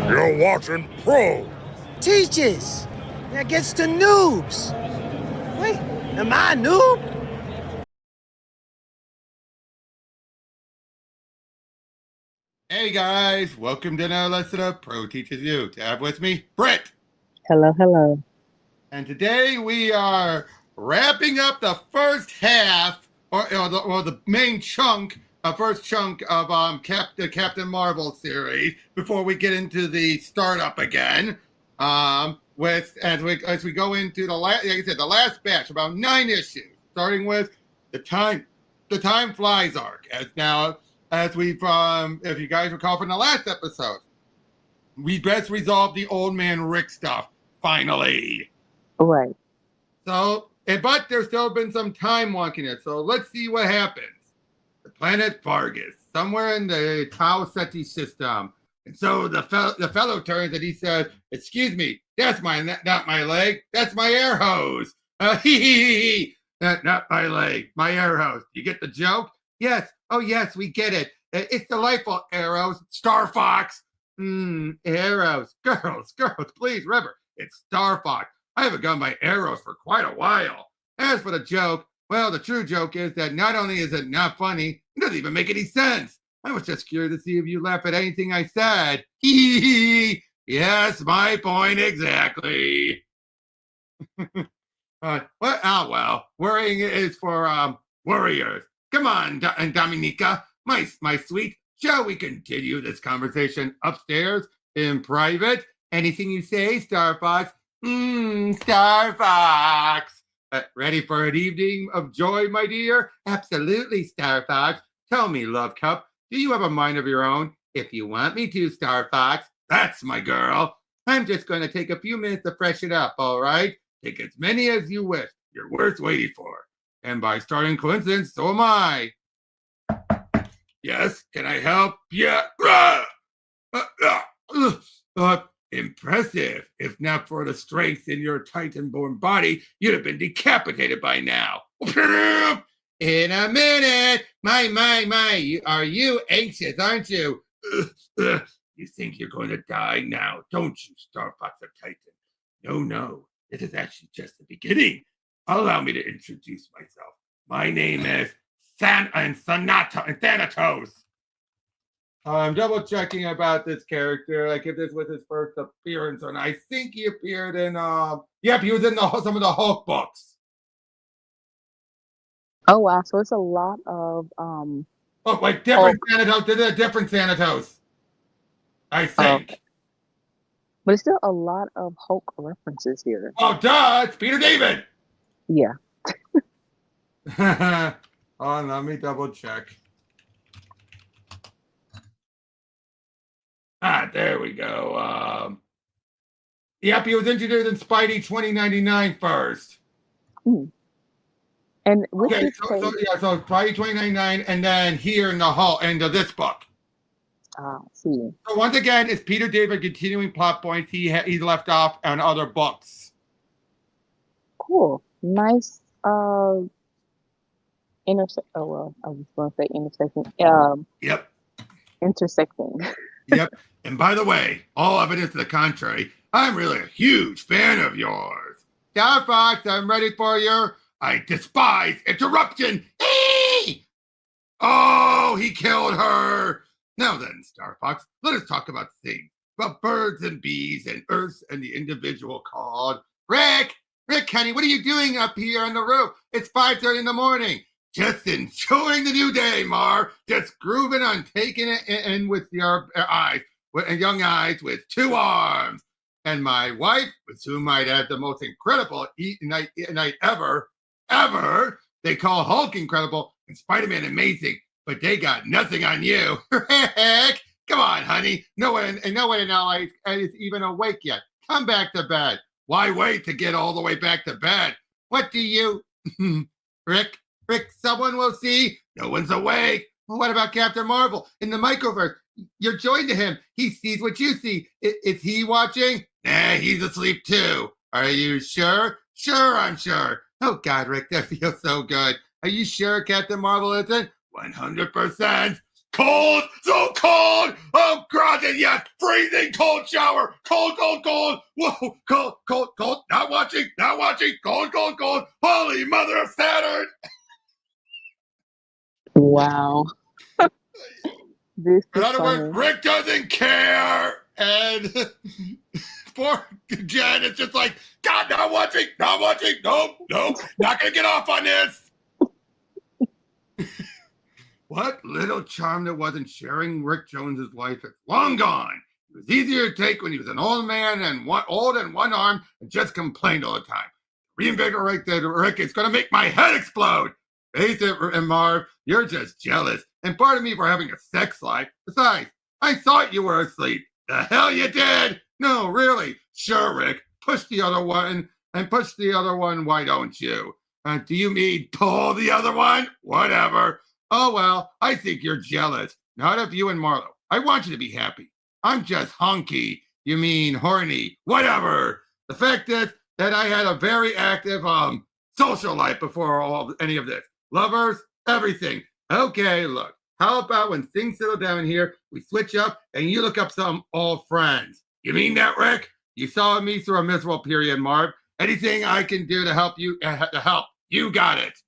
You're watching Pro. Teaches. That gets to noobs. Wait, am I a noob? Hey guys, welcome to another lesson of Pro Teaches You. To have with me, Brit. Hello, hello. And today we are wrapping up the first half, or the main chunk, first chunk of the Captain Marvel series before we get into the startup again. As we go into the last, like I said, the last batch, about 9 issues, starting with the time flies arc. As we've, if you guys recall from the last episode, we best resolved the old man Rick stuff, finally. Right. So, but there's still been some time wonkiness, so let's see what happens. The planet Vargas, somewhere in the Tau Ceti system. And so the fellow turns and he says, "Excuse me, that's not my leg, that's my air hose." Not my leg, my air hose. You get the joke? Yes. Oh, yes, we get it. It's delightful, arrows. Star Fox. Arrows. Girls, please, remember, it's Star Fox. I haven't gotten my arrows for quite a while. As for the joke, well, the true joke is that not only is it not funny, it doesn't even make any sense. I was just curious to see if you laugh at anything I said. Yes, my point exactly. Well, worrying is for warriors. Come on, Dominica, my sweet. Shall we continue this conversation upstairs in private? Anything you say, Star Fox? Star Fox. Ready for an evening of joy, my dear? Absolutely, Star Fox. Tell me, Love Cup, do you have a mind of your own? If you want me to, Star Fox, that's my girl. I'm just going to take a few minutes to freshen up, all right? Take as many as you wish. You're worth waiting for. And by starting coincidence, so am I. Yes, can I help? Yeah. Impressive. If not for the strength in your Titan-born body, you'd have been decapitated by now. In a minute. My. Are you anxious, aren't you? You think you're going to die now, don't you, Star Fox of Titan? No. This is actually just the beginning. Allow me to introduce myself. My name is Thanatos. I'm double checking about this character, like if this was his first appearance, and I think he appeared in he was in some of the Hulk books. Oh wow, so it's a lot of different Thanatos. This is a different Thanatos, I think. But it's still a lot of Hulk references here. Oh, duh! It's Peter David. Yeah. Let me double check. There we go. Yep, he was introduced in Spidey 2099 first. And with so Spidey 2099, and then here in the Hulk, end of this book. See. So once again, it's Peter David continuing plot points he left off on other books. Cool. Nice. Intersect. Oh well, I was going to say intersecting. Yep. Intersecting. Yep. And by the way, all evidence to the contrary, I'm really a huge fan of yours. Star Fox, I'm ready for your. I despise interruption. Oh, he killed her. Now then, Star Fox, let us talk about things. About birds and bees and Earths and the individual called Rick, honey, what are you doing up here on the roof? It's 5:30 in the morning. Just enjoying the new day, Mar. Just grooving on taking it in with your eyes, young eyes with 2 arms. And my wife, with whom I'd had the most incredible night ever. They call Hulk incredible and Spider-Man amazing, but they got nothing on you. Rick, come on, honey. No one in LA is even awake yet. Come back to bed. Why wait to get all the way back to bed? What do you... Rick, someone will see. No one's awake. Well, what about Captain Marvel in the microverse? You're joined to him. He sees what you see. Is he watching? Nah, he's asleep too. Are you sure? Sure, I'm sure. Oh, God, Rick, that feels so good. Are you sure Captain Marvel isn't? 100%. Cold, so cold. Oh, God, and yes, freezing cold shower. Cold, cold, cold. Whoa, cold, cold, cold. Not watching, not watching. Cold, cold, cold. Holy mother of Saturn. Wow. This In is other words, funny. Rick doesn't care. And poor Jen is just like, God, not watching, not watching. Nope, nope, not going to get off on this. What little charm there was in sharing Rick Jones's life is long gone. It was easier to take when he was an old man and old and one arm and just complained all the time. Reinvigorate that Rick, it's going to make my head explode. Face it, and Marv, you're just jealous. And pardon me for having a sex life. Besides, I thought you were asleep. The hell you did? No, really. Sure, Rick. Push the other one and push the other one. Why don't you? Do you mean pull the other one? Whatever. Oh, well, I think you're jealous. Not of you and Marlo. I want you to be happy. I'm just hunky. You mean horny. Whatever. The fact is that I had a very active social life before any of this. Lovers, everything. Okay, look. How about when things settle down here, we switch up and you look up some old friends? You mean that, Rick? You saw me through a miserable period, Marv. Anything I can do to help you, you got it.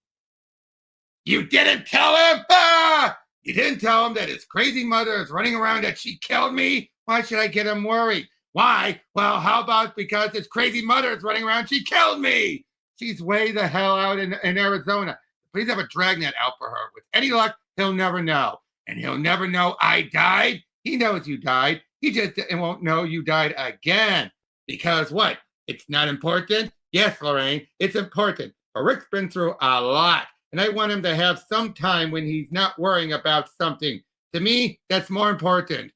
You didn't tell him? Ah! You didn't tell him that his crazy mother is running around that she killed me? Why should I get him worried? Why? Well, how about because his crazy mother is running around, she killed me? She's way the hell out in Arizona. Please have a dragnet out for her. With any luck, he'll never know. And he'll never know I died. He knows you died. He just won't know you died again. Because what? It's not important? Yes, Lorraine, it's important. But Rick's been through a lot. And I want him to have some time when he's not worrying about something. To me, that's more important.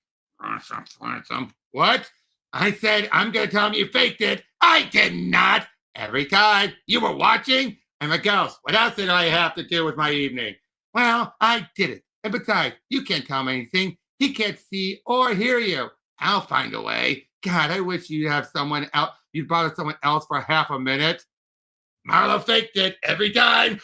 What? I said I'm going to tell him you faked it. I did not. Every time. You were watching? I'm a ghost. What else did I have to do with my evening? Well, I did it. And besides, you can't tell him anything. He can't see or hear you. I'll find a way. God, I wish you'd have someone else. You'd bother someone else for half a minute. Marlo faked it every time.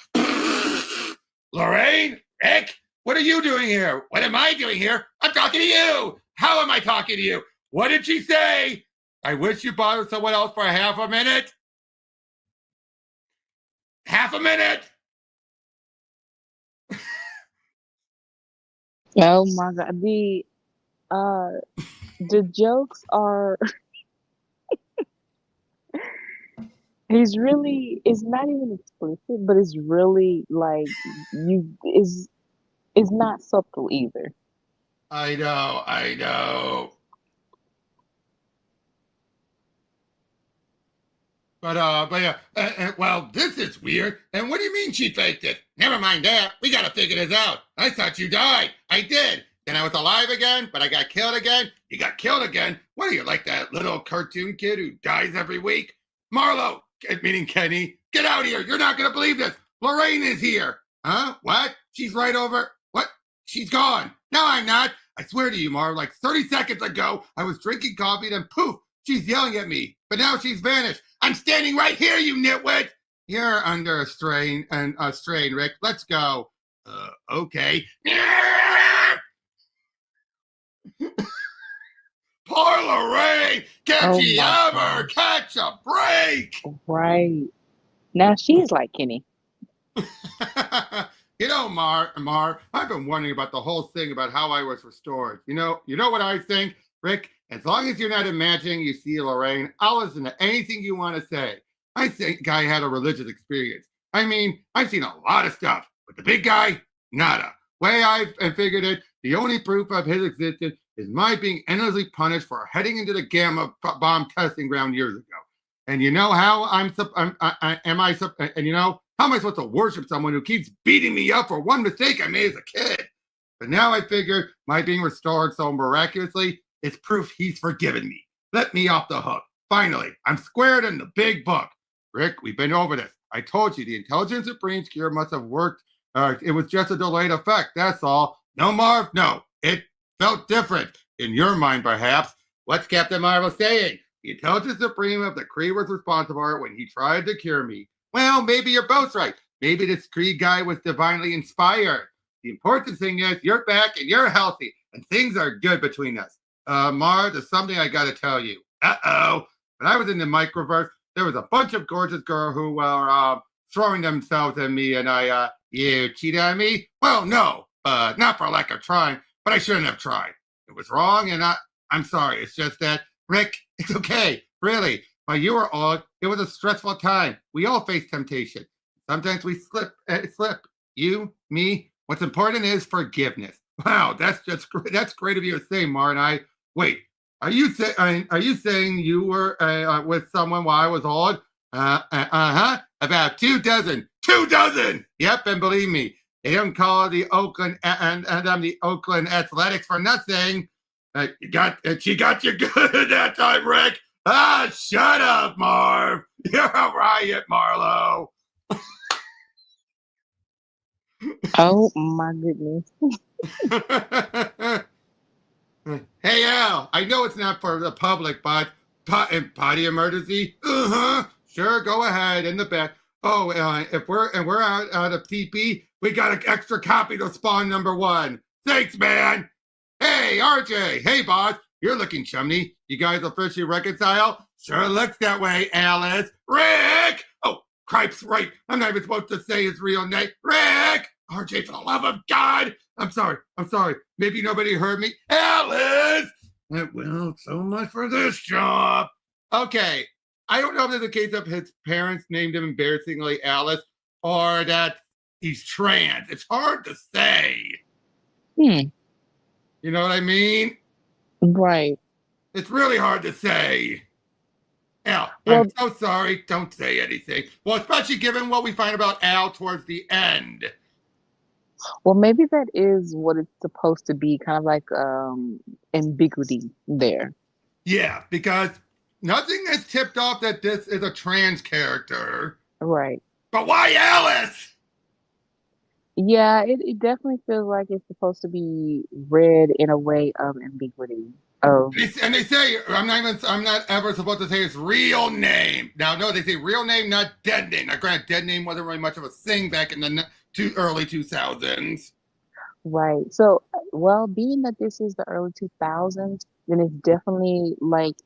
Lorraine, Rick, what are you doing here? What am I doing here? I'm talking to you. How am I talking to you? What did she say? I wish you bothered someone else for half a minute. Half a minute. Oh my God. The jokes are it's not even explicit, but it's really like it's not subtle either. I know. But yeah, well, this is weird. And what do you mean she faked it? Never mind that. We got to figure this out. I thought you died. I did. Then I was alive again, but I got killed again. You got killed again. What are you, like that little cartoon kid who dies every week? Marlo, meaning Kenny, get out here. You're not going to believe this. Lorraine is here. Huh? What? She's right over. What? She's gone. No, I'm not. I swear to you, Marlo, like 30 seconds ago, I was drinking coffee, then poof, she's yelling at me. But now she's vanished. I'm standing right here, you nitwit. You're under a strain, Rick. Let's go. Okay. Poor Lorraine. Can she ever catch a break? Right. Now she's like Kenny. You know, Mar, I've been wondering about the whole thing about how I was restored. You know what I think, Rick? As long as you're not imagining you see Lorraine, I'll listen to anything you want to say. I think I had a religious experience. I mean, I've seen a lot of stuff, but the big guy, nada. Way I've figured it, the only proof of his existence is my being endlessly punished for heading into the gamma bomb testing ground years ago. And you know how how am I supposed to worship someone who keeps beating me up for one mistake I made as a kid? But now I figure my being restored so miraculously is proof he's forgiven me. Let me off the hook. Finally, I'm squared in the big book. Rick, we've been over this. I told you the Intelligence Supreme's cure must have worked. It was just a delayed effect, that's all. No, Marv, no. It felt different. In your mind, perhaps. What's Captain Marvel saying? The Intelligence Supreme of the Kree was responsible for it when he tried to cure me. Well, maybe you're both right. Maybe this Kree guy was divinely inspired. The important thing is you're back and you're healthy, and things are good between us. Mar, there's something I got to tell you. Uh-oh. When I was in the microverse, there was a bunch of gorgeous girls who were throwing themselves at me, and you cheated on me? Well, no, not for lack of trying, but I shouldn't have tried. It was wrong, and I'm sorry. It's just that, Rick, it's okay, really. While you were old, it was a stressful time. We all face temptation. Sometimes we slip. You, me. What's important is forgiveness. Wow, that's great of you to say, Mar. And wait. Are you saying you were with someone while I was old? About 24. 24. Yep, and believe me, they don't call the Oakland and I'm the Oakland Athletics for nothing. She got you good that time, Rick. Shut up, Marv. You're a riot, Marlo. Oh my goodness. Hey, Al, I know it's not for the public, but potty emergency? Sure, go ahead, in the back. Oh, if we're out of PP, we got an extra copy to spawn number 1. Thanks, man. Hey, RJ. Hey, boss. You're looking chummy. You guys officially reconcile? Sure looks that way, Alice. Rick! Oh, cripes, right. I'm not even supposed to say his real name. Rick! RJ, for the love of God! I'm sorry. Maybe nobody heard me. Alice! Well, so much for this job. Okay. I don't know if it's a case of his parents named him embarrassingly Alice or that he's trans. It's hard to say. You know what I mean? Right. It's really hard to say. Al, Well, I'm so sorry. Don't say anything. Well, especially given what we find about Al towards the end. well, maybe that is what it's supposed to be, kind of like ambiguity there. Yeah, because nothing has tipped off that this is a trans character. Right. But why Alice? Yeah, it definitely feels like it's supposed to be read in a way of ambiguity. Of And they say I'm not ever supposed to say his real name. Now, no, they say real name, not dead name. Now, granted, dead name wasn't really much of a thing back in the early 2000s. right. So, well, being that this is the early 2000s, then it's definitely like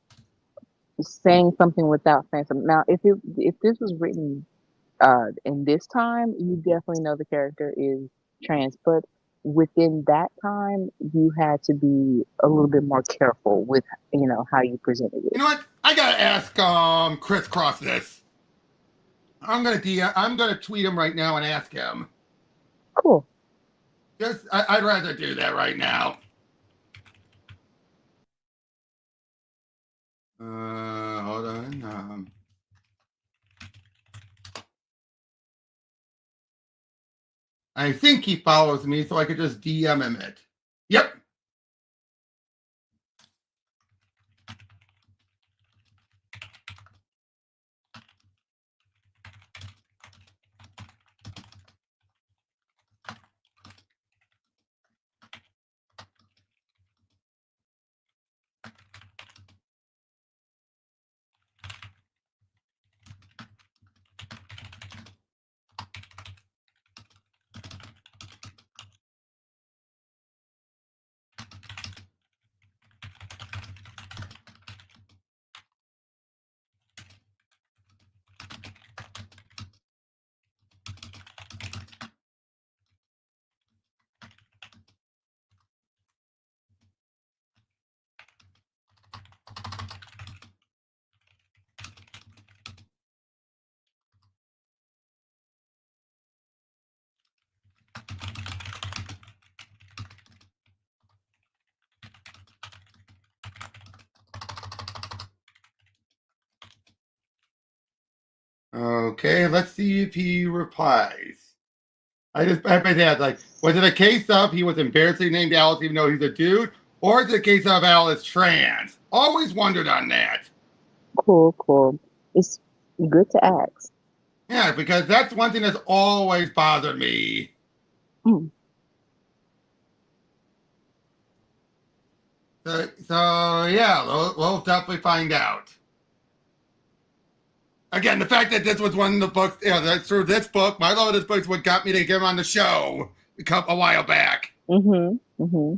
saying something without saying something. Now, if this was written in this time, you definitely know the character is trans, but within that time, you had to be a little bit more careful with, how you presented You it. know what? I gotta ask Chris Cross this. I'm gonna tweet him right now and ask him. Cool. I'd rather do that right now. Hold on. I think he follows me, so I could just DM him it. Yep. Okay, let's see if he replies. I bet that, like, was it a case of he was embarrassingly named Alice even though he's a dude? Or is it a case of Alice trans? Always wondered on that. Cool. It's good to ask. Yeah, because that's one thing that's always bothered me. Mm. So yeah, we'll definitely find out. Again, the fact that this was one of the books, that's through this book, my love of this book is what got me to get him on the show. a while back. Mm-hmm.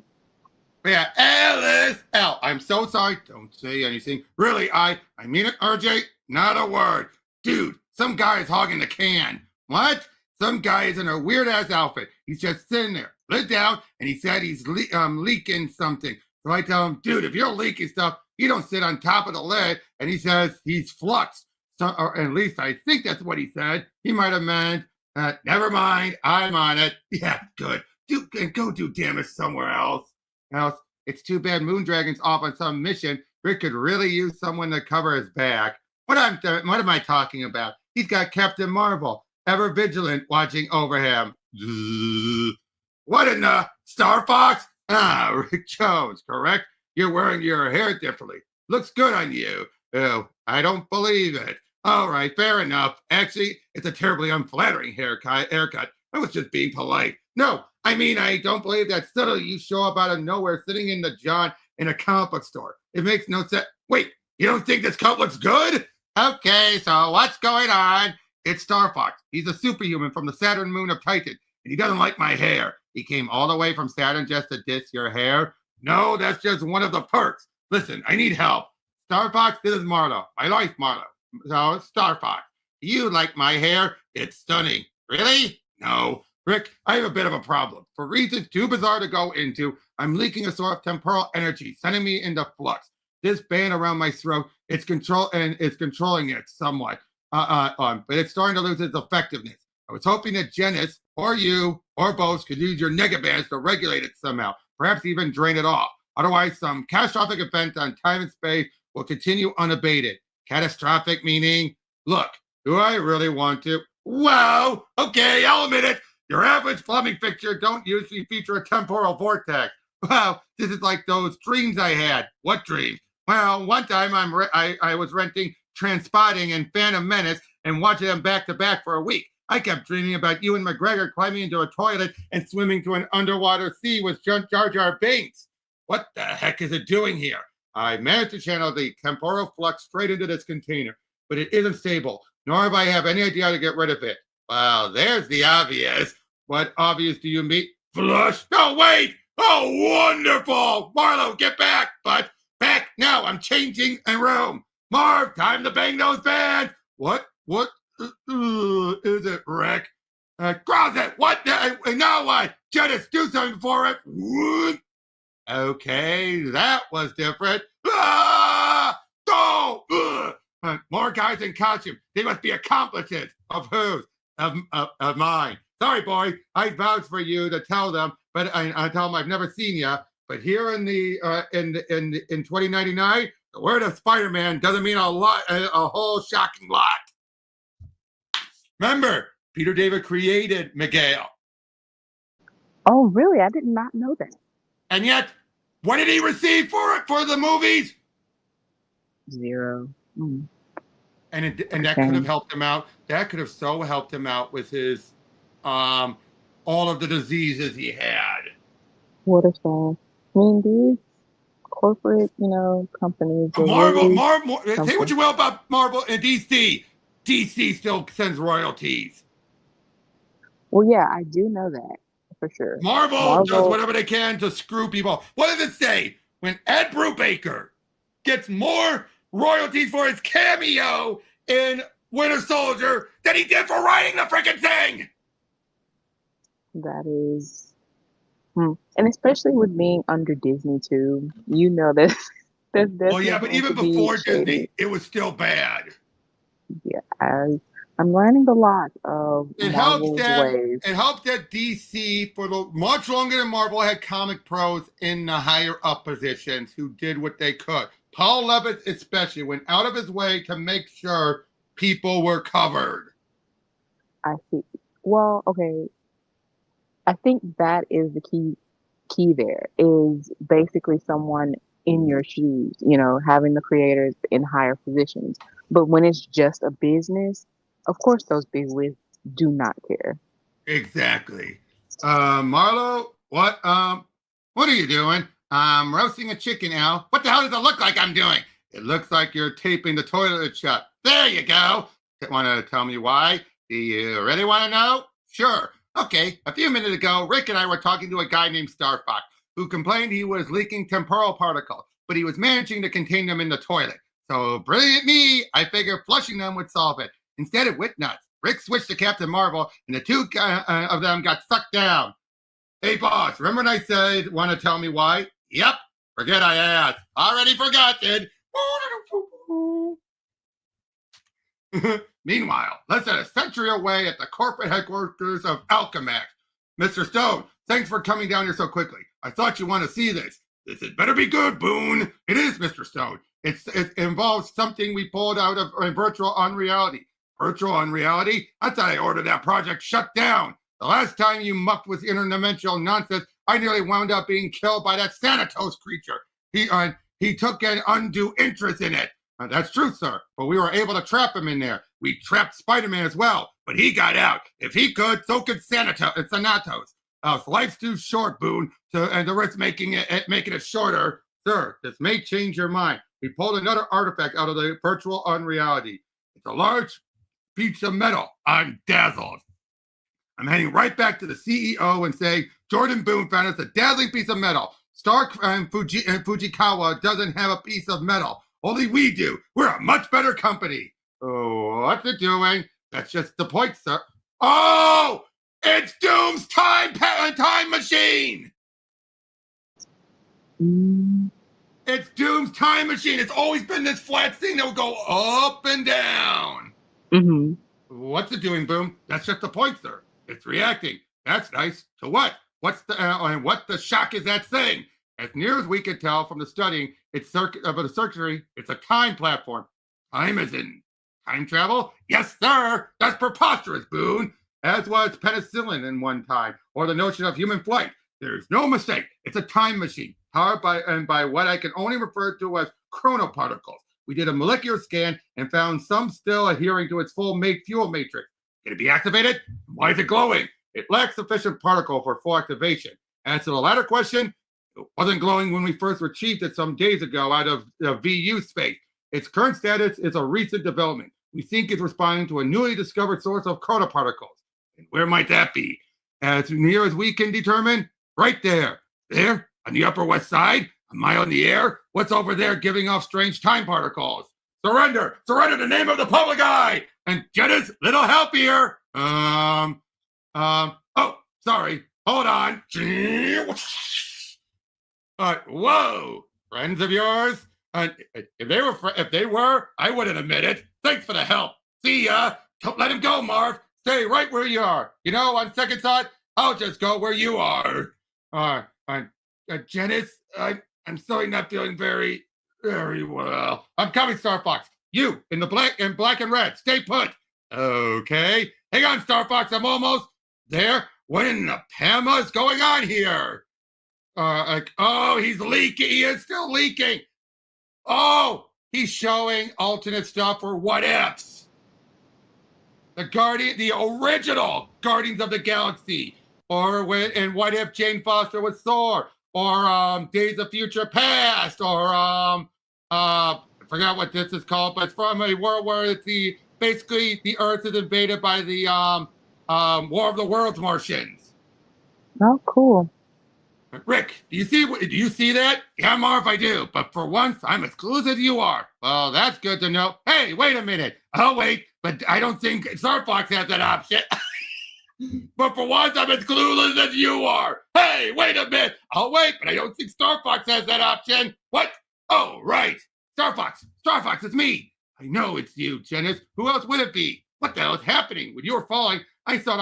Yeah, Alice. Al, I'm so sorry. Don't say anything. Really, I mean it, RJ. Not a word. Dude, some guy is hogging the can. What? Some guy is in a weird ass outfit. He's just sitting there, lid down, and he said he's leaking something. So I tell him, dude, if you're leaking stuff, you don't sit on top of the lid. And he says he's fluxed. So, or at least I think that's what he said. He might have meant, never mind, I'm on it. Yeah, good. Go do damage somewhere else. It's too bad Moondragon's off on some mission. Rick could really use someone to cover his back. What am I talking about? He's got Captain Marvel, ever vigilant, watching over him. What in the Star Fox? Ah, Rick Jones, correct? You're wearing your hair differently. Looks good on you. Oh, I don't believe it. All right, fair enough. Actually, it's a terribly unflattering haircut. I was just being polite. No, I mean, I don't believe that suddenly you show up out of nowhere sitting in the John in a comic book store. It makes no sense. Wait, you don't think this coat looks good? Okay, so what's going on? It's Star Fox. He's a superhuman from the Saturn moon of Titan, and he doesn't like my hair. He came all the way from Saturn just to diss your hair? No, that's just one of the perks. Listen, I need help. Star Fox, this is Marlo. My life, Marlo. So, Star Fox, you like my hair? It's stunning. Really? No. Rick, I have a bit of a problem. For reasons too bizarre to go into, I'm leaking a sort of temporal energy, sending me into flux. This band around my throat, it's controlling it somewhat. But it's starting to lose its effectiveness. I was hoping that Genis, or you, or both could use your negabands to regulate it somehow, perhaps even drain it off. Otherwise, some catastrophic event on time and space will continue unabated. Catastrophic meaning, look, do I really want to? Wow, okay, I'll admit it. Your average plumbing fixture don't usually feature a temporal vortex. Wow, this is like those dreams I had. What dreams? Well, one time I was renting Transpotting and Phantom Menace and watching them back to back for a week. I kept dreaming about Ewan McGregor climbing into a toilet and swimming to an underwater sea with Jar Jar Binks. What the heck is it doing here? I managed to channel the temporal flux straight into this container, but it isn't stable, nor have I have any idea how to get rid of it. Well, there's the obvious. What obvious do you mean? Flush? No, wait! Oh, wonderful! Marlo, get back! But back now, I'm changing a room. Marv, time to bang those bands! What is it, Rick? Cross it! What? Now what? Genis, do something for it! What? Okay, that was different. Ah! Oh! More guys in costume. They must be accomplices. Of whose? Of mine. Sorry, boy. I vouch for you to tell them, but I tell them I've never seen you. But here in 2099, the word of Spider-Man doesn't mean a lot, a whole shocking lot. Remember, Peter David created Miguel. Oh, really? I did not know that. And yet, what did he receive for it for the movies? 0. Mm. And that could have helped him out. That could have so helped him out with his all of the diseases he had. What a shame. I mean, these corporate, companies. Marvel, say what you will about Marvel and DC. DC still sends royalties. Well, yeah, I do know that for sure. Marvel does whatever they can to screw people. What does it say? When Ed Brubaker gets more royalties for his cameo in Winter Soldier than he did for writing the freaking thing. That is, and especially with being under Disney too, that. Well, yeah, but even before Disney, it was still bad. Yeah, I'm learning a lot of Marvel's ways. It helped that DC, for much longer than Marvel, had comic pros in the higher up positions who did what they could. Paul Levitt especially went out of his way to make sure people were covered. I see. Well, okay. I think that is the key there, is basically someone in your shoes, having the creators in higher positions. But when it's just a business, of course those bigwigs do not care. Exactly. Marlo, what are you doing? I'm roasting a chicken, Al. What the hell does it look like I'm doing? It looks like you're taping the toilet shut. There you go. Want to tell me why? Do you really want to know? Sure. Okay, a few minutes ago, Rick and I were talking to a guy named Star Fox who complained he was leaking temporal particles, but he was managing to contain them in the toilet. So, brilliant me, I figured flushing them would solve it. Instead, it went nuts. Rick switched to Captain Marvel, and the two of them got sucked down. Hey, boss, remember when I said, want to tell me why? Yep, forget I asked. Already forgotten. Meanwhile, less than a century away at the corporate headquarters of Alchemax. Mr. Stone, thanks for coming down here so quickly. I thought you want to see this. This had better be good, Boone. It is, Mr. Stone. It involves something we pulled out of virtual unreality. Virtual unreality? I thought I ordered that project shut down. The last time you mucked with interdimensional nonsense, I nearly wound up being killed by that Thanatos creature. He took an undue interest in it. That's true, sir, but we were able to trap him in there. We trapped Spider-Man as well, but he got out. If he could, so could Thanatos. Life's too short, Boone, and the risk making it shorter. Sir, this may change your mind. We pulled another artifact out of the virtual unreality. It's a large piece of metal. I'm dazzled. I'm heading right back to the CEO and saying, Jordan Boone found us a dazzling piece of metal. Stark and Fujikawa doesn't have a piece of metal. Only we do. We're a much better company. Oh, what's it doing? That's just the point, sir. Oh, it's Doom's time machine. It's Doom's time machine. It's always been this flat thing that would go up and down. Mm-hmm. What's it doing, Boom? That's just the point, sir. It's reacting. That's nice. To what? What the shock is that thing? As near as we can tell from the studying of the circuitry, it's a time platform. Time as in time travel? Yes, sir. That's preposterous, Boone. As was penicillin in one time, or the notion of human flight. There's no mistake. It's a time machine, powered by what I can only refer to as chronoparticles. We did a molecular scan and found some still adhering to its full fuel matrix. Can it be activated? Why is it glowing? It lacks sufficient particle for full activation. As to the latter question, it wasn't glowing when we first retrieved it some days ago out of VU space. Its current status is a recent development. We think it's responding to a newly discovered source of chronoparticles. And where might that be? As near as we can determine, right there. There, on the Upper West Side, a mile in the air. What's over there giving off strange time particles? Surrender! Surrender the name of the public eye! And Genis, little help here. Oh, sorry. Hold on. Whoa, friends of yours. If they were, I wouldn't admit it. Thanks for the help. See ya. Don't let him go, Marv. Stay right where you are. You know, on second thought, I'll just go where you are. Genis, I'm sorry, not feeling very well. I'm coming, Star Fox. You in the black and red. Stay put. Okay. Hang on, Star Fox. I'm almost there. What in the Pama is going on here? He's leaking. He is still leaking. Oh, he's showing alternate stuff for what ifs. The original Guardians of the Galaxy, or what if Jane Foster was Thor, or Days of Future Past, or I forgot what this is called, but it's from a world where basically the Earth is invaded by the War of the Worlds Martians. Oh, cool. Rick, do you see that? Yeah, Marv, I do. But for once, I'm as clueless as you are. Well, that's good to know. Hey, wait a minute. Oh, wait, but I don't think Star Fox has that option. But for once, I'm as clueless as you are. Hey, wait a minute. Oh, wait, but I don't think Star Fox has that option. What? Oh, right. Star Fox, it's me. I know it's you, Genis. Who else would it be? What the hell is happening? When you were falling, I thought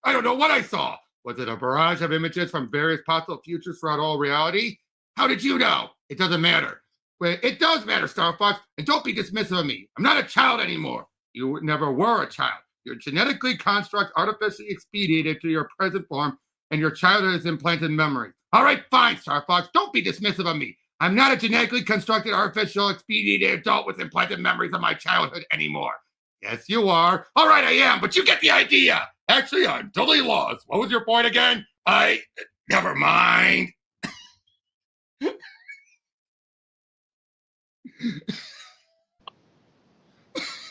I don't know what I saw. Was it a barrage of images from various possible futures throughout all reality? How did you know? It doesn't matter. Well, it does matter, Star Fox, and don't be dismissive of me. I'm not a child anymore. You never were a child. You're genetically construct artificially expedited to your present form, and your childhood is implanted memory. All right, fine, Star Fox. Don't be dismissive of me. I'm not a genetically constructed artificial expedited adult with implanted memories of my childhood anymore. Yes, you are. All right, I am, but you get the idea. Actually, I'm totally lost. What was your point again? Never mind.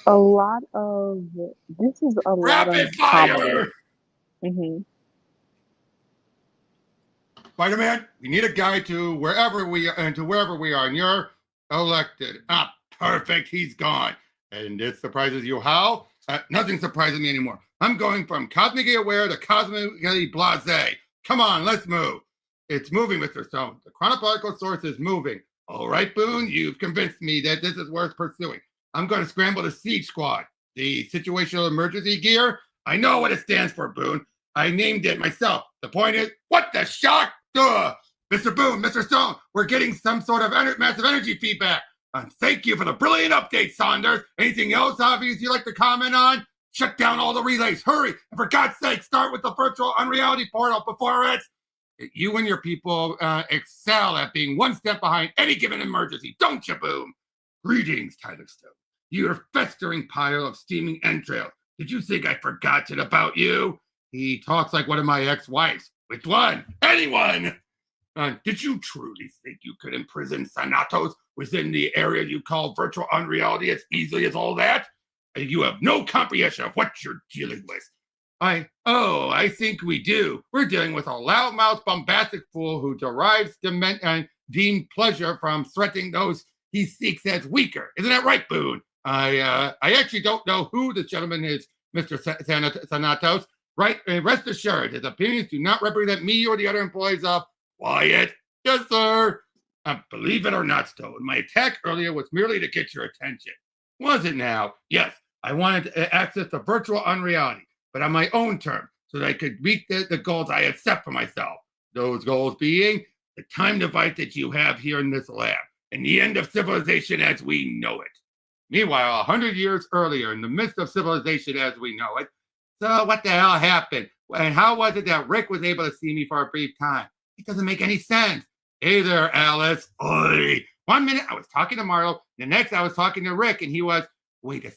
A lot of this is a lot Rapid of fire. comedy. Mm-hmm. Spider-Man, we need a guide to wherever we are, and you're elected. Ah, perfect. He's gone. And this surprises you how? Nothing surprises me anymore. I'm going from cosmically aware to cosmically blasé. Come on, let's move. It's moving, Mr. Stone. The chronological source is moving. All right, Boone, you've convinced me that this is worth pursuing. I'm going to scramble the Siege Squad. The situational emergency gear? I know what it stands for, Boone. I named it myself. The point is, what the shock? Duh! Mr. Boone, Mr. Stone, we're getting some sort of massive energy feedback. Thank you for the brilliant update, Saunders. Anything else obvious you'd like to comment on? Shut down all the relays. Hurry. And for God's sake, start with the virtual unreality portal before it's... You and your people excel at being one step behind any given emergency, don't you, Boom? Greetings, Tyler Stone. You're festering pile of steaming entrails. Did you think I forgotten about you? He talks like one of my ex-wives. Which one? Anyone! Did you truly think you could imprison Thanatos within the area you call virtual unreality as easily as all that? You have no comprehension of what you're dealing with. I think we do. We're dealing with a loudmouth, bombastic fool who derives deemed pleasure from threatening those he seeks as weaker. Isn't that right, Boone? I actually don't know who this gentleman is, Mr. Thanatos. Right? Rest assured, his opinions do not represent me or the other employees of Quiet. Yes, sir. Believe it or not, Stone, my attack earlier was merely to get your attention. Was it now? Yes. I wanted to access the virtual unreality, but on my own terms, so that I could meet the goals I had set for myself. Those goals being the time device that you have here in this lab, and the end of civilization as we know it. Meanwhile, 100 years earlier, in the midst of civilization as we know it, so what the hell happened? And how was it that Rick was able to see me for a brief time? It doesn't make any sense. Hey there, Alice. Oi. 1 minute I was talking to Marlo, the next I was talking to Rick, and he was, wait a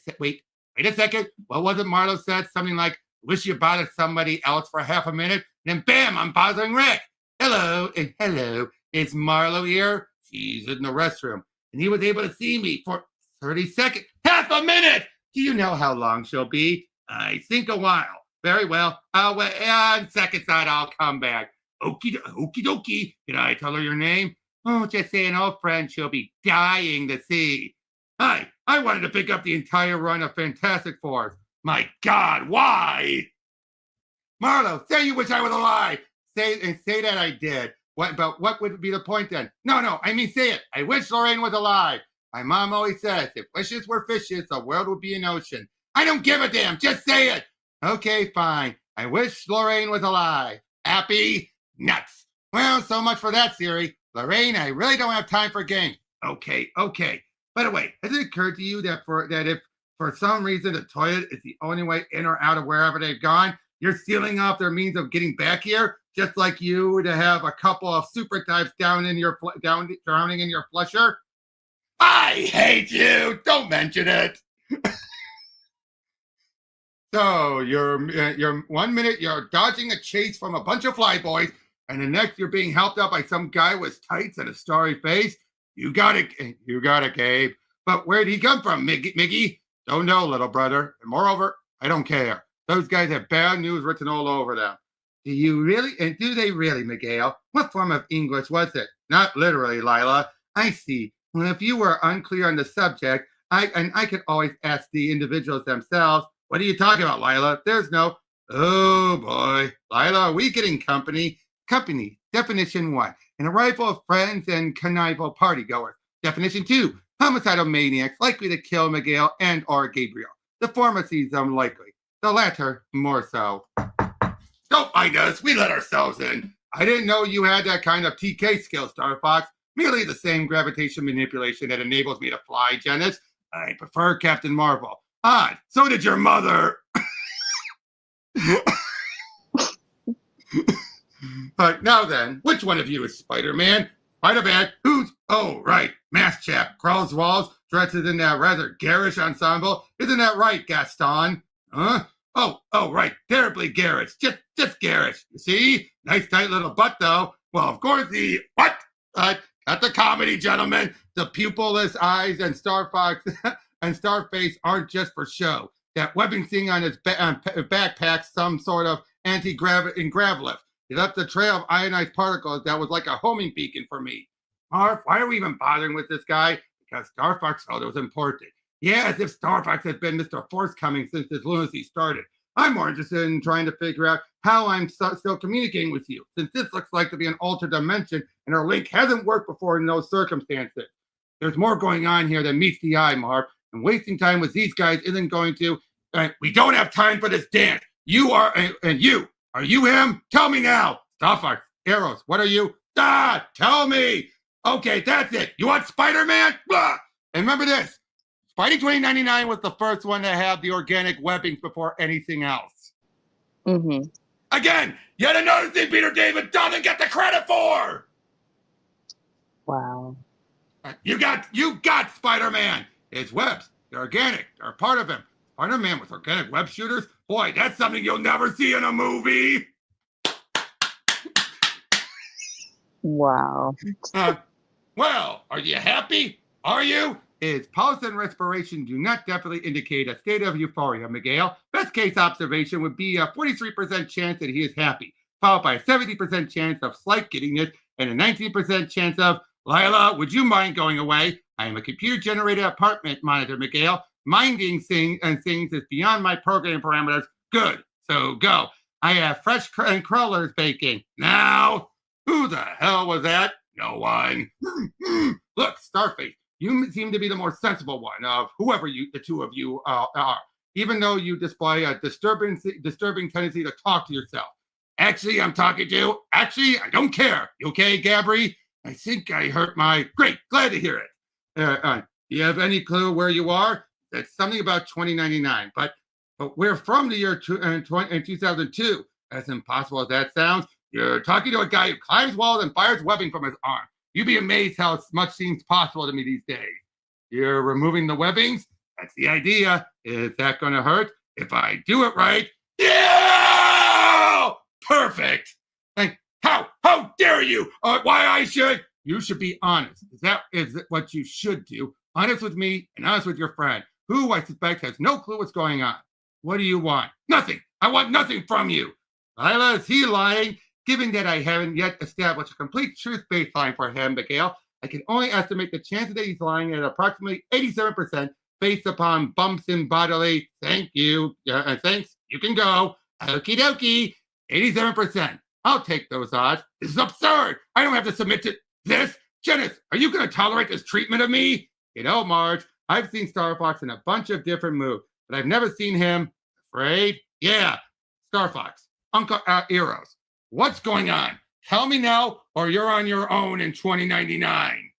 second. What was it Marlo said? Something like, wish you bothered somebody else for half a minute, and then bam, I'm bothering Rick. Hello, is Marlo here? She's in the restroom. And he was able to see me for 30 seconds, half a minute. Do you know how long she'll be? I think a while. Very well. I'll wait on second side. I'll come back. Okie dokie. Can I tell her your name? Oh, just say an old friend she'll be dying to see. Hi, I wanted to pick up the entire run of Fantastic Four. My God, why? Marlo, say you wish I was alive. Say that I did. What would be the point then? No, I mean say it. I wish Lorraine was alive. My mom always says, if wishes were fishes, the world would be an ocean. I don't give a damn. Just say it. Okay, fine. I wish Lorraine was alive. Happy? Nuts. Well, so much for that theory. Lorraine, I really don't have time for games. Okay. By the way, has it occurred to you that if for some reason the toilet is the only way in or out of wherever they've gone, you're sealing off their means of getting back here, just like you to have a couple of super types drowning in your flusher? I hate you. Don't mention it. So you're 1 minute you're dodging a chase from a bunch of flyboys, and the next you're being helped out by some guy with tights and a starry face. You got it, Gabe. But where'd he come from, Miggy? Don't know, little brother. And moreover, I don't care. Those guys have bad news written all over them. Do you really? And do they really, Miguel? What form of English was it? Not literally, Lila. I see. Well, if you were unclear on the subject, I could always ask the individuals themselves. What are you talking about, Lila? There's no... Oh, boy. Lila, are we getting company? Company. Definition 1. An arrival of friends and connival partygoers. Definition 2. Homicidal maniacs likely to kill Miguel and or Gabriel. The former seems unlikely. The latter, more so. Don't mind us. We let ourselves in. I didn't know you had that kind of TK skill, Star Fox. Merely the same gravitation manipulation that enables me to fly, Genis. I prefer Captain Marvel. Odd. So did your mother. But now then, which one of you is Spider-Man? Spider-Man? Who's... Oh, right. Masked chap. Crawls walls. Dresses in that rather garish ensemble. Isn't that right, Gaston? Huh? Oh, right. Terribly garish. Just garish. You see? Nice tight little butt, though. Well, of course he... What? That's a comedy, gentlemen. The pupilless eyes and Star Fox and Starface aren't just for show. That webbing thing on his backpack some sort of anti-grav lift. He left a trail of ionized particles that was like a homing beacon for me. Marv, why are we even bothering with this guy? Because Star Fox felt it was important. Yeah, as if Star Fox had been Mr. Forthcoming since this lunacy started. I'm more interested in trying to figure out how I'm still communicating with you, since this looks like to be an altered dimension and our link hasn't worked before in those circumstances. There's more going on here than meets the eye, Marv, and wasting time with these guys isn't going to. We don't have time for this dance. You are, and you, are you him? Tell me now. Star Fox, Arrows, what are you? Tell me. Okay, that's it. You want Spider-Man? Blah. And remember this. Spidey 2099 was the first one to have the organic webbing before anything else. Mm-hmm. Again, yet another thing Peter David doesn't get the credit for. Wow. You got Spider-Man. His webs, they're organic. They're a part of him. Spider-Man with organic web shooters? Boy, that's something you'll never see in a movie. Wow. Well, are you happy? Are you? His pulse and respiration do not definitely indicate a state of euphoria, Miguel. Best case observation would be a 43% chance that he is happy, followed by a 70% chance of slight giddiness and a 19% chance of, Lila, would you mind going away? I am a computer-generated apartment monitor, Miguel. Minding things is beyond my programming parameters. Good, so go. I have fresh crawlers baking. Now, who the hell was that? No one. Look, Starface. You seem to be the more sensible one of whoever the two of you are, even though you display a disturbing tendency to talk to yourself. Actually, I'm talking to you. Actually, I don't care. You okay, Gabri? I think I hurt my... Great, glad to hear it. Do you have any clue where you are? That's something about 2099, but we're from the year 2002. As impossible as that sounds, you're talking to a guy who climbs walls and fires webbing from his arm. You'd be amazed how much seems possible to me these days. You're removing the webbings? That's the idea. Is that going to hurt? If I do it right, yeah! Perfect. Like, how dare you? Why I should? You should be honest. Is what you should do. Honest with me and honest with your friend, who I suspect has no clue what's going on. What do you want? Nothing. I want nothing from you. Lila, is he lying? Given that I haven't yet established a complete truth baseline for him, Miguel, I can only estimate the chances that he's lying at approximately 87% based upon bumps in bodily. Thank you. Thanks. You can go. Okie dokie. 87%. I'll take those odds. This is absurd. I don't have to submit to this. Genis, are you going to tolerate this treatment of me? You know, Marge, I've seen Star Fox in a bunch of different moves, but I've never seen him afraid. Yeah, Star Fox, Uncle Eros. What's going on? Tell me now, or you're on your own in 2099.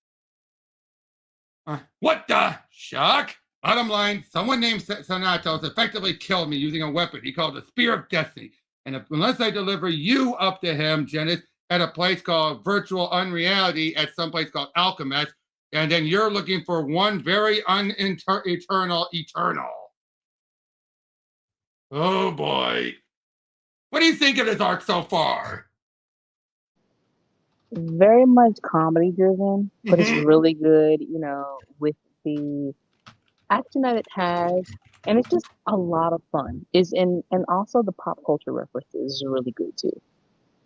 What the shuck? Bottom line, someone named Sanatos effectively killed me using a weapon he called the Spear of Destiny. And unless I deliver you up to him, Genis, at a place called Virtual Unreality, at some place called Alchemist, and then you're looking for one very eternal. Oh boy. What do you think of this arc so far? Very much comedy driven, but it's really good, with the action that it has, and it's just a lot of fun. And also the pop culture references is really good too.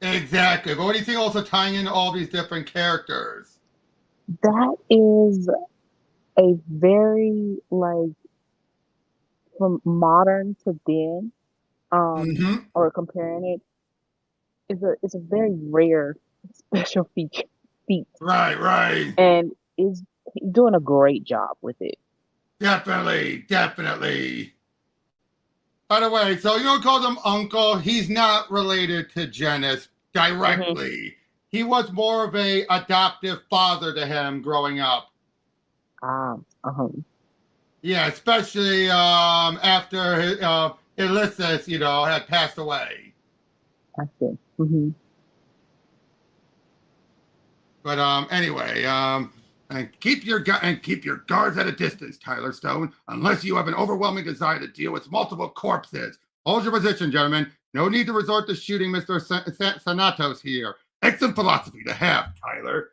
Exactly. But what do you think also tying in all these different characters? That is a very from modern to then, or comparing it, it's a very rare special feat. Right. And is doing a great job with it. Definitely. By the way, so you don't call him Uncle. He's not related to Genis directly. He was more of a adoptive father to him growing up. Yeah, especially after Ulysses, had passed away. I see. But anyway, and keep your guards at a distance, Tyler Stone, unless you have an overwhelming desire to deal with multiple corpses. Hold your position, gentlemen. No need to resort to shooting Mr. Sanatos here. Excellent philosophy to have, Tyler.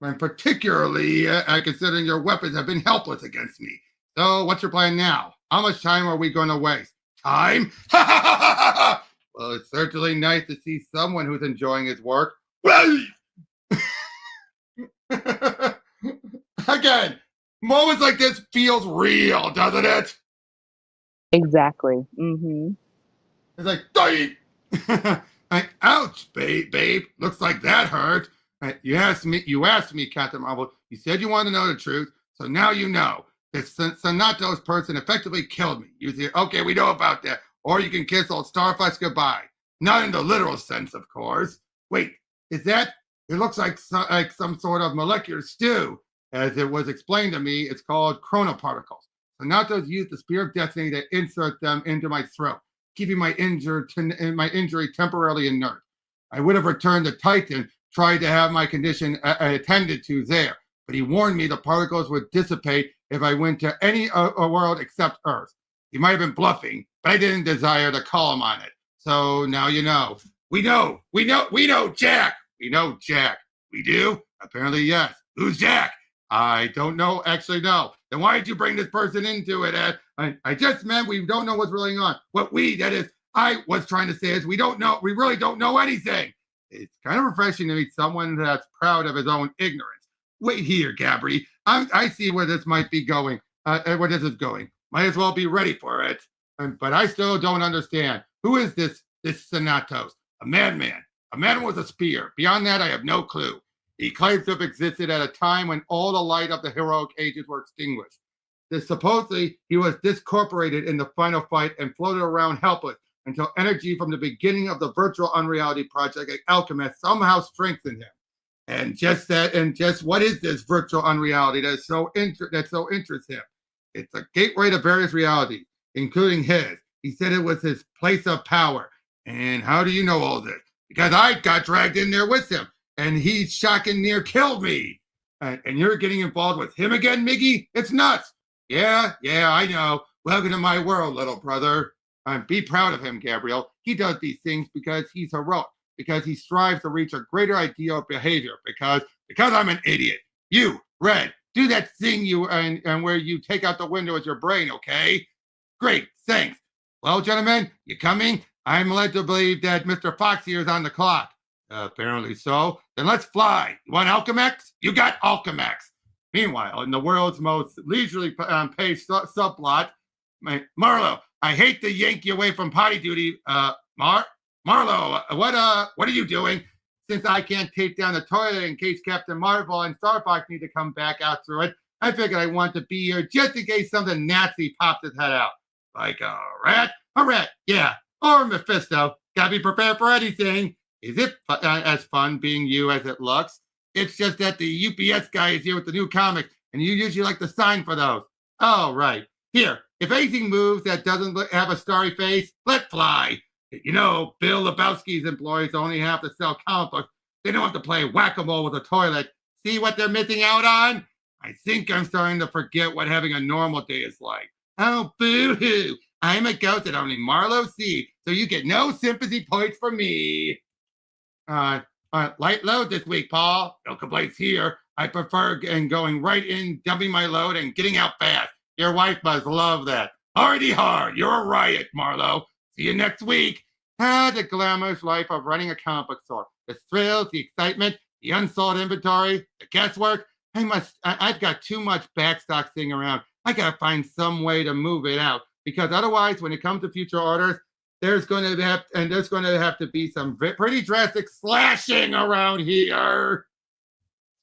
And particularly considering your weapons have been helpless against me. So what's your plan now? How much time are we going to waste? time? Well, it's certainly nice to see someone who's enjoying his work. Again, moments like this feels real, doesn't it? Exactly. Mm-hmm. It's like, die! Like, ouch, babe. Looks like that hurt. You asked me, Captain Marvel. You said you wanted to know the truth, so now you know. This Sanato's person effectively killed me. You say, okay, we know about that. Or you can kiss old Starfox goodbye. Not in the literal sense, of course. Wait, is that? It looks like some sort of molecular stew. As it was explained to me, it's called chronoparticles. Sanato's used the Spear of Destiny to insert them into my throat, keeping my injury temporarily inert. I would have returned to Titan, tried to have my condition attended to there, but he warned me the particles would dissipate if I went to any world except Earth. He might have been bluffing, but I didn't desire to call him on it. So now you know. We know, Jack. We know Jack. We do? Apparently, yes. Who's Jack? I don't know, actually, no. Then why did you bring this person into it, Ed? I just meant we don't know what's really on. I was trying to say is we really don't know anything. It's kind of refreshing to meet someone that's proud of his own ignorance. Wait here, Gabri. I see where this might be going, where this is going. Might as well be ready for it. But I still don't understand. Who is this Sanatos? A madman. A man with a spear. Beyond that, I have no clue. He claims to have existed at a time when all the light of the heroic ages were extinguished. Supposedly, he was discorporated in the final fight and floated around helpless until energy from the beginning of the virtual unreality project at Alchemist somehow strengthened him. And just what is this virtual unreality that so interests him? It's a gateway to various realities, including his. He said it was his place of power. And how do you know all this? Because I got dragged in there with him, and he shocking near killed me. And you're getting involved with him again, Miggy? It's nuts. Yeah, I know. Welcome to my world, little brother. Be proud of him, Gabriel. He does these things because he's heroic, because he strives to reach a greater ideal of behavior, because I'm an idiot. You, Red, do that thing and where you take out the window with your brain, okay? Great, thanks. Well, gentlemen, you coming? I'm led to believe that Mr. Fox here is on the clock. Apparently so. Then let's fly. You want Alchemax? You got Alchemax. Meanwhile, in the world's most leisurely paced subplot, Marlo, I hate to yank you away from potty duty. Marlo, what are you doing? Since I can't tape down the toilet in case Captain Marvel and Starfox need to come back out through it, I figured I want to be here just in case something Nazi pops his head out. Like a rat? A rat, yeah. Or Mephisto. Gotta be prepared for anything. Is it as fun being you as it looks? It's just that the UPS guy is here with the new comics, and you usually like to sign for those. Oh, right. Here, if anything moves that doesn't have a starry face, let fly. You know, Bill Lebowski's employees only have to sell comic books. They don't have to play whack-a-mole with a toilet. See what they're missing out on? I think I'm starting to forget what having a normal day is like. Oh, boo-hoo. I'm a ghost that only Marlo sees, so you get no sympathy points from me. Light load this week, Paul. No complaints here. I prefer going right in, dumping my load, and getting out fast. Your wife must love that. Hardy hard. You're a riot, Marlo. See you next week. The glamorous life of running a comic book store. The thrills, the excitement, the unsold inventory, the guesswork. I've got too much backstock sitting around. I gotta find some way to move it out, because otherwise, when it comes to future orders, there's going to have to be some pretty drastic slashing around here.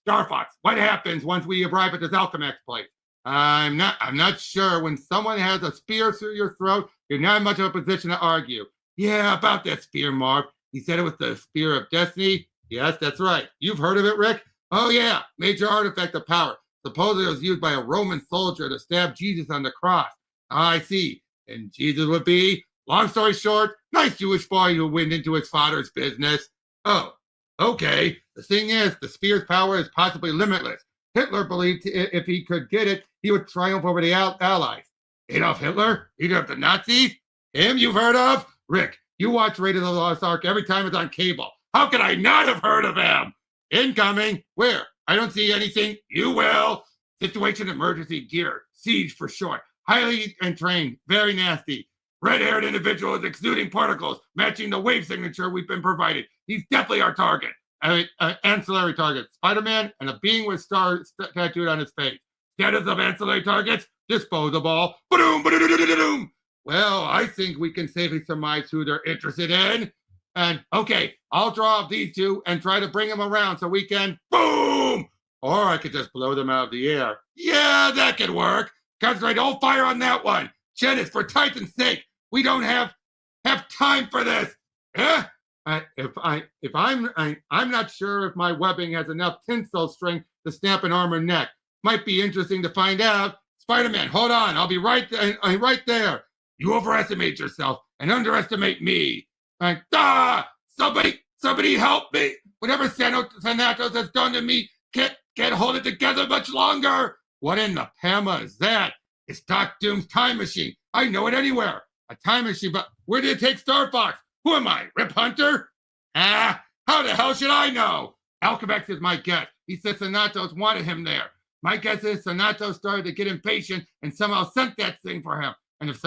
Starfox, what happens once we arrive at this Alchemax place? I'm not sure. When someone has a spear through your throat, you're not in much of a position to argue. Yeah, about that spear, Marv. He said it was the Spear of Destiny. Yes, that's right. You've heard of it, Rick? Oh, yeah. Major artifact of power. Supposedly it was used by a Roman soldier to stab Jesus on the cross. I see. And Jesus would be, long story short, nice Jewish boy who went into his father's business. Oh, okay. The thing is, the spear's power is possibly limitless. Hitler believed if he could get it, he would triumph over the Allies. Adolf Hitler? Leader of the Nazis? Him you've heard of? Rick, you watch Raiders of the Lost Ark every time it's on cable. How could I not have heard of him? Incoming. Where? I don't see anything. You will. Situation emergency gear. Siege for short. Highly trained. Very nasty. Red-haired individual is exuding particles matching the wave signature we've been provided. He's definitely our target. Ancillary target, Spider-Man and a being with stars tattooed on his face. Status of ancillary targets, disposable. Ba-doom, ba-doom. Well, I think we can safely surmise who they're interested in. And okay, I'll draw up these two and try to bring them around so we can boom! Or I could just blow them out of the air. Yeah, that could work. Concentrate, don't fire on that one. Genis, for Titan's sake, we don't have time for this. Eh? I'm not sure if my webbing has enough tensile strength to snap an arm or neck. Might be interesting to find out. Spider-Man, hold on. I'll be right there. You overestimate yourself and underestimate me. Somebody help me. Whatever Thanatos has done to me can't hold it together much longer. What in the Pama is that? It's Doc Doom's time machine. I know it anywhere. A time machine, but where did it take Star Fox? Who am I, Rip Hunter? How the hell should I know? Alchemax is my guess. He said Thanatos wanted him there. My guess is Thanatos started to get impatient and somehow sent that thing for him. And if it's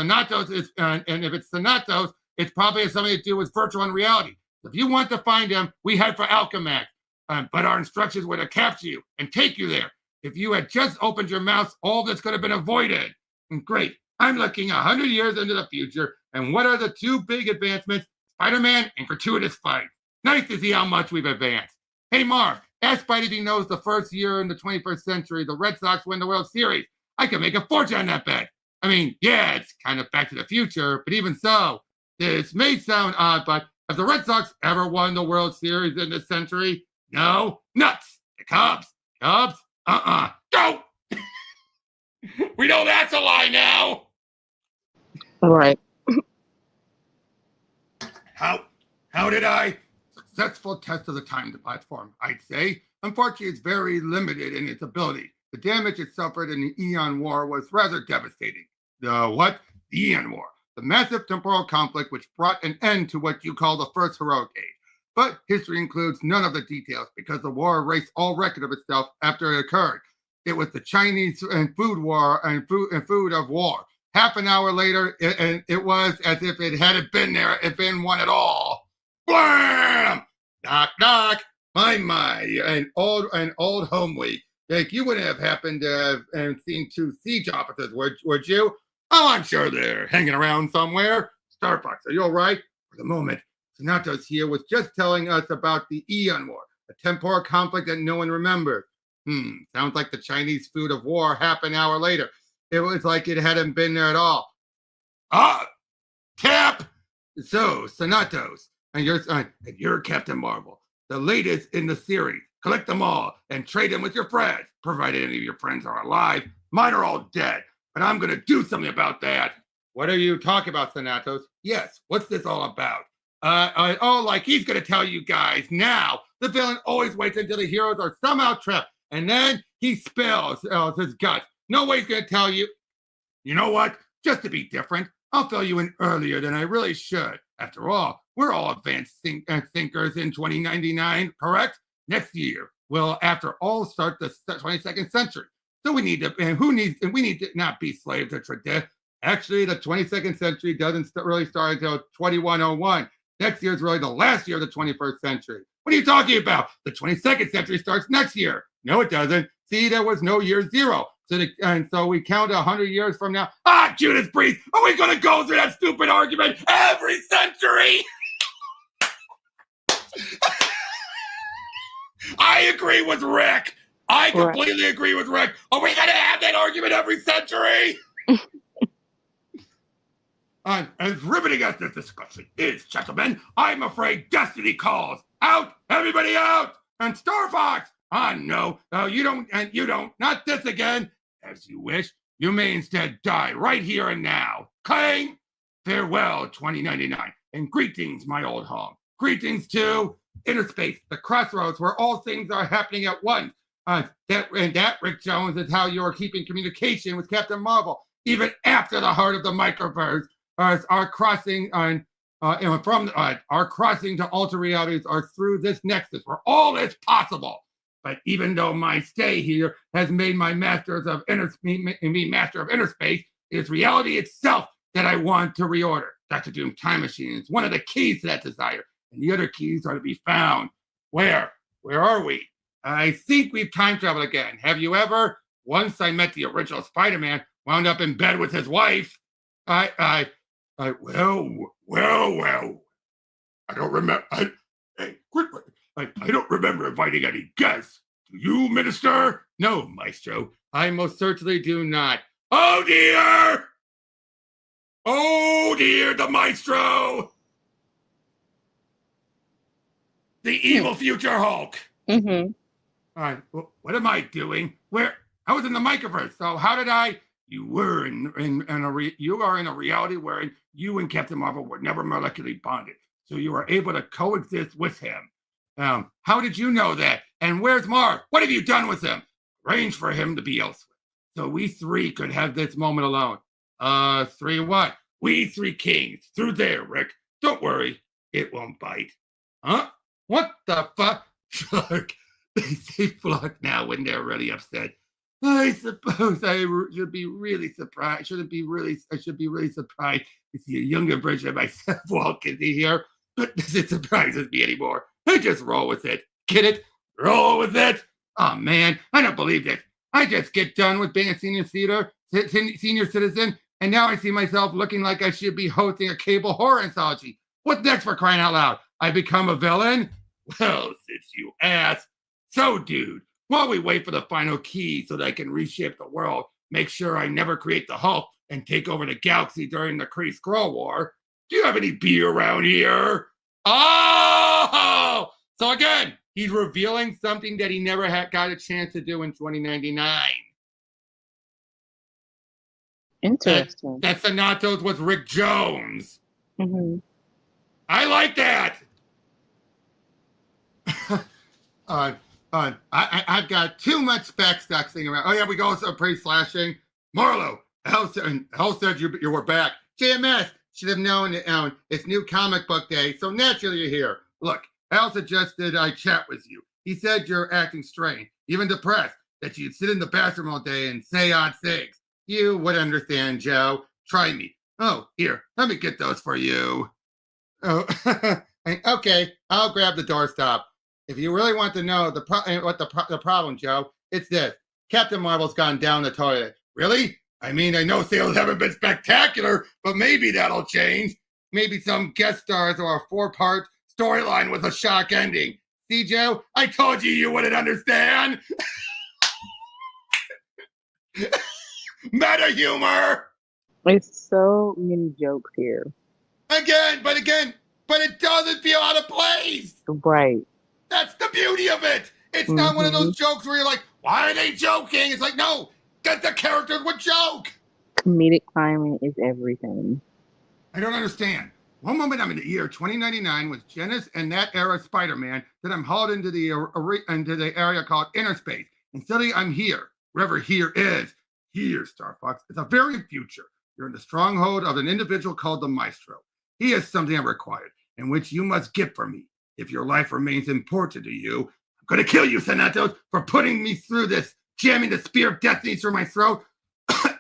Thanatos, it's probably something to do with virtual unreality. If you want to find him, we head for Alchemax. But our instructions were to capture you and take you there. If you had just opened your mouth, all this could have been avoided. And great. I'm looking 100 years into the future, and what are the two big advancements? Spider-Man and gratuitous fight. Nice to see how much we've advanced. Hey, Marv, ask Spidey if he knows the first year in the 21st century the Red Sox win the World Series. I could make a fortune on that bet. I mean, yeah, it's kind of Back to the Future, but even so, this may sound odd, but have the Red Sox ever won the World Series in this century? No. Nuts. The Cubs. Go! We know that's a lie now. All right. How did I? Successful test of the time platform, I'd say. Unfortunately, it's very limited in its ability. The damage it suffered in the Eon War was rather devastating. The what? The Eon War. The massive temporal conflict which brought an end to what you call the First Heroic Age. But history includes none of the details because the war erased all record of itself after it occurred. It was the Chinese and food war and food of war. Half an hour later, it was as if it hadn't been there, it been one at all. Blam! Knock, knock. My, an old home week. Like you wouldn't have happened to have seen two siege officers, would you? Oh, I'm sure they're hanging around somewhere. Star Fox, are you all right? For the moment, Thanatos here was just telling us about the Eon War, a temporal conflict that no one remembers. Sounds like the Chinese food of war half an hour later. It was like it hadn't been there at all. Cap! So, Thanatos, and you're Captain Marvel, the latest in the series. Collect them all and trade them with your friends, provided any of your friends are alive. Mine are all dead, but I'm going to do something about that. What are you talking about, Thanatos? Yes, what's this all about? Like he's going to tell you guys now. The villain always waits until the heroes are somehow trapped, and then he spills his guts. No way he's going to tell you. You know what? Just to be different, I'll fill you in earlier than I really should. After all, we're all advanced thinkers in 2099, correct? Next year, we'll, after all, start the 22nd century. So we need to not be slaves to tradition. Actually, the 22nd century doesn't really start until 2101. Next year is really the last year of the 21st century. What are you talking about? The 22nd century starts next year. No, it doesn't. See, there was no year zero. So we count 100 years from now. Judas Priest, are we going to go through that stupid argument every century? I agree with Rick. I completely agree with Rick. Are we going to have that argument every century? As riveting as this discussion is, gentlemen, I'm afraid destiny calls. Out! Everybody out! And Star Fox! No, you don't, and you don't. Not this again. As you wish, you may instead die right here and now. Clang! Farewell, 2099, and greetings, my old home. Greetings to inner space, the crossroads where all things are happening at once. That, Rick Jones, is how you are keeping communication with Captain Marvel, even after the heart of the microverse are crossing our crossing to alter realities are through this nexus where all is possible. But even though my stay here has made me master of inner space, it is reality itself that I want to reorder. Dr. Doom Time Machine is one of the keys to that desire, and the other keys are to be found. Where? Where are we? I think we've time traveled again. Have you ever? Once I met the original Spider-Man, wound up in bed with his wife. Well. I don't remember. Hey, quit. I don't remember inviting any guests. Do you, Minister? No, Maestro. I most certainly do not. Oh, dear! Oh, dear, the Maestro! The evil future Hulk. Mm-hmm. All right, well, what am I doing? Where? I was in the microverse, so how did I? You were you are in a reality wherein you and Captain Marvel were never molecularly bonded, so you are able to coexist with him. How did you know that? And where's Marv? What have you done with him? Arrange for him to be elsewhere, so we three could have this moment alone. Three what? We three kings. Through there, Rick. Don't worry, it won't bite. Huh? What the fuck? They say flock now when they're really upset. I suppose I should be really surprised. I should be really surprised to see a younger version of myself walk into here. But it surprises me anymore. I just roll with it. Get it? Roll with it. Oh man, I don't believe it. I just get done with being a senior citizen, and now I see myself looking like I should be hosting a cable horror anthology. What's next, for crying out loud? I become a villain? Well, since you asked. So, dude, while we wait for the final key so that I can reshape the world, make sure I never create the Hulk and take over the galaxy during the Kree Skrull War, do you have any beer around here? Oh! So again, he's revealing something that he never got a chance to do in 2099. Interesting. That Thanatos was Rick Jones. Mm-hmm. I like that. I've got too much backstock thing around. Oh yeah, we go pre-slashing. Marlo, Hell said you were back. JMS should have known it's new comic book day, so naturally you're here. Look, Hal suggested I chat with you. He said you're acting strange, even depressed, that you'd sit in the bathroom all day and say odd things. You would understand, Joe. Try me. Oh, here, let me get those for you. Oh, okay, I'll grab the doorstop. If you really want to know the problem, Joe, it's this. Captain Marvel's gone down the toilet. Really? I mean, I know sales haven't been spectacular, but maybe that'll change. Maybe some guest stars or a 4-part storyline with a shock ending. See, Joe? I told you wouldn't understand. Meta humor. It's so many jokes here. Again, but it doesn't feel out of place. Right. That's the beauty of it. It's not one of those jokes where you're like, why are they joking? It's like, no, get the characters would joke. Comedic timing is everything. I don't understand. One moment I'm in the year 2099 with Genis and that era Spider-Man, then I'm hauled into the area called inner space. And suddenly I'm here, wherever here is. Here, Star Fox. It's a very future. You're in the stronghold of an individual called the Maestro. He has something I required, in which you must get for me. If your life remains important to you, I'm going to kill you, Thanatos, for putting me through this, jamming the spear of destiny through my throat,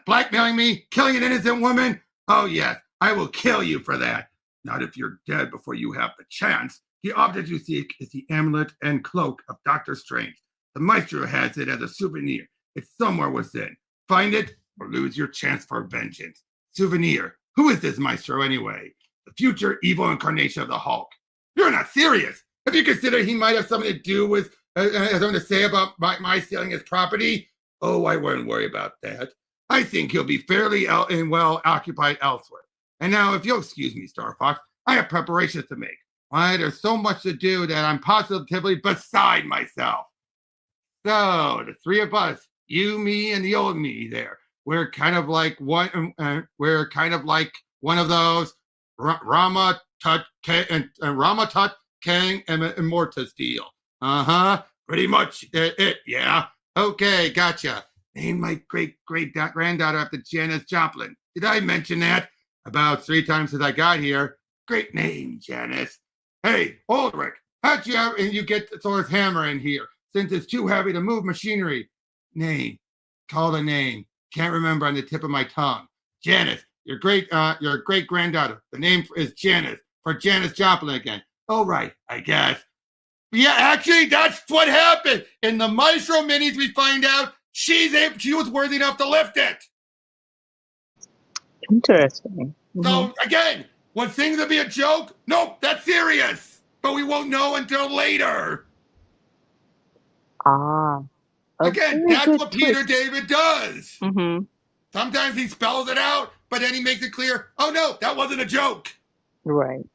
blackmailing me, killing an innocent woman. Oh, yes, I will kill you for that. Not if you're dead before you have the chance. The object you seek is the amulet and cloak of Doctor Strange. The Maestro has it as a souvenir. It's somewhere within. Find it or lose your chance for vengeance. Souvenir. Who is this Maestro anyway? The future evil incarnation of the Hulk. You're not serious. If you consider he might have something to do with something to say about my stealing his property, oh, I wouldn't worry about that. I think he'll be fairly well occupied elsewhere. And now, if you'll excuse me, Star Fox, I have preparations to make. Why, there's so much to do that I'm positively beside myself. So, the three of us, you, me, and the old me there, we're kind of like one of those Rama Tut Kang and Immortus deal. Pretty much it, yeah. Okay, gotcha. Named my great-great-granddaughter after Janis Joplin. Did I mention that? About 3 times since I got here. Great name, Janis. Hey, Ulrich, how'd you get Thor's hammer in here, since it's too heavy to move machinery? Name. Call the name. Can't remember on the tip of my tongue. Janis, Your great granddaughter. The name is Janice, for Janis Joplin again. Oh, right, I guess. Yeah, actually, that's what happened. In the Maestro minis, we find out she was worthy enough to lift it. Interesting. So, again, was things to be a joke? Nope, that's serious. But we won't know until later. Again, that's what Peter David does. Sometimes he spells it out, but then he makes it clear, oh, no, that wasn't a joke. Right.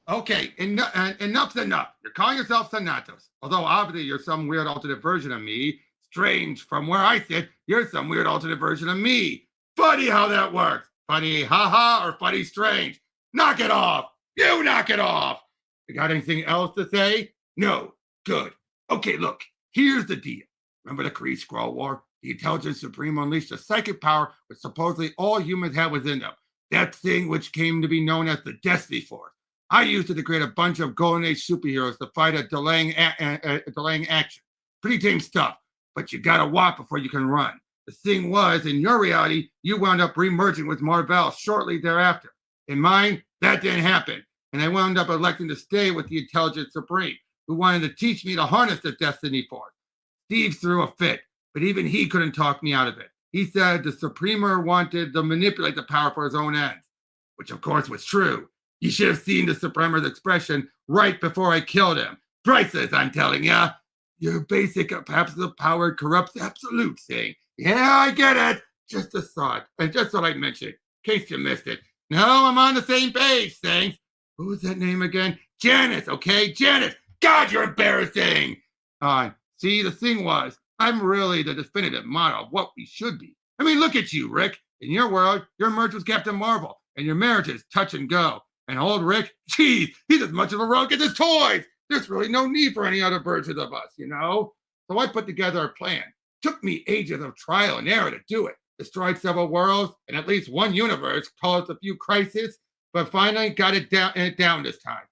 Okay, enough's enough. You're calling yourself Thanatos. Although, obviously, you're some weird alternate version of me. Strange, from where I sit, you're some weird alternate version of me. Funny how that works. Funny haha or funny strange. Knock it off. You knock it off. You got anything else to say? No. Good. Okay, look. Here's the deal. Remember the Kree Skrull War? The Intelligence Supreme unleashed a psychic power which supposedly all humans had within them. That thing which came to be known as the Destiny Force. I used it to create a bunch of Golden Age superheroes to fight delaying action. Pretty tame stuff, but you gotta walk before you can run. The thing was, in your reality, you wound up re-merging with Mar-Vell shortly thereafter. In mine, that didn't happen, and I wound up electing to stay with the Intelligence Supreme, who wanted to teach me to harness the Destiny Force. Steve threw a fit, but even he couldn't talk me out of it. He said the Supremer wanted to manipulate the power for his own ends, which of course was true. You should have seen the Supremer's expression right before I killed him. Priceless, I'm telling ya. Your basic absolute power corrupts absolute thing. Yeah, I get it. Just a thought. And just thought I'd mention, in case you missed it. No, I'm on the same page, thanks. What was that name again? Janice, okay? Janice. God, you're embarrassing. See, the thing was, I'm really the definitive model of what we should be. I mean, look at you, Rick. In your world, your merge was Captain Marvel, and your marriage is touch and go. And old Rick, geez, he's as much of a rogue as his toys. There's really no need for any other versions of us, you know? So I put together a plan. Took me ages of trial and error to do it. Destroyed several worlds and at least one universe, caused a few crises, but finally got it down this time.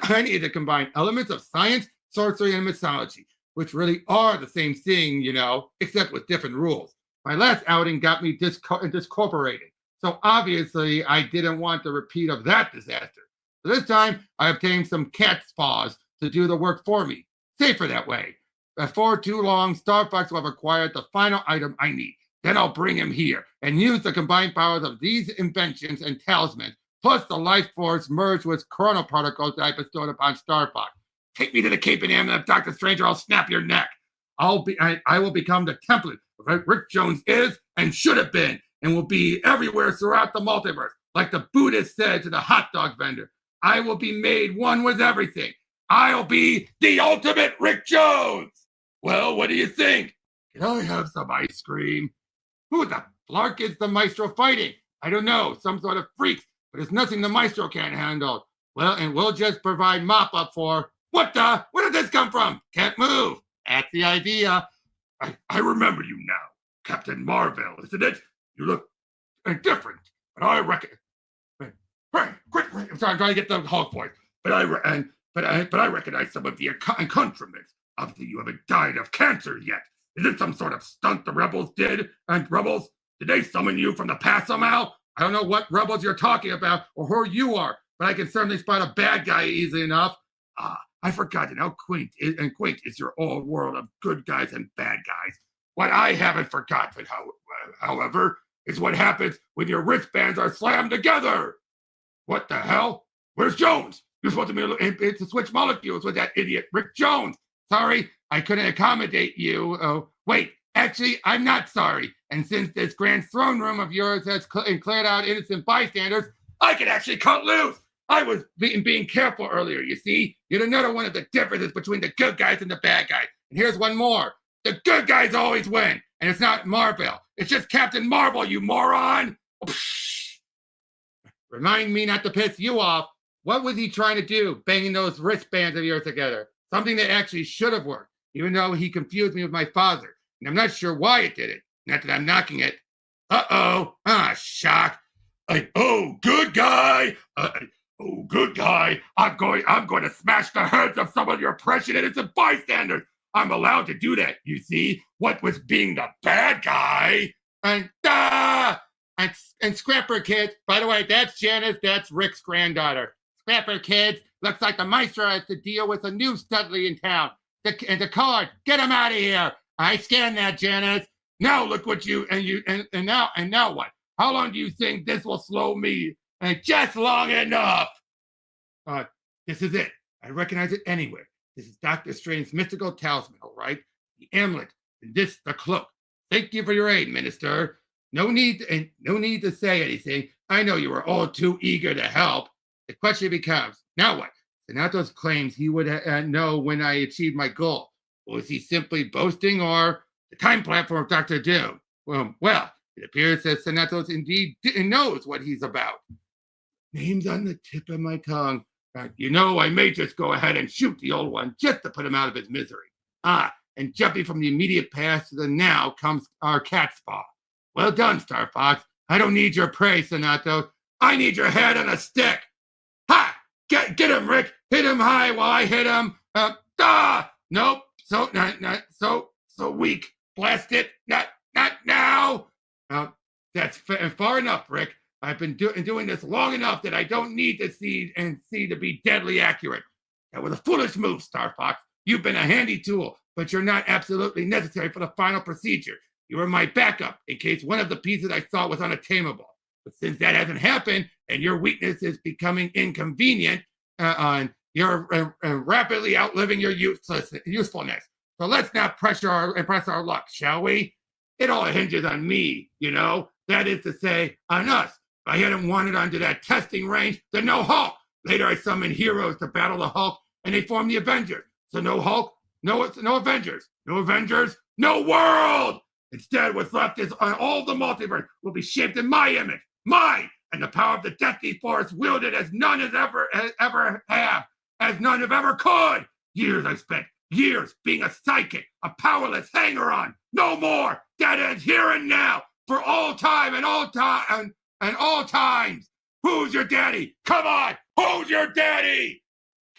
I needed to combine elements of science, sorcery, and mythology, which really are the same thing, you know, except with different rules. My last outing got me discorporated. So obviously, I didn't want the repeat of that disaster. So this time, I obtained some cat's paws to do the work for me. Safer that way. Before too long, Star Fox will have acquired the final item I need. Then I'll bring him here and use the combined powers of these inventions and talismans, plus the life force merged with chrono particles that I bestowed upon Star Fox. Take me to the Cape and Am of Dr. Strange or I'll snap your neck. I will become the template of what Rick Jones is and should have been, and will be everywhere throughout the multiverse, like the Buddhist said to the hot dog vendor. I will be made one with everything. I'll be the ultimate Rick Jones. Well, what do you think? Can I have some ice cream? Who the flark is the Maestro fighting? I don't know, some sort of freak, but it's nothing the Maestro can't handle. Well, and we'll just provide mop-up for... What the? Where did this come from? Can't move. That's the idea. I remember you now. Captain Mar-Vell, isn't it? You look different, but I reckon... Quick, I'm sorry, I'm trying to get the Hulk voice. But I recognize some of the accoutrements. Obviously, you haven't died of cancer yet. Is it some sort of stunt the rebels did? And rebels, did they summon you from the past somehow? I don't know what rebels you're talking about or who you are, but I can certainly spot a bad guy easily enough. I've forgotten how quaint is your old world of good guys and bad guys. What I haven't forgotten, however, is what happens when your wristbands are slammed together. What the hell? Where's Jones? You're supposed to switch molecules with that idiot Rick Jones. Sorry, I couldn't accommodate you. Oh, wait, actually, I'm not sorry. And since this grand throne room of yours has cleared out innocent bystanders, I can actually cut loose. I was being careful earlier, you see? You're another one of the differences between the good guys and the bad guys. And here's one more. The good guys always win. And it's not Mar-Vell. It's just Captain Marvel, you moron. Remind me not to piss you off. What was he trying to do, banging those wristbands of yours together? Something that actually should have worked, even though he confused me with my father. And I'm not sure why it did it. Not that I'm knocking it. Uh-oh. Shock. Good guy. Good guy. I'm going to smash the heads of some of your precious innocent bystanders. I'm allowed to do that, you see? What was being the bad guy? And and Scrapper kids. By the way, that's Janice. That's Rick's granddaughter. Scrapper kids. Looks like the Maestro has to deal with a new Studley in town. And the card. Get him out of here. I scanned that, Janice. Now look what and now what? How long do you think this will slow me? And just long enough. This is it. I recognize it anywhere. This is Dr. Strange's mystical talisman, all right? The amulet, and this the cloak. Thank you for your aid, Minister. No need to say anything. I know you were all too eager to help. The question becomes, now what? Sanatos claims he would know when I achieved my goal. Was he simply boasting or the time platform of Dr. Doom? Well, it appears that Sanatos indeed knows what he's about. Name's on the tip of my tongue. I may just go ahead and shoot the old one just to put him out of his misery. And jumping from the immediate past to the now comes our cat's paw. Well done, Star Fox. I don't need your praise, Sanatos. I need your head on a stick. Ha! Get him, Rick. Hit him high while I hit him. Nope. So weak. Blast it. Not now. That's far enough, Rick. I've been doing this long enough that I don't need to see to be deadly accurate. That was a foolish move, Star Fox. You've been a handy tool, but you're not absolutely necessary for the final procedure. You were my backup in case one of the pieces I thought was unattainable. But since that hasn't happened and your weakness is becoming inconvenient, you're rapidly outliving your usefulness. So let's not press our luck, shall we? It all hinges on me, That is to say, on us. If I hadn't wandered onto that testing range, then no Hulk. Later, I summoned heroes to battle the Hulk, and they formed the Avengers. So no Hulk, no Avengers. No Avengers, no world! Instead, what's left is all the multiverse will be shaped in my image, mine, and the power of the Destiny Force wielded as none has ever have, as none have ever could. Years I spent, years being a psychic, a powerless hanger-on. No more. That ends here and now, for all time and all time and all times. Who's your daddy? Come on, who's your daddy?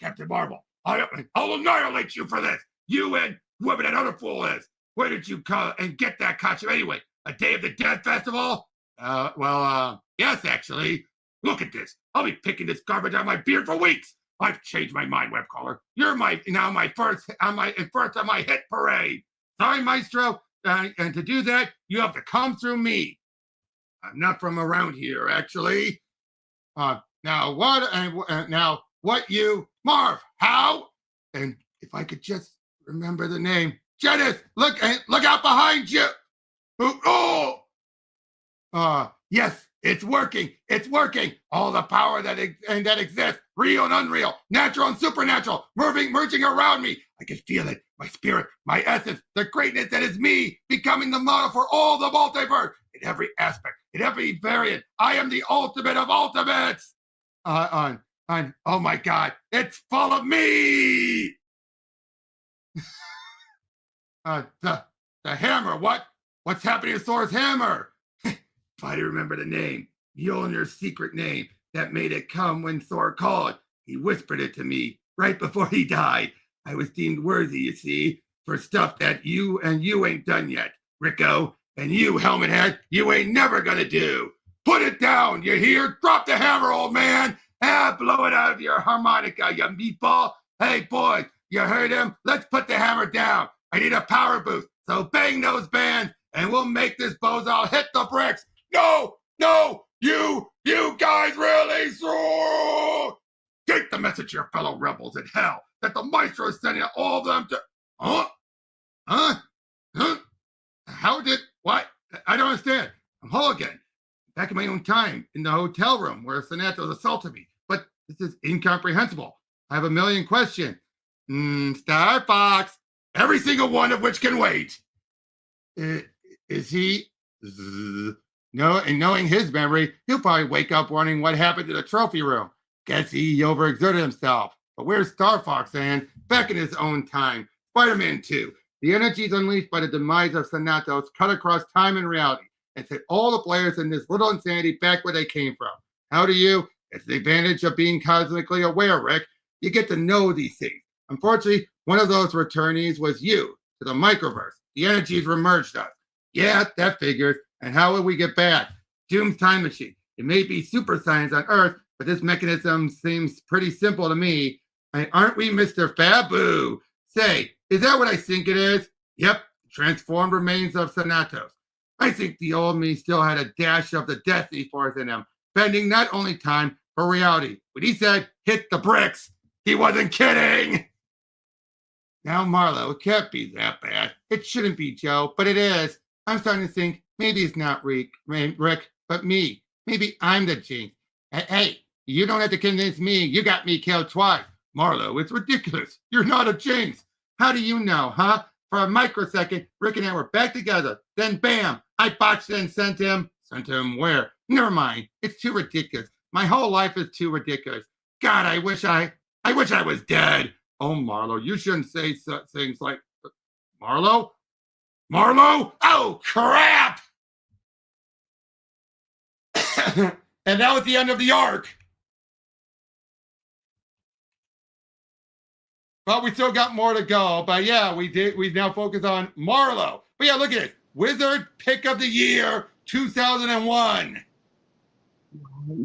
Captain Marvel, I'll annihilate you for this. You and whoever that other fool is. Where did you come and get that costume anyway? A Day of the Dead festival? Yes, actually. Look at this. I'll be picking this garbage out of my beard for weeks. I've changed my mind, Webcaller. You're my first on my hit parade. Sorry, Maestro. And to do that, you have to come through me. I'm not from around here, actually. Marv, how? And if I could just remember the name. Genis, look out behind you. Yes, it's working. It's working. All the power that exists, real and unreal, natural and supernatural, merging around me. I can feel it. My spirit, my essence, the greatness that is me, becoming the model for all the multiverse. In every aspect, in every variant, I am the ultimate of ultimates. Oh my God, it's full of me. The hammer. What's happening to Thor's hammer? If I remember the name, Mjolnir's secret name that made it come when Thor called. He whispered it to me right before he died. I was deemed worthy, you see, for stuff that you ain't done yet, Rico. And you, Helmet Head, you ain't never gonna do. Put it down, you hear? Drop the hammer, old man. Blow it out of your harmonica, you meatball. Hey, boys, you heard him? Let's put the hammer down. I need a power boost, so bang those bands, and we'll make this bozo hit the bricks. No, you guys really throw. Take the message to your fellow rebels in hell that the Maestro is sending all of them to. What? I don't understand. I'm whole again. Back in my own time, in the hotel room where Thanatos assaulted me. But this is incomprehensible. I have a million questions. Star Fox, every single one of which can wait. Is he? No, and knowing his memory, he'll probably wake up wondering what happened to the trophy room. Guess he overexerted himself. But where's Star Fox and back in his own time? Spider-Man 2. The energies unleashed by the demise of Thanatos cut across time and reality and set all the players in this little insanity back where they came from. How do you? It's the advantage of being cosmically aware, Rick. You get to know these things. Unfortunately, one of those returnees was you to the microverse. The energies remerged us. Yeah, that figures. And how will we get back? Doom's time machine. It may be super science on Earth, but this mechanism seems pretty simple to me. Aren't we, Mr. Fabu? Say, is that what I think it is? Yep, transformed remains of Thanatos. I think the old me still had a dash of the Destiny Force in him, bending not only time, but reality. When he said, hit the bricks, he wasn't kidding. Now, Marlo, it can't be that bad. It shouldn't be, Joe, but it is. I'm starting to think maybe it's not Rick, but me. Maybe I'm the jinx. Hey, you don't have to convince me. You got me killed twice. Marlo, it's ridiculous. You're not a jinx. How do you know, huh? For a microsecond, Rick and I were back together. Then bam, I botched it and sent him. Sent him where? Never mind. It's too ridiculous. My whole life is too ridiculous. God, I wish I was dead. Oh, Marlo, you shouldn't say such things like, Marlo? Marlo? Oh, crap! And that was the end of the arc. But we still got more to go. But yeah, we now focus on Marlo. But yeah, look at it. Wizard Pick of the Year 2001.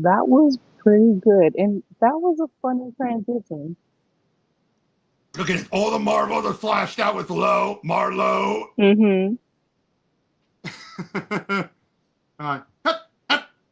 That was pretty good. And that was a funny transition. Look at it. All the marbles are flashed out with low. Marlo. Mm-hmm. Hup, hup,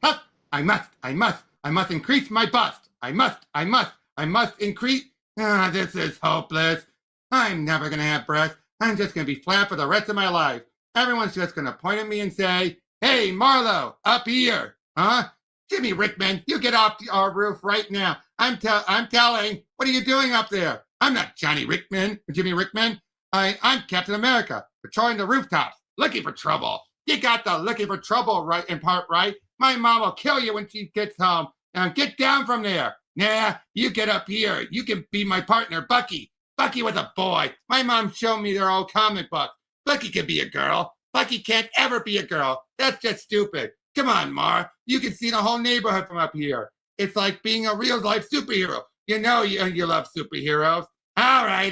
hup. I must increase my bust. I must increase. This is hopeless. I'm never going to have breasts. I'm just going to be flat for the rest of my life. Everyone's just going to point at me and say, hey, Marlo, up here. Huh? Jimmy Rickman, you get off our roof right now. I'm telling. What are you doing up there? I'm not Jimmy Rickman. I'm Captain America, patrolling the rooftops, looking for trouble. You got the looking for trouble right in part right. My mom will kill you when she gets home. Now get down from there. Nah, you get up here. You can be my partner, Bucky. Bucky was a boy. My mom showed me their old comic book. Bucky can be a girl. Bucky can't ever be a girl. That's just stupid. Come on, Mar. You can see the whole neighborhood from up here. It's like being a real-life superhero. You know you love superheroes. All right.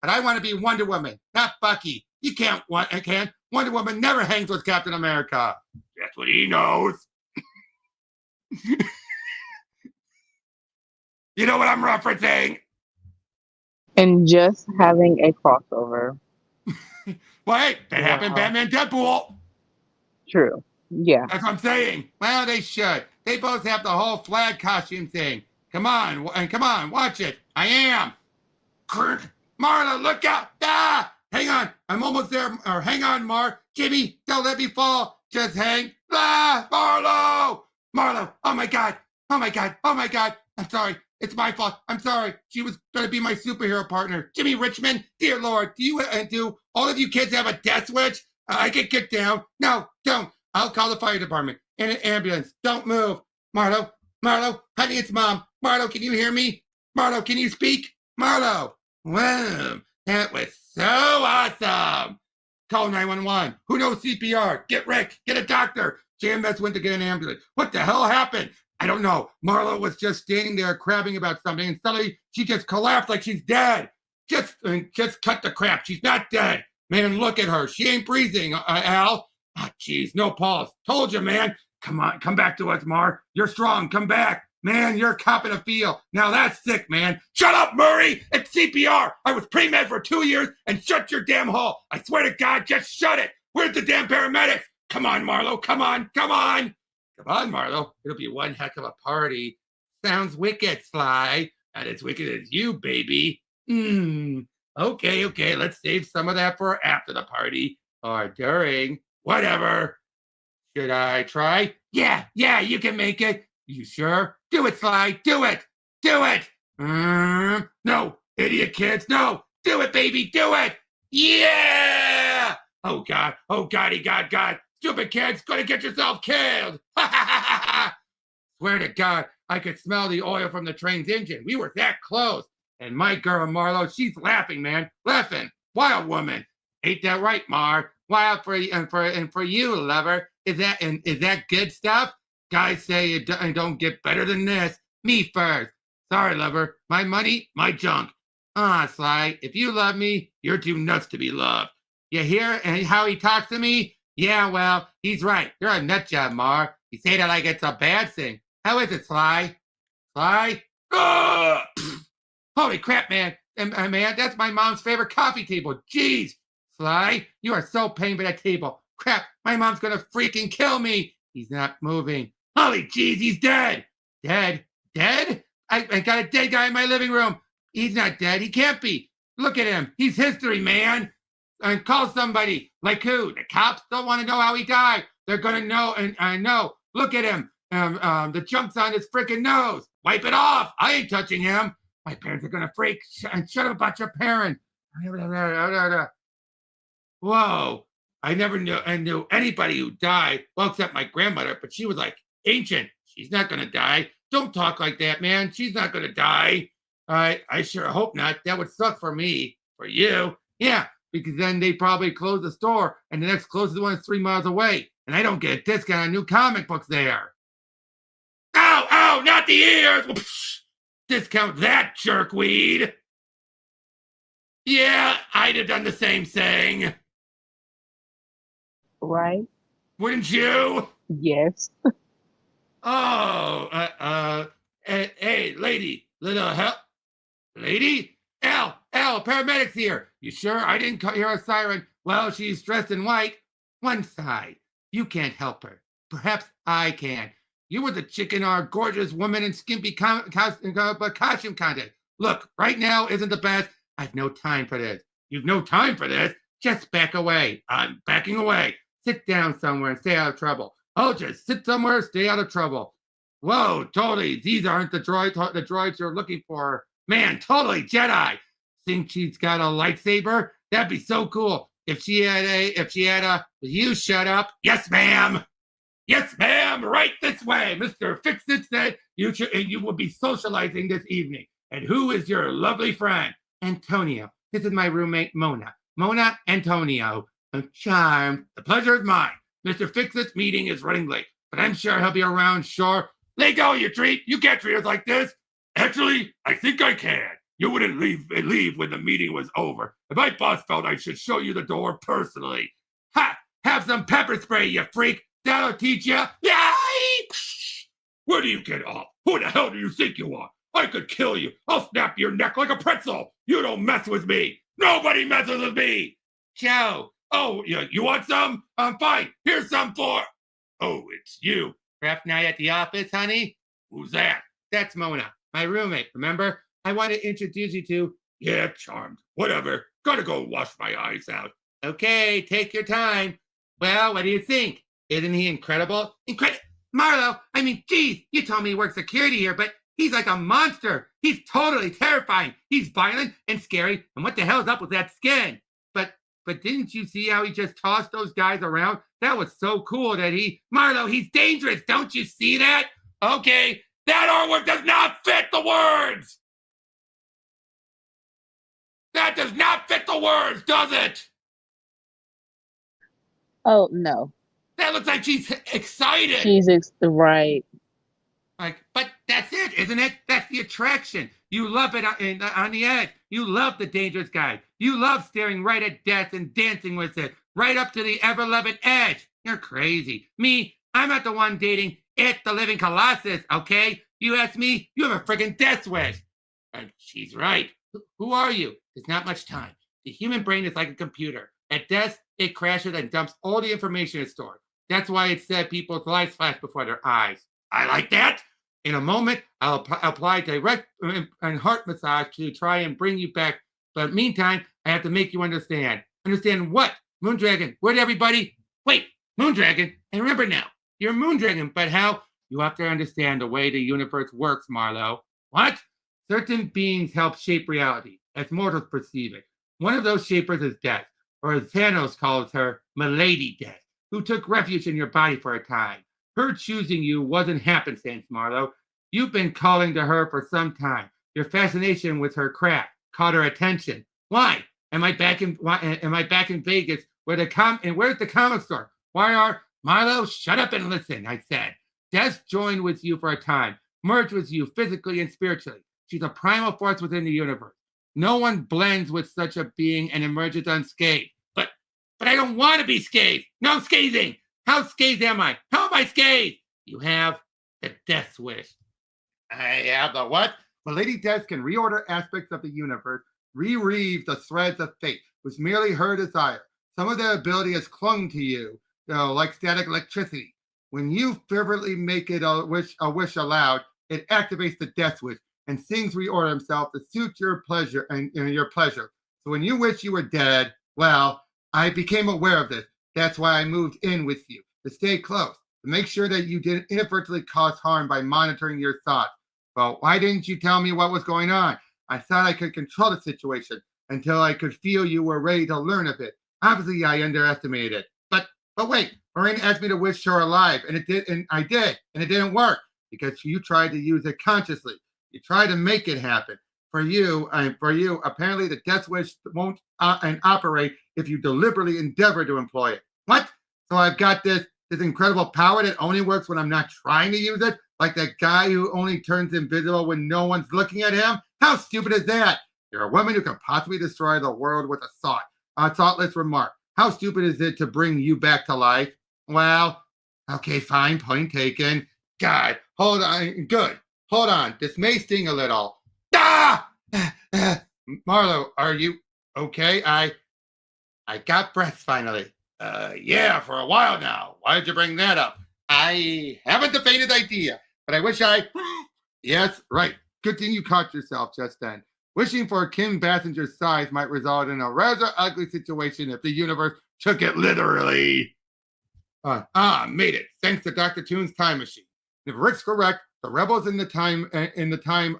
But I want to be Wonder Woman, not Bucky. You can't. Wonder Woman never hangs with Captain America. That's what he knows. You know what I'm referencing? And just having a crossover. Wait, that happened Batman Deadpool. True. Yeah. That's what I'm saying. Well, they should. They both have the whole flag costume thing. Come on, watch it. I am. Marla, look out. Ah! Hang on. I'm almost there. Or hang on, Mar. Jimmy, don't let me fall. Just hang. Ah! Marlo. Oh, my God. I'm sorry. It's my fault. I'm sorry. She was going to be my superhero partner. Jimmy Richmond, dear Lord, do all of you kids have a death switch? I can get down. No, don't. I'll call the fire department and an ambulance. Don't move. Marlo, honey, it's Mom. Marlo, can you hear me? Marlo, can you speak? Marlo. Wow, that was so awesome. Call 911. Who knows CPR? Get Rick. Get a doctor. JMS went to get an ambulance. What the hell happened? I don't know. Marlo was just standing there crabbing about something, and suddenly she just collapsed like she's dead. Just cut the crap. She's not dead. Man, look at her. She ain't breathing, Al. Ah, jeez, no pulse. Told you, man. Come on, come back to us, Mar. You're strong. Come back. Man, you're copping a feel. Now that's sick, man. Shut up, Murray. It's CPR. I was pre-med for 2 years, and shut your damn hole. I swear to God, just shut it. Where's the damn paramedics? Come on, Marlo. Come on. Come on, Marlo. It'll be one heck of a party. Sounds wicked, Sly. Not as wicked as you, baby. Okay. Let's save some of that for after the party. Or during. Whatever. Should I try? Yeah, you can make it. You sure? Do it, Sly. Do it. No, idiot kids. No. Do it, baby. Do it. Yeah. Oh, God. God. Stupid kids, gonna get yourself killed. Swear to God, I could smell the oil from the train's engine. We were that close. And my girl, Marlo, she's laughing, man. Laughing. Wild woman. Ain't that right, Mar? Wild for you, lover. Is that good stuff? Guys say it don't get better than this. Me first. Sorry, lover. My money, my junk. Sly, if you love me, you're too nuts to be loved. You hear how he talks to me? Yeah, well, he's right. You're a nut job, Mar. You say that like it's a bad thing. How is it, Sly? Sly? Ugh! Holy crap, man. Man, that's my mom's favorite coffee table. Jeez. Sly, you are so paying for that table. Crap, my mom's gonna freaking kill me. He's not moving. Holy jeez, he's dead. Dead? Dead? I got a dead guy in my living room. He's not dead. He can't be. Look at him. He's history, man. And call somebody. Like who? The cops don't want to know how he died. They're gonna know, and I know. Look at him. The junk's on his freaking nose. Wipe it off. I ain't touching him. My parents are gonna freak. And shut up about your parents. Whoa. I never knew anybody who died. Well, except my grandmother, but she was like ancient. She's not gonna die. Don't talk like that, man. She's not gonna die. I sure hope not. That would suck for me. For you. Yeah, because then they probably close the store and the next closest one is 3 miles away. And I don't get a discount on new comic books there. Ow, ow, not the ears. Discount that, jerkweed. Yeah, I'd have done the same thing. Right? Wouldn't you? Yes. Oh, hey, lady, little help. Lady? Al, paramedics here. You sure? I didn't hear a siren. Well, she's dressed in white. One side. You can't help her. Perhaps I can. You were the chick in our gorgeous woman in skimpy costume contest. Look, right now isn't the best. I've no time for this. You've no time for this? Just back away. I'm backing away. Sit down somewhere and stay out of trouble. Oh, just sit somewhere, stay out of trouble. Whoa, totally. These aren't the droids you're looking for. Man, totally Jedi. Think she's got a lightsaber? That'd be so cool. If she had a, you shut up. Yes, ma'am. Yes, ma'am. Right this way. Mr. Fix-It said you will be socializing this evening. And who is your lovely friend? Antonio. This is my roommate, Mona. Mona Antonio. I'm charmed. The pleasure is mine. Mr. Fix-It's meeting is running late, but I'm sure he'll be around, sure. Let go, you treat. You can't treat us like this. Actually, I think I can. You wouldn't leave when the meeting was over. If my boss felt I should show you the door personally. Ha! Have some pepper spray, you freak. That'll teach you. Yikes! Where do you get off? Who the hell do you think you are? I could kill you. I'll snap your neck like a pretzel. You don't mess with me. Nobody messes with me. Joe. Oh, you want some? Fine. Here's some for... Oh, it's you. Rap night at the office, honey? Who's that? That's Mona, my roommate, remember? I want to introduce you to... Yeah, charmed. Whatever. Gotta go wash my eyes out. Okay, take your time. Well, what do you think? Isn't he incredible? Marlo, I mean, geez, you told me he works security here, but he's like a monster. He's totally terrifying. He's violent and scary, and what the hell's up with that skin? But didn't you see how he just tossed those guys around? That was so cool that Marlo, he's dangerous. Don't you see that? Okay, that R word does not fit the words. That does not fit the words, does it? Oh, no. That looks like she's excited. She's right. But that's it, isn't it? That's the attraction. You love it on the edge. You love the dangerous guy. You love staring right at death and dancing with it, right up to the ever-loving edge. You're crazy. Me, I'm not the one dating it, the living colossus, okay? You ask me, you have a friggin' death wish. And she's right. Who are you? There's not much time. The human brain is like a computer. At death, it crashes and dumps all the information it's stored. That's why it said people's lives flash before their eyes. I like that. In a moment, I'll apply direct and heart massage to try and bring you back. But meantime, I have to make you understand. Understand what? Moondragon, where'd everybody? Wait, Moondragon. And remember now, you're Moondragon, but how? You have to understand the way the universe works, Marlo. What? Certain beings help shape reality, as mortals perceive it. One of those shapers is death, or as Thanos calls her, Milady Death, who took refuge in your body for a time. Her choosing you wasn't happenstance, Marlo. You've been calling to her for some time. Your fascination with her craft caught her attention. Why? Am I back in Vegas? Where's the comic store? Marlo, shut up and listen, I said. Death joined with you for a time, merged with you physically and spiritually. She's a primal force within the universe. No one blends with such a being and emerges unscathed. But I don't want to be scathed. No scathing. How scathed am I? How am I scathed? You have the death wish. I have the what? Milady Death can reorder aspects of the universe, reweave the threads of fate, was merely her desire. Some of the ability has clung to you, like static electricity. When you fervently make it a wish aloud, it activates the death wish, and things reorder themselves to suit your pleasure and your pleasure. So when you wish you were dead, well, I became aware of this. That's why I moved in with you, to stay close, to make sure that you didn't inadvertently cause harm by monitoring your thoughts. Well, why didn't you tell me what was going on? I thought I could control the situation until I could feel you were ready to learn of it. Obviously, I underestimated it. But wait, Marina asked me to wish her alive, and I did, and it didn't work because you tried to use it consciously. You tried to make it happen. For you, apparently the death wish won't operate if you deliberately endeavor to employ it. What? So I've got this incredible power that only works when I'm not trying to use it? Like that guy who only turns invisible when no one's looking at him? How stupid is that? You're a woman who can possibly destroy the world with a thought. A thoughtless remark. How stupid is it to bring you back to life? Well, okay, fine, point taken. God, hold on, good. Hold on, this may sting a little. Ah! Marlo, are you okay? I got breath finally. Yeah, for a while now. Why did you bring that up? I haven't the faintest idea, but I wish I... Yes, right. Good thing you caught yourself just then. Wishing for Kim Bassinger's size might result in a rather ugly situation if the universe took it literally. Made it. Thanks to Dr. Toon's time machine. If Rick's correct, the rebels in the time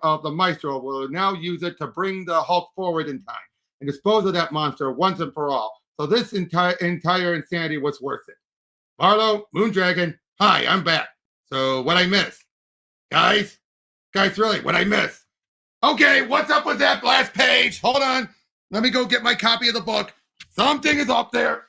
of the Maestro will now use it to bring the Hulk forward in time and dispose of that monster once and for all. So this entire insanity was worth it. Marlo Moondragon, hi, I'm back. So what I miss? Guys, really, what I miss? Okay, what's up with that last page? Hold on. Let me go get my copy of the book. Something is up there.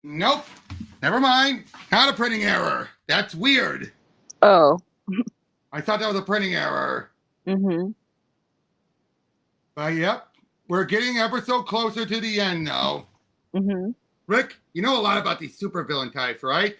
Nope. Never mind. Not a printing error. That's weird. Oh. I thought that was a printing error. Mm-hmm. But yep, we're getting ever so closer to the end now. Mm-hmm. Rick, you know a lot about these supervillain types, right?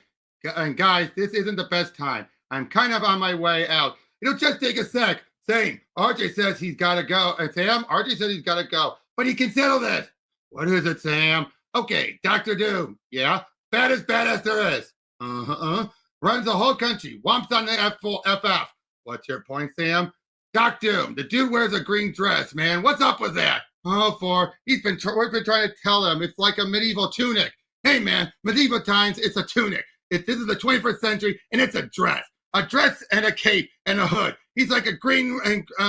And guys, this isn't the best time. I'm kind of on my way out. It'll just take a sec. Same. RJ says he's got to go. And Sam, RJ says he's got to go. But he can settle this. What is it, Sam? Okay, Dr. Doom. Yeah? Baddest badass there is. Runs the whole country. Womps on the FF. What's your point, Sam? Doc Doom. The dude wears a green dress, man. What's up with that? We've been trying to tell him it's like a medieval tunic. Hey, man, medieval times, it's a tunic. This is the 21st century, and it's a dress. A dress and a cape and a hood. He's like a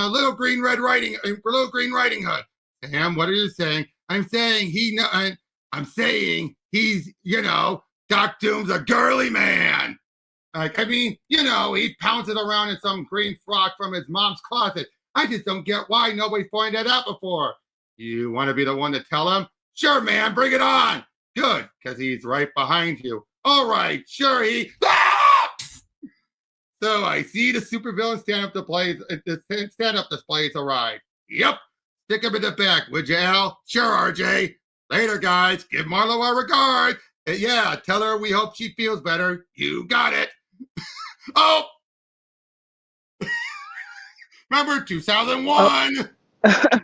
little green riding hood. Sam, what are you saying? I'm saying he's, Doc Doom's a girly man. He pounces around in some green frock from his mom's closet. I just don't get why nobody's pointed that out before. You want to be the one to tell him? Sure, man, bring it on. Good, because he's right behind you. All right, sure, So I see the supervillain stand-up display has arrived. Yep, stick him in the back, would you, Al? Sure, RJ. Later, guys. Give Marlo our regard. Yeah, tell her we hope she feels better. You got it. Oh! Remember 2001? Oh.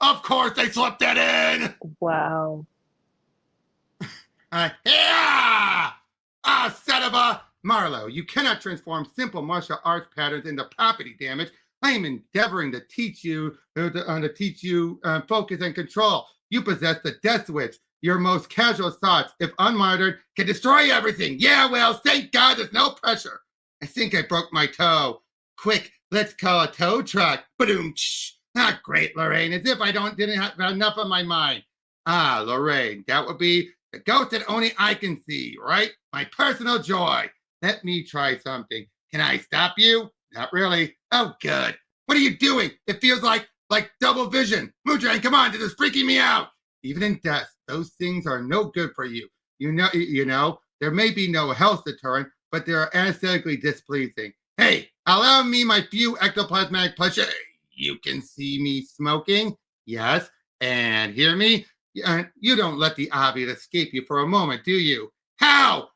Of course they slipped that in. Wow. Yeah! Son of a... Marlo, you cannot transform simple martial arts patterns into property damage. I am endeavoring to teach you focus and control. You possess the death switch. Your most casual thoughts, if unmonitored, can destroy everything. Yeah, well, thank God there's no pressure. I think I broke my toe. Quick, let's call a tow truck. Ba-doom. Not great, Lorraine. As if I didn't have enough on my mind. Ah, Lorraine, that would be the ghost that only I can see, right? My personal joy. Let me try something. Can I stop you? Not really. Oh, good. What are you doing? It feels like double vision. Moondragon, come on, this is freaking me out. Even in death, those things are no good for you. You know, there may be no health deterrent, but they are aesthetically displeasing. Hey, allow me my few ectoplasmatic pleasure. You can see me smoking, yes, and hear me. You don't let the obvious escape you for a moment, do you? How?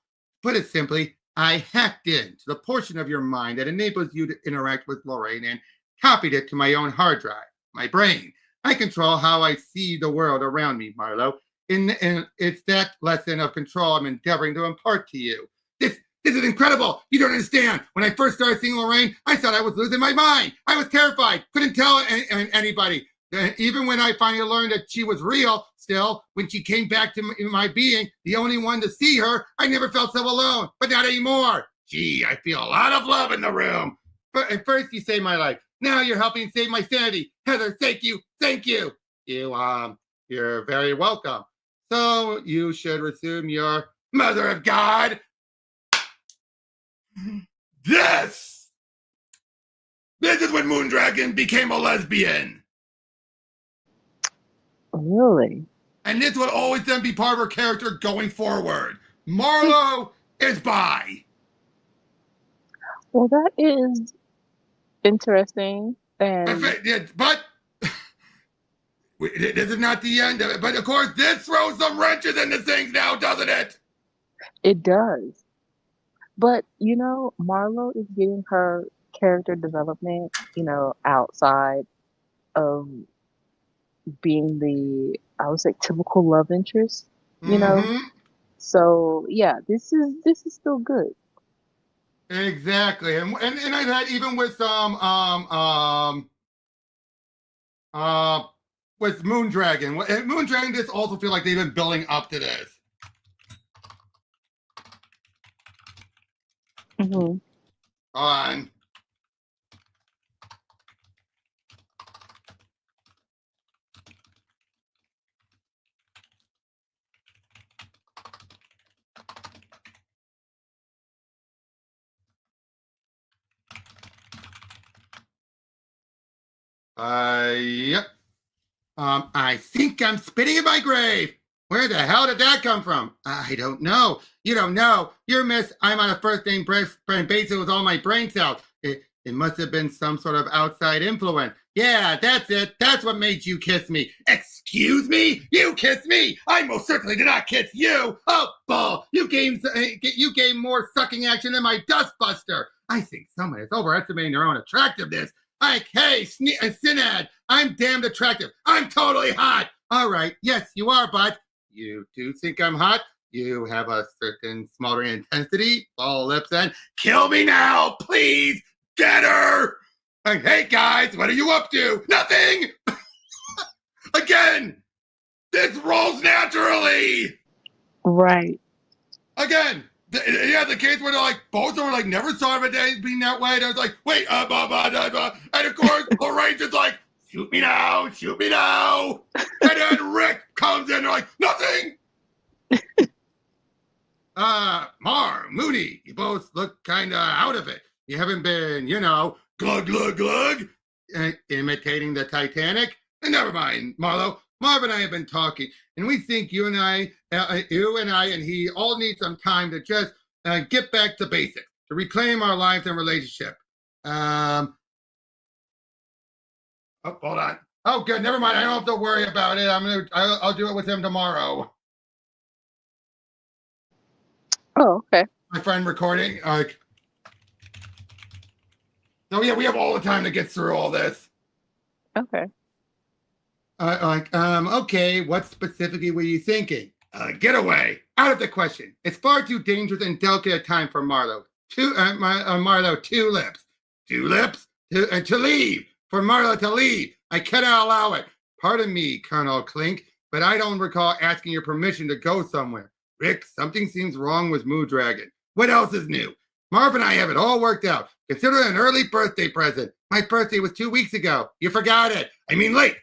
Put it simply, I hacked into the portion of your mind that enables you to interact with Lorraine and copied it to my own hard drive, my brain. I control how I see the world around me, Marlo. And it's that lesson of control I'm endeavoring to impart to you. This is incredible. You don't understand. When I first started seeing Lorraine, I thought I was losing my mind. I was terrified. Couldn't tell anybody. Even when I finally learned that she was real, still, when she came back to my being, the only one to see her, I never felt so alone. But not anymore. Gee, I feel a lot of love in the room. But at first you saved my life. Now you're helping save my sanity. Heather, thank you. Thank you. You're very welcome. So you should resume your Mother of God. This is when Moondragon became a lesbian. Really? And this will always then be part of her character going forward. Marlo is bi. Well, that is interesting. And But this is not the end of it. But of course, this throws some wrenches into things now, doesn't it? it does. But, Marlo is getting her character development, outside of being I would say, typical love interest, you know? Mm-hmm. So, yeah, this is still good. Exactly. And I've had even with with Moondragon. And Moondragon just also feel like they've been building up to this. Hmm. On. Yep. I think I'm spitting in my grave. Where the hell did that come from? I don't know. You don't know. You're miss. I'm on a first name basis with all my brain cells. It must have been some sort of outside influence. Yeah, that's it. That's what made you kiss me. Excuse me? You kissed me? I most certainly did not kiss you. Oh, bull. You gave more sucking action than my dustbuster. I think someone is overestimating their own attractiveness. Like, hey, Synad, I'm damned attractive. I'm totally hot. All right, yes, you are, but you do think I'm hot? You have a certain smoldering intensity, ball lips, and kill me now, please. Get her. Like, hey, guys, what are you up to? Nothing. Again, this rolls naturally. Right. Again, the case where they're like, both of them were like, never saw it being that way. And I was like, wait, and of course, Lorraine's just like, shoot me now. And then Rick comes in and they're like, nothing. Mooney, you both look kind of out of it. You haven't been, glug, glug, glug, imitating the Titanic. And never mind, Marlo. Marv and I have been talking, and we think you and I, and he all need some time to just get back to basics, to reclaim our lives and relationship. Oh, hold on. Oh, good. Never mind. I don't have to worry about it. I'll do it with him tomorrow. Oh, okay. My friend recording. So yeah, we have all the time to get through all this. Okay. Okay, what specifically were you thinking? Getaway. Out of the question. It's far too dangerous and delicate a time for Marlo. Marlo, two lips. Two lips? To leave. For Marlo to leave. I cannot allow it. Pardon me, Colonel Clink, but I don't recall asking your permission to go somewhere. Rick, something seems wrong with Moondragon. What else is new? Marv and I have it all worked out. Consider it an early birthday present. My birthday was 2 weeks ago. You forgot it. I mean late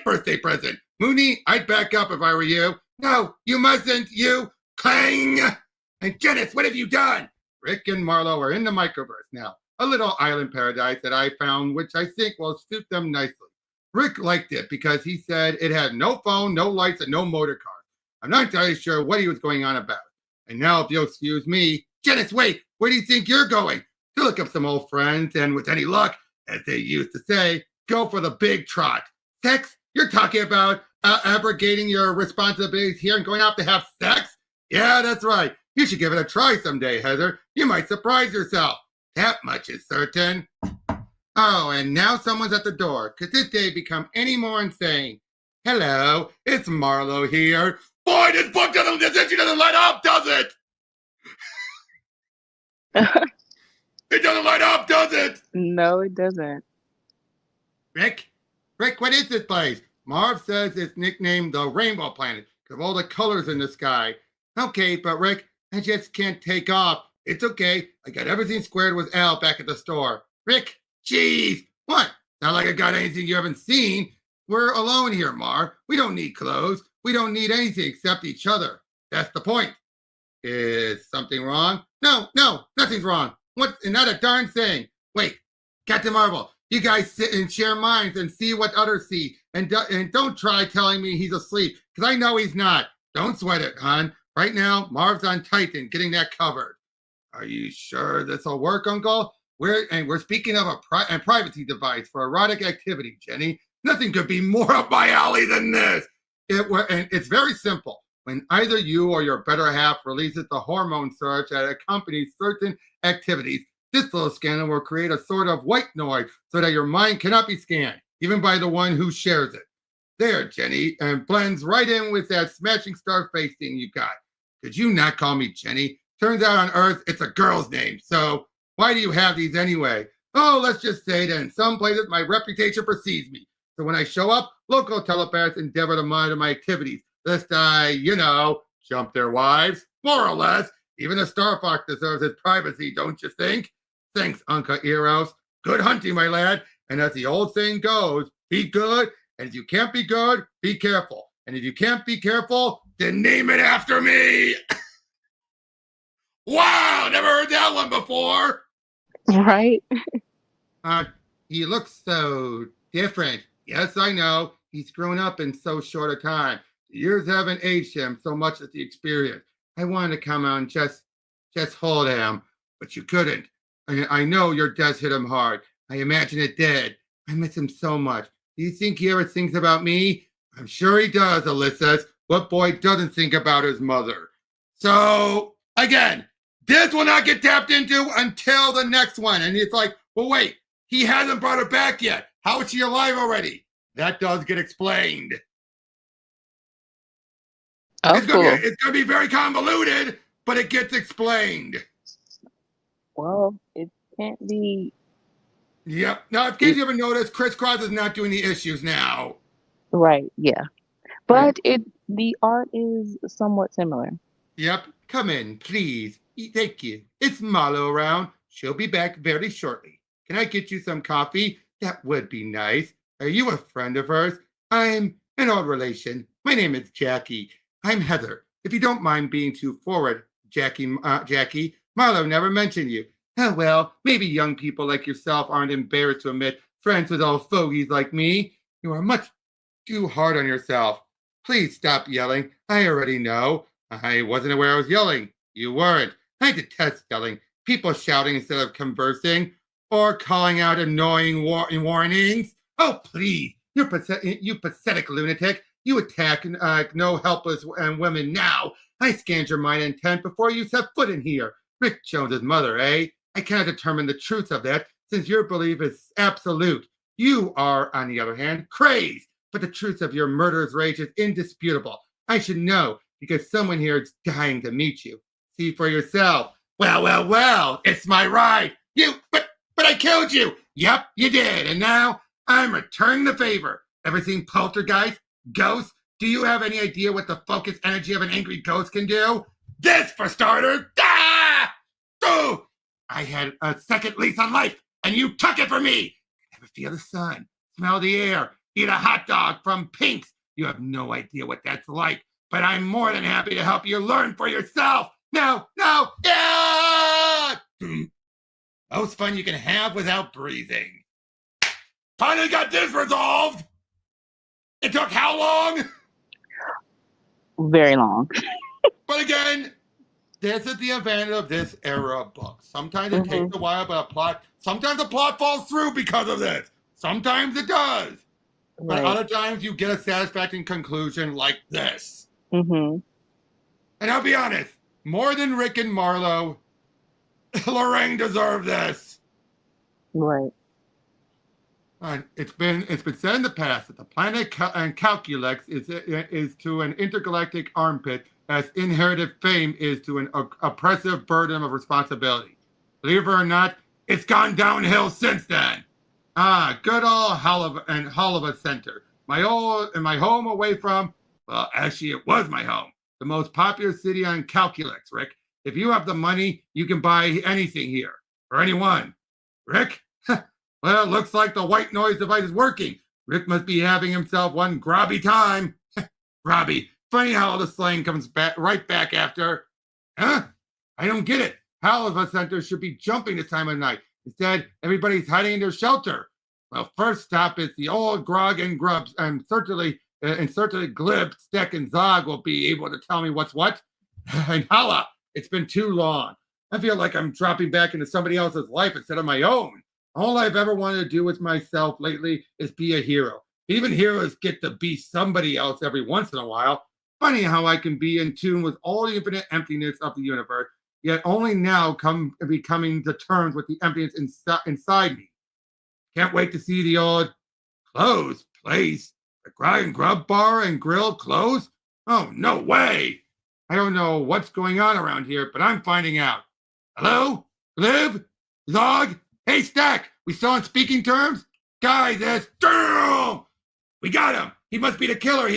birthday present. Mooney, I'd back up if I were you. No, you mustn't, you clang! And Genis, what have you done? Rick and Marlo are in the microverse now, a little island paradise that I found, which I think will suit them nicely. Rick liked it because he said it had no phone, no lights, and no motor car. I'm not entirely sure what he was going on about. And now, if you'll excuse me, Genis, wait, where do you think you're going? To look up some old friends, and with any luck, as they used to say, go for the big trot. Sex? You're talking about abrogating your responsibilities here and going out to have sex? Yeah, that's right. You should give it a try someday, Heather. You might surprise yourself. That much is certain. Oh, and now someone's at the door. Could this day become any more insane? Hello, it's Marlo here. Boy, this issue doesn't light up, does it? It doesn't light up, does it? No, it doesn't. Rick, what is this place? Marv says it's nicknamed the Rainbow Planet because of all the colors in the sky. Okay, but Rick, I just can't take off. It's okay. I got everything squared with Al back at the store. Rick, jeez, what? Not like I got anything you haven't seen. We're alone here, Marv. We don't need clothes. We don't need anything except each other. That's the point. Is something wrong? No, nothing's wrong. What's not a darn thing. Wait, Captain Marvel, you guys sit and share minds and see what others see. And don't try telling me he's asleep, because I know he's not. Don't sweat it, hon. Right now, Marv's on Titan, getting that covered. Are you sure this'll work, Uncle? We're speaking of a privacy device for erotic activity, Jenny. Nothing could be more up my alley than this. And it's very simple. When either you or your better half releases the hormone surge that accompanies certain activities, this little scanner will create a sort of white noise so that your mind cannot be scanned, even by the one who shares it. There, Jenny, and blends right in with that smashing star face thing you got. Could you not call me Jenny? Turns out on Earth, it's a girl's name, so why do you have these anyway? Oh, let's just say that in some places my reputation precedes me. So when I show up, local telepaths endeavor to monitor my activities, lest I, jump their wives, more or less. Even a Star Fox deserves his privacy, don't you think? Thanks, Unca Eros. Good hunting, my lad. And as the old saying goes, be good, and if you can't be good, be careful. And if you can't be careful, then name it after me. Wow, never heard that one before. Right? He looks so different. Yes, I know. He's grown up in so short a time. The years haven't aged him so much as the experience. I wanted to come out and just hold him, but you couldn't. I know your death hit him hard. I imagine it did. I miss him so much. Do you think he ever thinks about me? I'm sure he does, Alyssa. What boy doesn't think about his mother? So, again, this will not get tapped into until the next one. And it's like, well, wait, he hasn't brought her back yet. How is she alive already? That does get explained. Oh, it's cool. Gonna be very convoluted, but it gets explained. Well, it can't be. Yep. Now, in case you ever noticed, Criss Cross is not doing the issues now. Right, yeah. But the art is somewhat similar. Yep. Come in, please. Thank you. It's Marlo around. She'll be back very shortly. Can I get you some coffee? That would be nice. Are you a friend of hers? I'm an old relation. My name is Jackie. I'm Heather. If you don't mind being too forward, Jackie, Marlo never mentioned you. Oh, well, maybe young people like yourself aren't embarrassed to admit friends with old fogies like me. You are much too hard on yourself. Please stop yelling. I already know. I wasn't aware I was yelling. You weren't. I detest yelling. People shouting instead of conversing or calling out annoying warnings. Oh, please. You pathetic lunatic. You attack no helpless women now. I scanned your mind intent before you set foot in here. Rick Jones's mother, eh? I cannot determine the truth of that since your belief is absolute. You are, on the other hand, crazed. But the truth of your murderous rage is indisputable. I should know because someone here is dying to meet you. See for yourself. Well, it's my ride. But I killed you. Yep, you did. And now I'm returning the favor. Ever seen Poltergeist? Ghosts? Do you have any idea what the focused energy of an angry ghost can do? This, for starters. Ah! Oh! I had a second lease on life, and you took it from me. Never feel the sun, smell the air, eat a hot dog from Pink's, You have no idea what that's like, but I'm more than happy to help you learn for yourself. No, yeah! Most fun you can have without breathing. Finally got this resolved. It took how long? Very long. But again, this is the advantage of this era of books. Sometimes it takes a while, but sometimes the plot falls through because of this. Sometimes it does. But other times you get a satisfying conclusion like this. And I'll be honest, more than Rick and Marlo, Lorraine deserved this. Right. It's been said in the past that the planet Calculus is to an intergalactic armpit as inherited fame is to an oppressive burden of responsibility. Believe it or not, it's gone downhill since then. Good old Holiva Center. My home away from, well, actually it was my home. The most popular city on Calculus, Rick. If you have the money, you can buy anything here. Or anyone. Rick? Well, it looks like the white noise device is working. Rick must be having himself one grobby time. Grobby. Funny how the slang comes right back after. Huh? I don't get it. Holiva Center should be jumping this time of night. Instead, everybody's hiding in their shelter. Well, first stop is the old grog and grubs, and certainly Glib, Steck, and Zog will be able to tell me what's what. And holla, it's been too long. I feel like I'm dropping back into somebody else's life instead of my own. All I've ever wanted to do with myself lately is be a hero. Even heroes get to be somebody else every once in a while. Funny how I can be in tune with all the infinite emptiness of the universe, yet only now be coming to terms with the emptiness inside me. Can't wait to see the old closed place. The Grog and Grub Bar and Grill close? Oh, no way! I don't know what's going on around here, but I'm finding out. Hello? Glib? Zog? Hey, Stack, we still on speaking terms? Guys, that's damn! We got him. He must be the killer.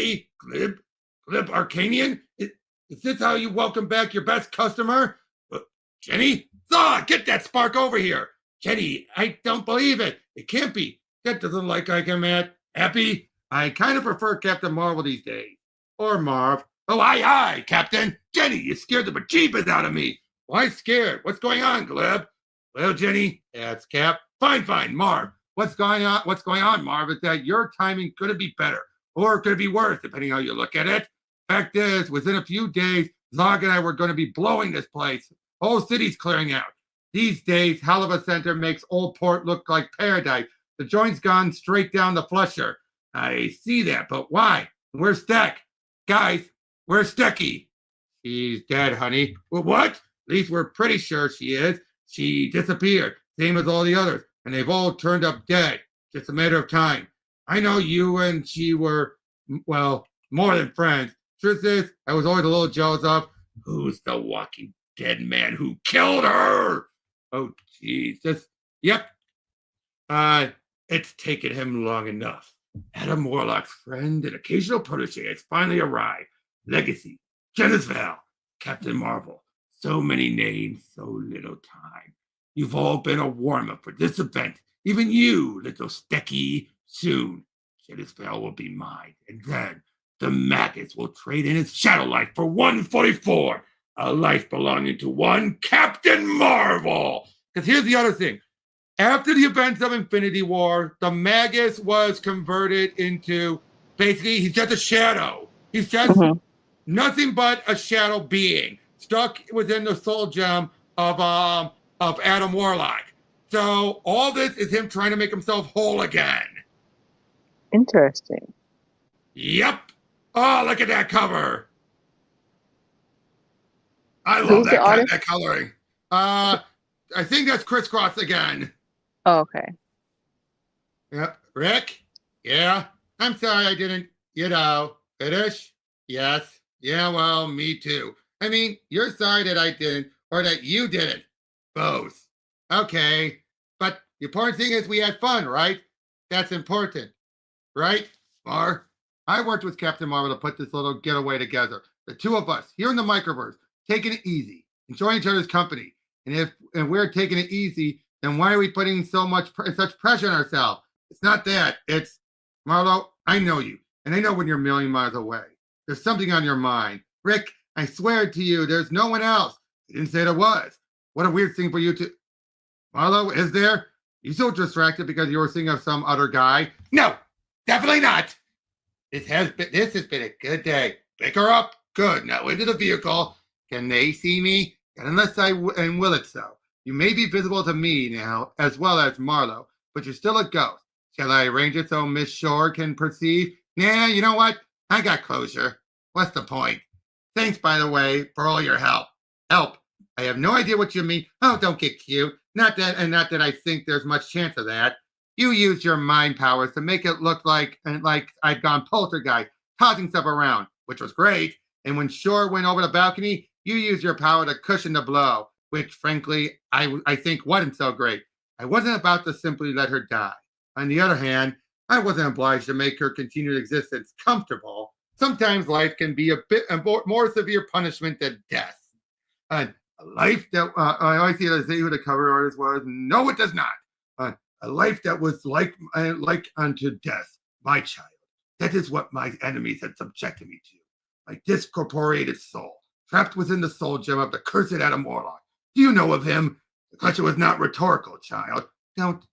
Glib Arcanian? Is this how you welcome back your best customer? Jenny? Zog, get that spark over here. Jenny, I don't believe it. It can't be. That doesn't look like I'm happy. I kind of prefer Captain Marvel these days. Or Marv. Oh, aye, Captain. Jenny, you scared the bejeebus out of me. Why scared? What's going on, Glib? Well, Jenny, that's Cap. Fine, Marv. What's going on, Marv, is that your timing couldn't be better. Or could it be worse, depending how you look at it. Fact is, within a few days, Zog and I were going to be blowing this place. Whole city's clearing out. These days, Holiva Center makes Old Port look like paradise. The joint's gone straight down the flusher. I see that, but why? Where's Steck? Guys, where's Stecky? She's dead, honey. Well, what? At least we're pretty sure she is. She disappeared, same as all the others, and they've all turned up dead. Just a matter of time. I know you and she were, well, more than friends. Truth is, I was always a little jealous of who's the walking dead man who killed her. Oh, Jesus. Yep. It's taken him long enough. Adam Warlock's friend and occasional protege has finally arrived. Legacy, Genis-Vell, Captain Marvel. So many names, so little time. You've all been a warm-up for this event. Even you, little Stecky. Soon, Genis-Vell will be mine. And then the Magus will trade in his shadow life for 144. A life belonging to one Captain Marvel. Because here's the other thing. After the events of Infinity War, the Magus was converted into, basically, he's just a shadow. He's just nothing but a shadow being stuck within the soul gem of Adam Warlock. So all this is him trying to make himself whole again. Interesting. Yep. Oh, look at that cover. I love that coloring. I think that's Crisscross again. Oh, okay. Yep. Rick? Yeah? I'm sorry I didn't, finish? Yes. Yeah, well, me too. I mean, you're sorry that I didn't, or that you didn't. Both. Okay. But the important thing is we had fun, right? That's important. Right, Mar? I worked with Captain Marvel to put this little getaway together. The two of us, here in the microverse, taking it easy, enjoying each other's company. And if we're taking it easy, then why are we putting such pressure on ourselves? It's not that. It's, Marlo, I know you. and I know when you're a million miles away. There's something on your mind. Rick, I swear to you, there's no one else. You didn't say there was. What a weird thing for you to... Marlo, is there? You so distracted because you were thinking of some other guy? No, definitely not. This has been a good day. Pick her up. Good. Now into the vehicle. Can they see me? And unless and will it so. You may be visible to me now, as well as Marlo, but you're still a ghost. Shall I arrange it so Miss Shore can perceive? Nah, you know what? I got closure. What's the point? Thanks, by the way, for all your help. Help. I have no idea what you mean. Oh, don't get cute. Not that I think there's much chance of that. You used your mind powers to make it look like I'd gone poltergeist, tossing stuff around, which was great. And when Shore went over the balcony, you used your power to cushion the blow, which, frankly, I think wasn't so great. I wasn't about to simply let her die. On the other hand, I wasn't obliged to make her continued existence comfortable. Sometimes life can be a bit more severe punishment than death. A life that I always see who the cover artist was. No, it does not. A life that was like unto death, my child. That is what my enemies had subjected me to. My discorporated soul, trapped within the soul gem of the cursed Adam Warlock. Do you know of him? The question was not rhetorical, child. Don't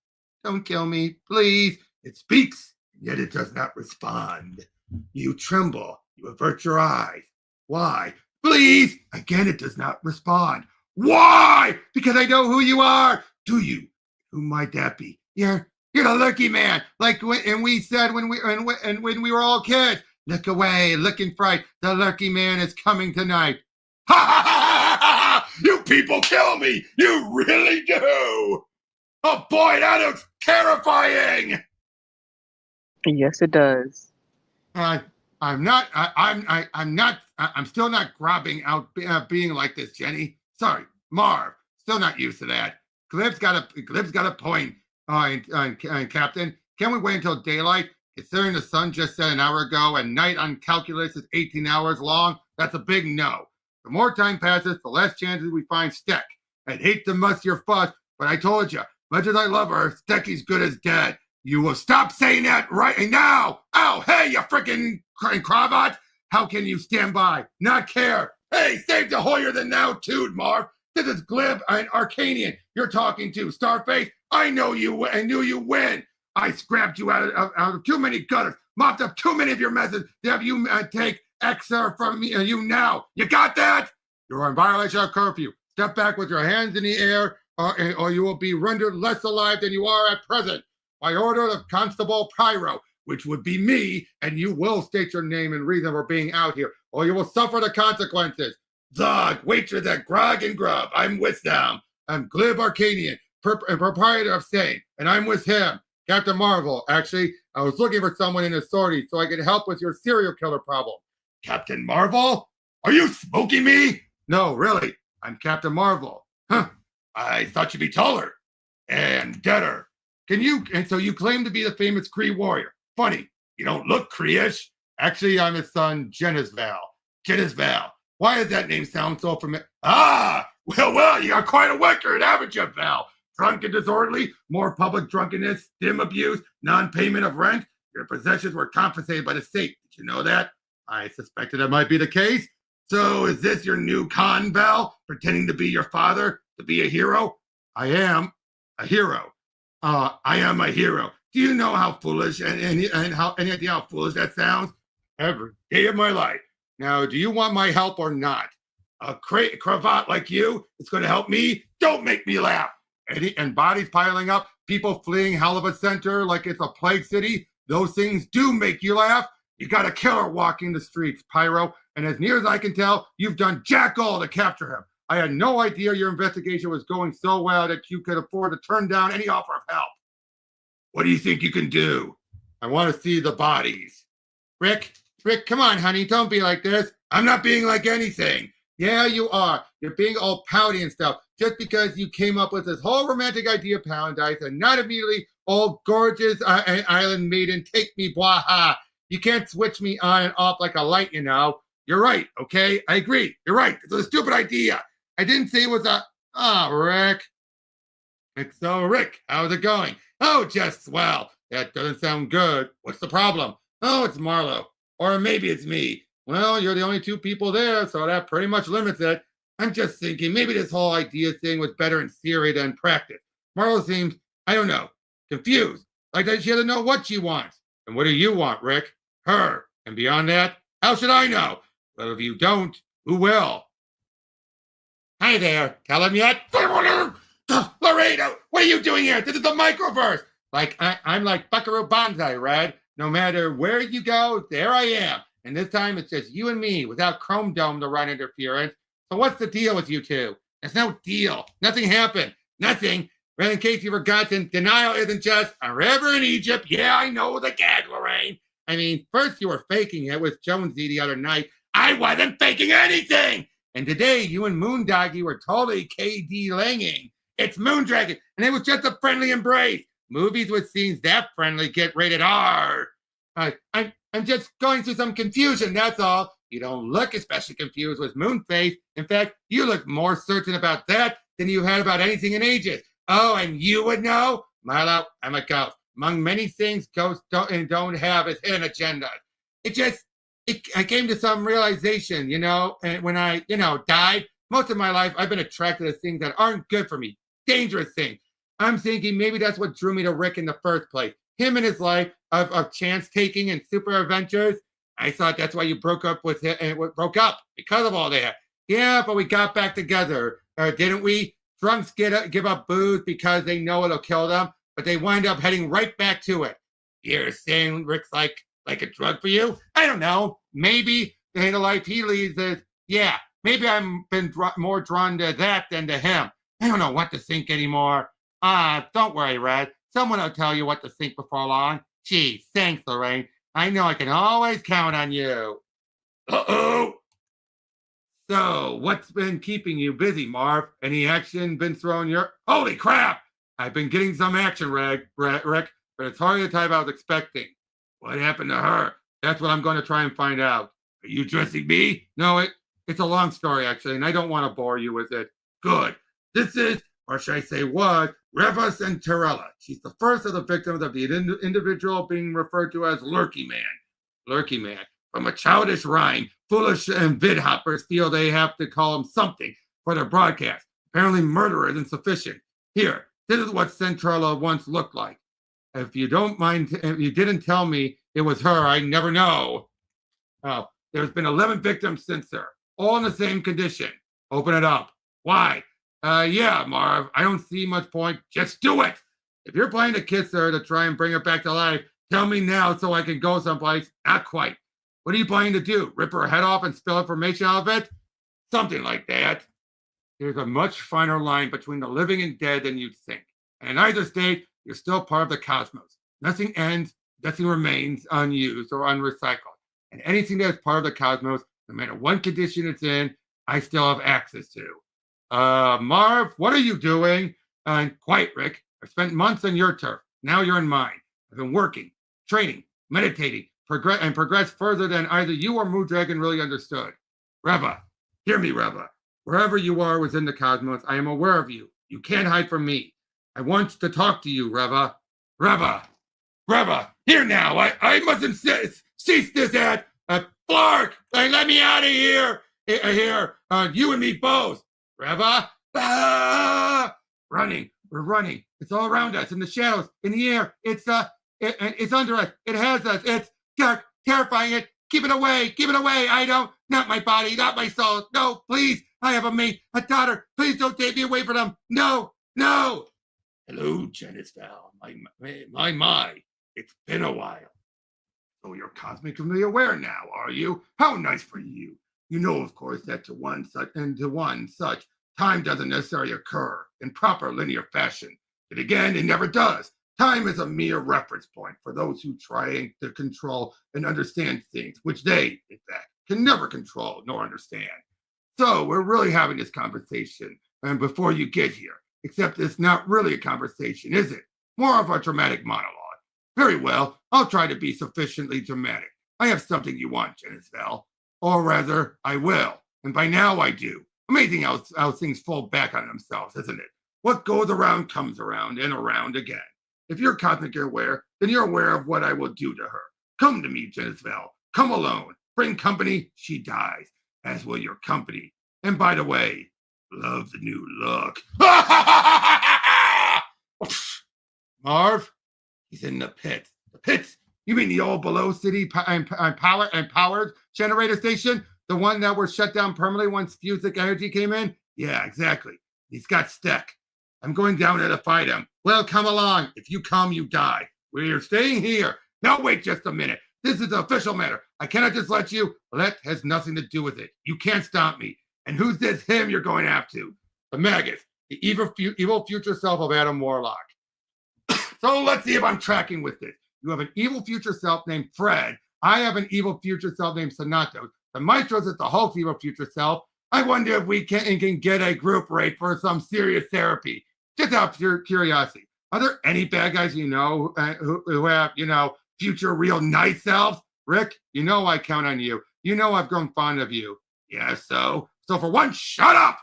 kill me, please. It speaks, yet it does not respond. You tremble. You avert your eyes. Why? Please! Again, it does not respond. Why? Because I know who you are. Do you? Who might that be? You're the Lurky Man. And we said when we were all kids. Look away, look in fright. The Lurky Man is coming tonight. Ha ha ha ha! You people kill me. You really do. Oh boy, that looks terrifying. Yes, it does. I'm still not grabbing out being like this, Jenny. Sorry, Marv. Still not used to that. Glib's got a point, Captain. Can we wait until daylight? Considering the sun just set an hour ago and night on calculus is 18 hours long, that's a big no. The more time passes, the less chances we find Steck. I'd hate to muss your fuss, but I told you, much as I love her, Stecky's good as dead. You will stop saying that right now! Ow, hey, you freaking cravat! How can you stand by, not care? Hey, save the holier-than-thou dude, Marv. This is Glib and Arcanian you're talking to, Starface. I know you and knew you win. I scrapped you out of too many gutters, mopped up too many of your messes to have you take extra from me and you now. You got that? You're in violation of curfew. Step back with your hands in the air or you will be rendered less alive than you are at present. By order of Constable Pyro, which would be me, and you will state your name and reason for being out here, or you will suffer the consequences. Zog, waitress at Grog and Grub. I'm with them. I'm Glib Arcanian, proprietor of Sane, and I'm with him. Captain Marvel, actually, I was looking for someone in authority so I could help with your serial killer problem. Captain Marvel? Are you smoking me? No, really. I'm Captain Marvel. Huh. I thought you'd be taller and deader. And so you claim to be the famous Kree warrior. Funny, you don't look Kree-ish. Actually, I'm his son, Genis-Vell. Genis-Vell. Why does that name sound so familiar? Ah, well, you got quite a record, haven't you, Val? Drunk and disorderly, more public drunkenness, stim abuse, non-payment of rent. Your possessions were confiscated by the state. Did you know that? I suspected that might be the case. So is this your new con, Val? Pretending to be your father? To be a hero? I am a hero. I am a hero. Do you know how foolish and how any idea how foolish that sounds? Every day of my life. Now, do you want my help or not? A cravat like you is going to help me? Don't make me laugh. And bodies piling up, people fleeing hell of a center like it's a plague city. Those things do make you laugh. You got a killer walking the streets, Pyro. And as near as I can tell, you've done jack all to capture him. I had no idea your investigation was going so well that you could afford to turn down any offer of help. What do you think you can do? I want to see the bodies. Rick, come on, honey. Don't be like this. I'm not being like anything. Yeah, you are. You're being all pouty and stuff just because you came up with this whole romantic idea of Paradise and not immediately all gorgeous island maiden take me blah. You can't switch me on and off like a light, you know. You're right, okay? I agree. You're right. It's a stupid idea. I didn't say it was Rick. So, Rick, how's it going? Oh, just swell. That doesn't sound good. What's the problem? Oh, it's Marlo. Or maybe it's me. Well, you're the only two people there, so that pretty much limits it. I'm just thinking maybe this whole idea thing was better in theory than practice. Marlo seems, I don't know, confused. Like she doesn't know what she wants. And what do you want, Rick? Her. And beyond that, how should I know? Well, if you don't, who will? Hi there. Tell him yet? Laredo, what are you doing here? This is the microverse. Like, I'm like Buckaroo Banzai, Red. No matter where you go, there I am. And this time it's just you and me without Chrome Dome to run interference. So what's the deal with you two? There's no deal. Nothing happened. Nothing. Well, in case you've forgotten, denial isn't just a river in Egypt. Yeah, I know the gag, Lorraine. I mean, first you were faking it with Jonesy the other night. I wasn't faking anything. And today you and Moondoggy were totally KD langing. It's Moondragon, and it was just a friendly embrace. Movies with scenes that friendly get rated R. I'm just going through some confusion, that's all. You don't look especially confused with Moonface. In fact, you look more certain about that than you had about anything in ages. Oh, and you would know? Marlo, I'm a ghost. Among many things ghosts don't have is hidden agenda. I came to some realization, and when I, died, most of my life I've been attracted to things that aren't good for me, dangerous things. I'm thinking maybe that's what drew me to Rick in the first place. Him and his life of chance taking and super adventures. I thought that's why you broke up with him and broke up because of all that. Yeah, but we got back together, didn't we? Drunks give up booze because they know it'll kill them, but they wind up heading right back to it. You're saying Rick's like a drug for you? I don't know. Maybe the life he leads is, yeah, maybe I'm been more drawn to that than to him. I don't know what to think anymore. Don't worry, Red. Someone will tell you what to think before long. Gee, thanks, Lorraine. I know I can always count on you. Uh-oh. So, what's been keeping you busy, Marv? Any action been thrown your... Holy crap! I've been getting some action, Rick, but it's hardly the type I was expecting. What happened to her? That's what I'm going to try and find out. Are you addressing me? No, it's a long story, actually, and I don't want to bore you with it. Good. This is, or should I say was, Reva Centerella. She's the first of the victims of the individual being referred to as Lurky Man. Lurky Man. From a childish rhyme, foolish and vid hoppers feel they have to call him something for their broadcast. Apparently murder isn't sufficient. Here, this is what Centrella once looked like. If you don't mind, if you didn't tell me it was her, I never know. Oh, there's been 11 victims since her, all in the same condition. Open it up. Why? Yeah, Marv, I don't see much point. Just do it. If you're planning to kiss her to try and bring her back to life, tell me now so I can go someplace. Not quite. What are you planning to do? Rip her head off and spill information out of it? Something like that. There's a much finer line between the living and dead than you'd think. And in either state, you're still part of the cosmos. Nothing ends, nothing remains unused or unrecycled. And anything that's part of the cosmos, no matter what condition it's in, I still have access to. Marv, what are you doing? Quiet, Rick. I've spent months on your turf. Now you're in mine. I've been working, training, meditating, progressed further than either you or Moondragon really understood. Reva, hear me, Reva. Wherever you are within the cosmos, I am aware of you. You can't hide from me. I want to talk to you, Reva. Reva, here now. I mustn't cease this at Clark. Let me out of here. Here, you and me both. Reva, running. We're running. It's all around us, in the shadows, in the air. It's under us. It has us. It's dark, terrifying. Keep it away. Not my body, not my soul. No, please. I have a mate, a daughter. Please don't take me away from them. No. Hello, Genis-Vell. My. It's been a while. So you're cosmically aware now, are you? How nice for you. You know, of course, that to one such, time doesn't necessarily occur in proper linear fashion. But again, it never does. Time is a mere reference point for those who try to control and understand things, which they, in fact, can never control nor understand. So we're really having this conversation, and before you get here, except it's not really a conversation, is it? More of a dramatic monologue. Very well, I'll try to be sufficiently dramatic. I have something you want, Genis-Vell. Or rather, I will. And by now I do. Amazing how things fall back on themselves, isn't it? What goes around comes around and around again. If you're cosmically aware, then you're aware of what I will do to her. Come to me, Genis-Vell. Come alone. Bring company, she dies, as will your company. And by the way, love the new look. Marv, he's in the pits. The pits? You mean the old below city power generator station? The one that was shut down permanently once fusic energy came in? Yeah, exactly. He's got stuck. I'm going down there to fight him. Well, come along. If you come, you die. We're staying here. Now wait just a minute. This is an official matter. I cannot just let you. That has nothing to do with it. You can't stop me. And who's this him you're going after? The Magus, the evil future self of Adam Warlock. So let's see if I'm tracking with this. You have an evil future self named Fred. I have an evil future self named Sonato. The Maestros is the whole evil future self. I wonder if we can get a group rate for some serious therapy. Just out of curiosity. Are there any bad guys you know who have, future real nice selves? Rick, you know I count on you. You know I've grown fond of you. Yeah, so for once, shut up!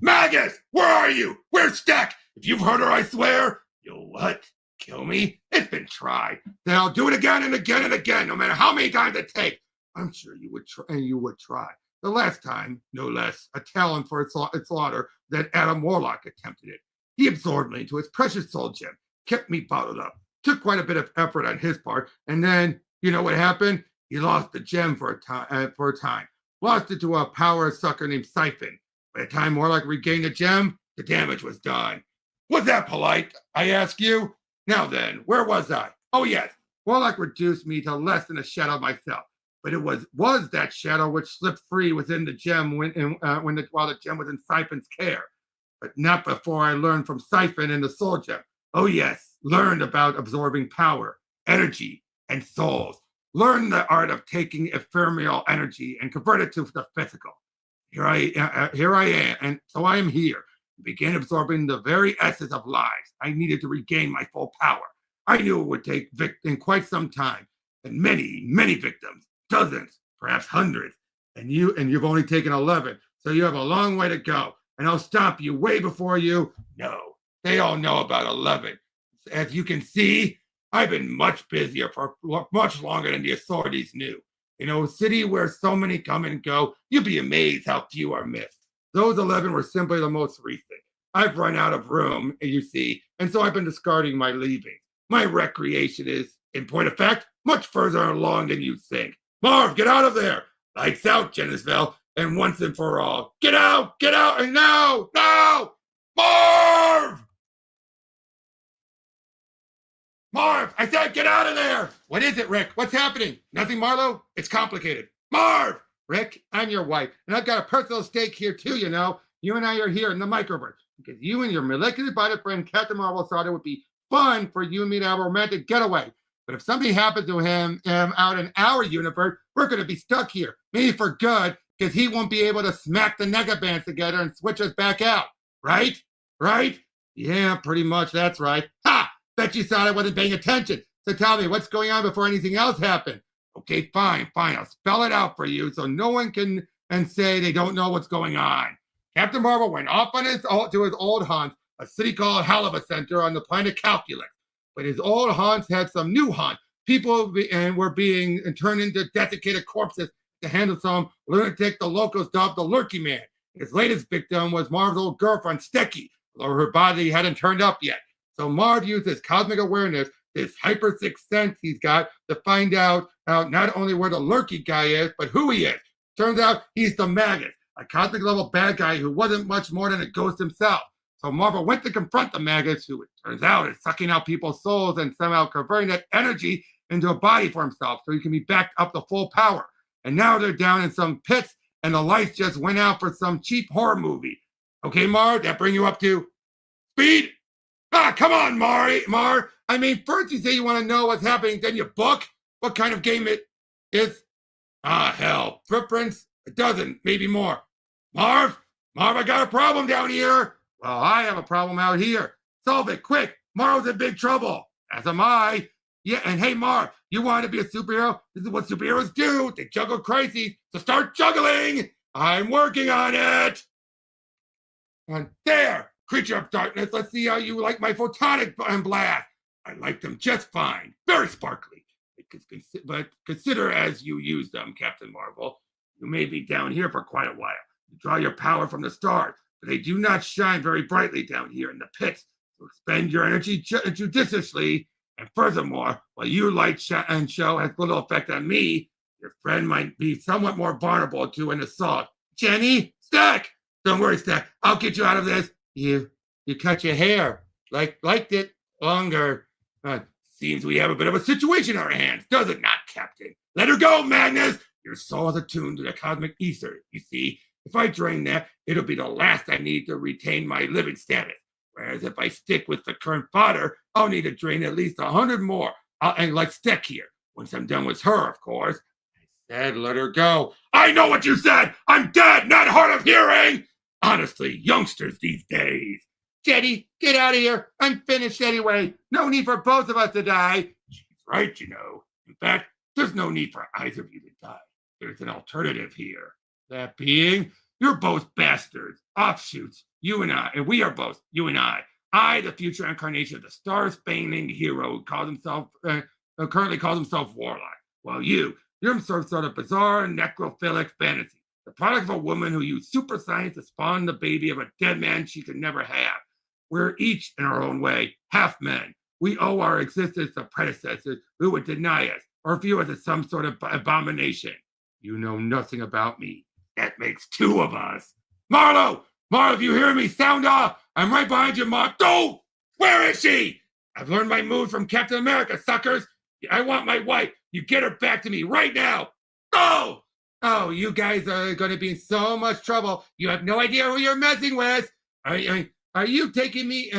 Magus, where are you? Where's Stack? If you've heard her, I swear, you'll what? Kill me? It's been tried. Then I'll do it again and again and again, no matter how many times it takes. I'm sure you would try, and you would try. The last time, no less, a talent for its slaughter that Adam Warlock attempted it. He absorbed me into his precious soul gem, kept me bottled up. Took quite a bit of effort on his part, and then, you know what happened? He lost the gem for a time. Lost it to a power sucker named Siphon. By the time Warlock regained the gem, the damage was done. Was that polite, I ask you? Now then, where was I? Oh yes, Warlock reduced me to less than a shadow of myself. But it was that shadow which slipped free within the gem while the gem was in Siphon's care. But not before I learned from Siphon and the soul gem. Oh yes, learned about absorbing power, energy, and souls. Learned the art of taking ephemeral energy and convert it to the physical. Here I am, and so I am here. Began absorbing the very essence of lives. I needed to regain my full power. I knew it would take quite some time, and many, many victims, dozens, perhaps hundreds. And you've only taken 11, so you have a long way to go. And I'll stop you way before you. No, they all know about 11. As you can see, I've been much busier for much longer than the authorities knew. In a city where so many come and go, you'd be amazed how few are missed. Those 11 were simply the most recent. I've run out of room, you see, and so I've been discarding my leaving. My recreation is, in point of fact, much further along than you think. Marv, get out of there! Lights out, Genis-Vell, and once and for all. Get out, and now! Marv! Marv, I said get out of there! What is it, Rick? What's happening? Nothing, Marlo? It's complicated. Marv! Rick, I'm your wife, and I've got a personal stake here too, you know. You and I are here in the microverse because you and your molecular body friend Captain Marvel thought it would be fun for you and me to have a romantic getaway. But if something happens to him out in our universe, we're going to be stuck here, maybe for good, because he won't be able to smack the negabands together and switch us back out. Right? Yeah, pretty much, that's right. Ha! Bet you thought I wasn't paying attention. So tell me, what's going on before anything else happened? Okay, fine. I'll spell it out for you so no one can say they don't know what's going on. Captain Marvel went off on to his old haunts, a city called Halava Center on the planet Calculus. But his old haunts had some new haunts. People were being turned into desiccated corpses to handle some lunatic the locals dubbed the Lurky Man. His latest victim was Marv's old girlfriend, Stecky, although her body hadn't turned up yet. So Marv used his cosmic awareness, this hyper sixth sense he's got, to find out not only where the Lurky guy is, but who he is. Turns out he's the Magus, a cosmic level bad guy who wasn't much more than a ghost himself. So Marvel went to confront the Magus, who it turns out is sucking out people's souls and somehow converting that energy into a body for himself so he can be backed up to full power. And now they're down in some pits and the lights just went out for some cheap horror movie. Okay, Mar, that bring you up to speed? Come on, Mar. I mean, first you say you want to know what's happening, then you book. What kind of game it is? Hell. Footprints? A dozen, maybe more. Marv, I got a problem down here. Well, I have a problem out here. Solve it, quick. Marv's in big trouble. As am I. Yeah, and hey, Marv, you want to be a superhero? This is what superheroes do. They juggle crises. So start juggling. I'm working on it. And there, creature of darkness, let's see how you like my photonic blast. I like them just fine. Very sparkly. But consider as you use them, Captain Marvel. You may be down here for quite a while. You draw your power from the stars, but they do not shine very brightly down here in the pits. So expend your energy judiciously. And furthermore, while your light and show has little effect on me, your friend might be somewhat more vulnerable to an assault. Jenny, Stack! Don't worry, Stack. I'll get you out of this. You cut your hair. Liked it longer. Seems we have a bit of a situation in our hands, does it not, Captain? Let her go, Magnus! Your soul is attuned to the cosmic ether. You see, if I drain that, it'll be the last I need to retain my living status. Whereas if I stick with the current fodder, I'll need to drain at least 100 more. And like Stick here, once I'm done with her, of course. I said let her go. I know what you said! I'm dead, not hard of hearing! Honestly, youngsters these days. Jetty, get out of here. I'm finished anyway. No need for both of us to die. She's right, you know. In fact, there's no need for either of you to die. There's an alternative here. That being, you're both bastards, offshoots, you and I, and we are both, you and I. I, the future incarnation of the star-spanning hero who currently calls himself Warlock. While you're some sort of bizarre necrophilic fantasy. The product of a woman who used super science to spawn the baby of a dead man she could never have. We're each, in our own way, half men. We owe our existence to predecessors who would deny us or view us as some sort of abomination. You know nothing about me. That makes two of us. Marlo, if you hear me, sound off. I'm right behind you, Mark. Go! Where is she? I've learned my moves from Captain America, suckers. I want my wife. You get her back to me right now. Go! Oh, you guys are going to be in so much trouble. You have no idea who you're messing with. Are you taking me?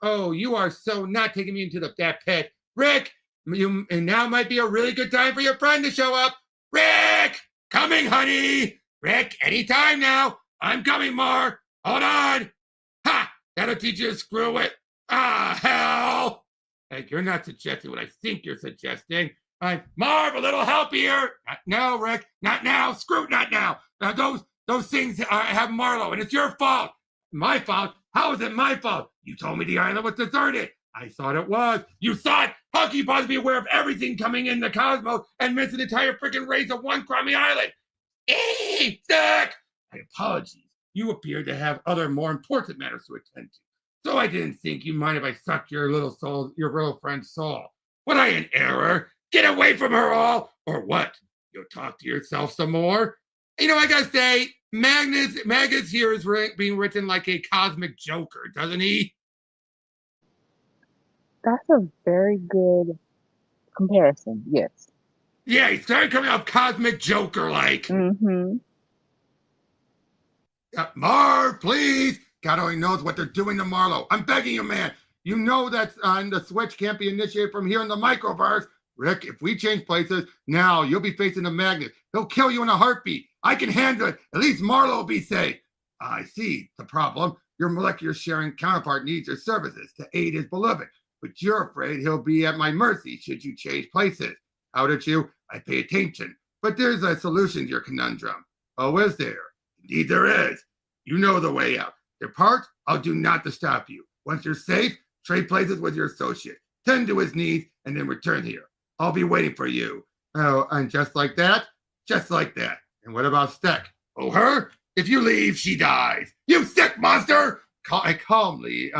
You are so not taking me into that pit. Rick, and now might be a really good time for your friend to show up. Rick, coming, honey. Rick, anytime now. I'm coming, Mar. Hold on. Ha! That'll teach you to screw it. Ah, hell. Hey, you're not suggesting what I think you're suggesting. Marv, a little help here. Not now, Rick. Not now. Screw it, not now. Those things have Marlo, and it's your fault. My fault? How is it my fault? You told me the island was deserted. I thought it was. You thought? How can you possibly be aware of everything coming in the cosmos and miss an entire freaking race of one crummy island? Stick! My apologies. You appear to have other more important matters to attend to. So I didn't think you mind if I sucked your little friend's soul. Was I in error? Get away from her all, or what? You'll talk to yourself some more. You know, I gotta say, Magus here is being written like a cosmic joker, doesn't he? That's a very good comparison. Yes. Yeah, he started coming off cosmic joker-like. Mm-hmm. Marv, please. God only knows what they're doing to Marlo. I'm begging you, man. You know that the switch can't be initiated from here in the microverse. Rick, if we change places, now you'll be facing the Magnus. He'll kill you in a heartbeat. I can handle it. At least Marlo will be safe. I see the problem. Your molecular sharing counterpart needs your services to aid his beloved, but you're afraid he'll be at my mercy should you change places. How did you? I pay attention. But there's a solution to your conundrum. Oh, is there? Indeed there is. You know the way out. Depart, I'll do not to stop you. Once you're safe, trade places with your associate. Tend to his needs, and then return here. I'll be waiting for you. Oh, and just like that? Just like that. And what about Steck? Oh, her? If you leave, she dies. You sick monster! Calmly.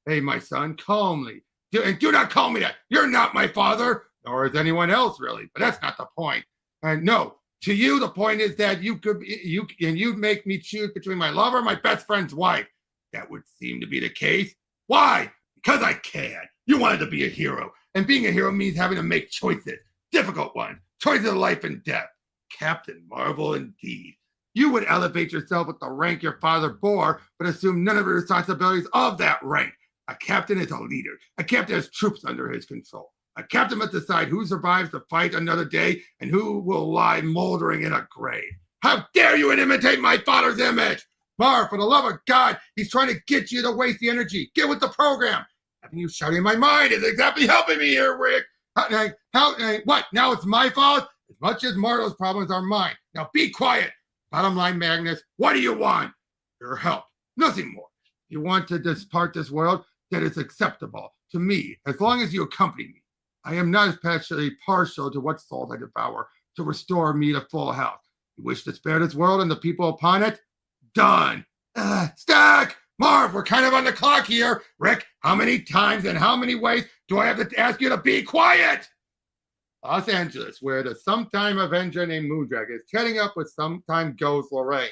Hey, my son, calmly. Do not call me that. You're not my father, nor is anyone else, really. But that's not the point. And no, to you, the point is that you'd make me choose between my lover and my best friend's wife. That would seem to be the case. Why? Because I can. You wanted to be a hero. And being a hero means having to make choices. Difficult ones. Choices of life and death. Captain Marvel, indeed. You would elevate yourself with the rank your father bore, but assume none of the responsibilities of that rank. A captain is a leader. A captain has troops under his control. A captain must decide who survives to fight another day and who will lie moldering in a grave. How dare you imitate my father's image? Mar, for the love of God, he's trying to get you to waste the energy. Get with the program. Having you shouting in my mind is exactly helping me here, Rick. What? Now it's my fault? As much as Marlo's problems are mine. Now be quiet. Bottom line, Magnus, what do you want? Your help. Nothing more. You want to depart this world, that is acceptable to me, as long as you accompany me. I am not especially partial to what salt I devour to restore me to full health. You wish to spare this world and the people upon it? Done. Stack! Marv, we're kind of on the clock here. Rick, how many times and how many ways do I have to ask you to be quiet? Los Angeles, where the sometime Avenger named Moondragon is chatting up with sometime ghost Lorraine.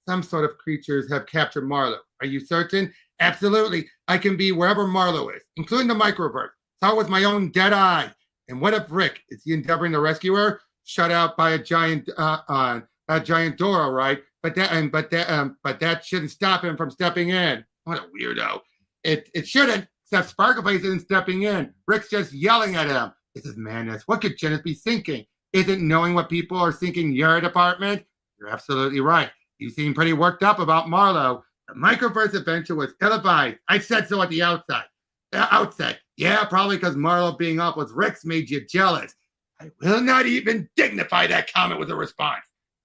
Some sort of creatures have captured Marlo. Are you certain? Absolutely. I can be wherever Marlo is, including the microverse. Saw it with my own dead eye. And what if Rick? Is he endeavoring to rescue her? Shut out by a giant door, all right? But that shouldn't stop him from stepping in. What a weirdo. It shouldn't, except Sparkleface isn't stepping in. Rick's just yelling at him. This is madness. What could Genis be thinking? Isn't knowing what people are thinking your department? You're absolutely right. You seem pretty worked up about Marlo. The microverse adventure was ill-advised. I said so at the outset. Yeah, probably because Marlo being off with Rick's made you jealous. I will not even dignify that comment with a response.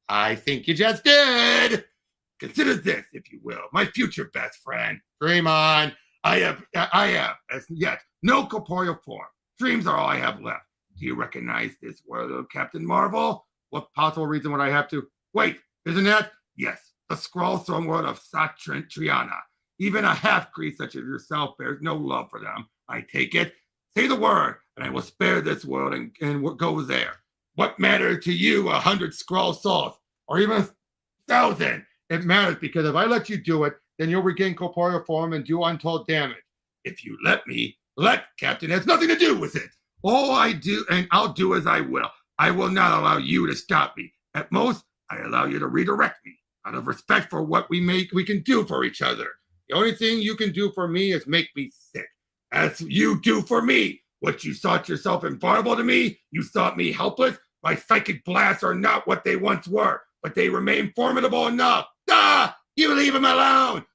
I think you just did. Consider this, if you will, my future best friend. Dream on. I have, as yet, no corporeal form. Dreams are all I have left. Do you recognize this world of Captain Marvel? What possible reason would I have to? Wait, isn't that? Yes, the scroll throne world of Triana. Even a half-creed such as yourself bears no love for them. I take it. Say the word, and I will spare this world and go there. What matters to you 100 scroll souls, or even 1,000? It matters because if I let you do it, then you'll regain corporeal form and do untold damage. If you let me, Captain has nothing to do with it. All I do, and I'll do as I will. I will not allow you to stop me. At most, I allow you to redirect me out of respect for what we can do for each other. The only thing you can do for me is make me sick. As you do for me. What you thought yourself invulnerable to me, you thought me helpless. My psychic blasts are not what they once were, but they remain formidable enough. You leave him alone.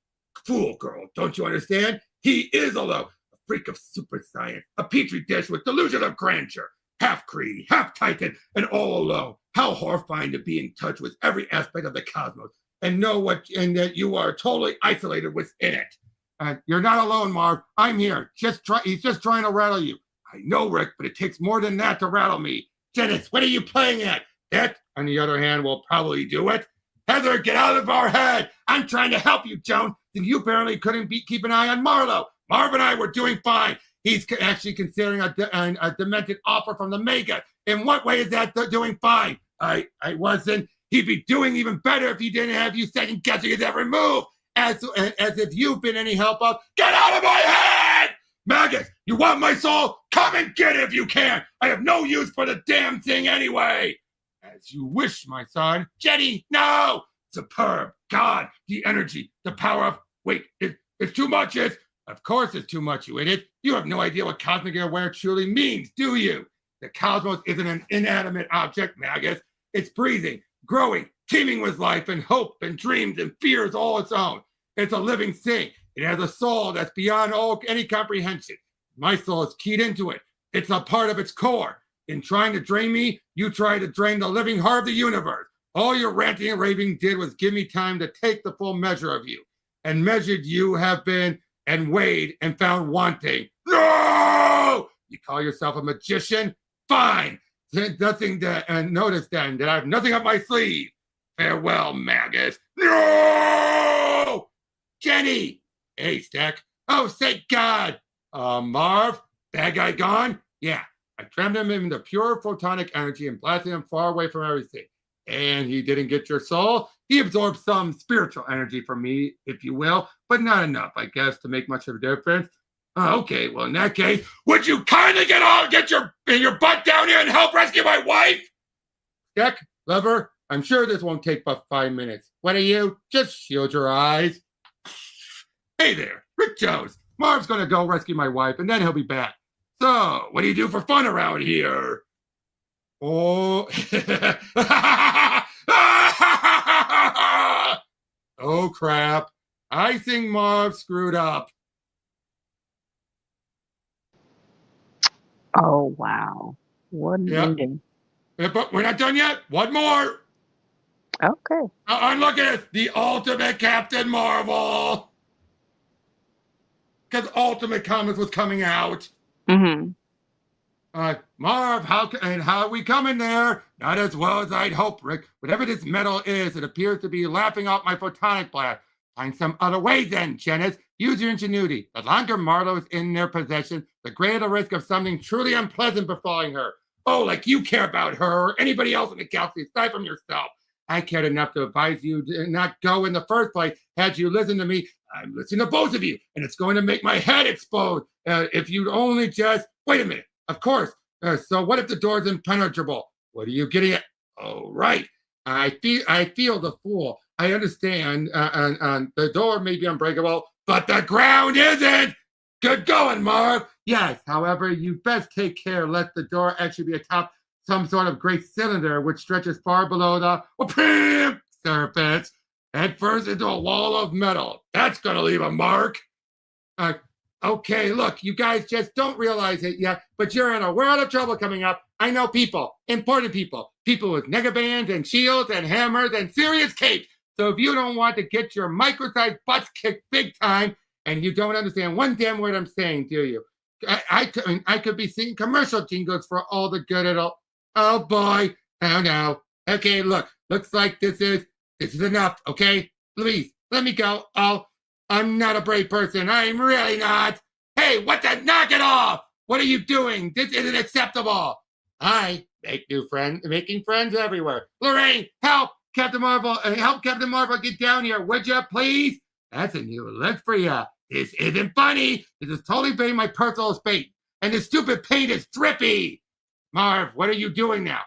Fool girl, don't you understand? He is alone. A freak of super science, a petri dish with delusion of grandeur. Half Kree, half Titan, and all alone. How horrifying to be in touch with every aspect of the cosmos and know that you are totally isolated within it. You're not alone, Marv. I'm here. He's just trying to rattle you. I know, Rick, but it takes more than that to rattle me. Genis, what are you playing at? That, on the other hand, will probably do it. Heather, get out of our head. I'm trying to help you, Joan. And you apparently couldn't keep an eye on Marlo. Marv and I were doing fine. He's actually considering a demented offer from the Magus. In what way is that doing fine? I wasn't. He'd be doing even better if he didn't have you second guessing his every move. As if you've been any help of. Get out of my head! Magus, you want my soul? Come and get it if you can. I have no use for the damn thing anyway. As you wish, my son. Jenny, no! Superb. God, the energy, the power of... Wait, it's too much. Of course it's too much, you idiot. You have no idea what cosmic aware truly means, do you? The cosmos isn't an inanimate object, Magus. It's breathing, growing, teeming with life and hope and dreams and fears all its own. It's a living thing. It has a soul that's beyond any comprehension. My soul is keyed into it. It's a part of its core. In trying to drain me, you tried to drain the living heart of the universe. All your ranting and raving did was give me time to take the full measure of you. And measured you have been and weighed and found wanting. No! You call yourself a magician? Fine. Nothing and notice then that I have nothing up my sleeve. Farewell, Magus. No! Jenny! Hey, Stack. Oh, thank God. Marv? Bad guy gone? Yeah. I trammed him into pure photonic energy and blasted him far away from everything. And he didn't get your soul. He absorbed some spiritual energy from me, if you will, but not enough, I guess, to make much of a difference. Okay, well, in that case, would you kindly get your butt down here and help rescue my wife? Stack, Lever, I'm sure this won't take but 5 minutes. What are you? Just shield your eyes. Hey there, Rick Jones. Marv's gonna go rescue my wife, and then he'll be back. So, what do you do for fun around here? Oh, oh crap. I think Marv screwed up. Oh, wow. What an ending. Yeah, but we're not done yet. One more. Okay. I'm looking at the Ultimate Captain Marvel. Because Ultimate Comics was coming out. Mm-hmm. Marv, how are we coming there? Not as well as I'd hoped, Rick. Whatever this metal is, it appears to be laughing off my photonic blast. Find some other way then, Genis. Use your ingenuity. The longer Marlo is in their possession, the greater the risk of something truly unpleasant befalling her. Oh, like you care about her or anybody else in the galaxy aside from yourself. I cared enough to advise you to not go in the first place. Had you listened to me, I'm listening to both of you, and it's going to make my head explode. If you'd only just wait a minute. Of course. So what if the door's impenetrable? What are you getting at? Oh, right. I feel the fool. I understand. The door may be unbreakable, but the ground isn't. Good going, Marv. Yes. However, you best take care lest the door actually be atop some sort of great cylinder which stretches far below the surface, head first into a wall of metal. That's gonna leave a mark. Okay, look, you guys just don't realize it yet, but you're in a world of trouble coming up. I know people, important people with negabands and shields and hammers and serious capes. So if you don't want to get your micro-sized butts kicked big time, and you don't understand one damn word I'm saying, do you? I could be seeing commercial jingles for all the good it'll. Oh boy, oh no. Okay, looks like this is enough. Okay, please let me go. I'm not a brave person. I'm really not. Hey, what the? Knock it off! What are you doing? This isn't acceptable. I making friends everywhere. Lorraine, help Captain Marvel! Help Captain Marvel get down here, would you, please? That's a new look for you. This isn't funny. This is totally invading my personal space, and this stupid paint is drippy. Marv, what are you doing now?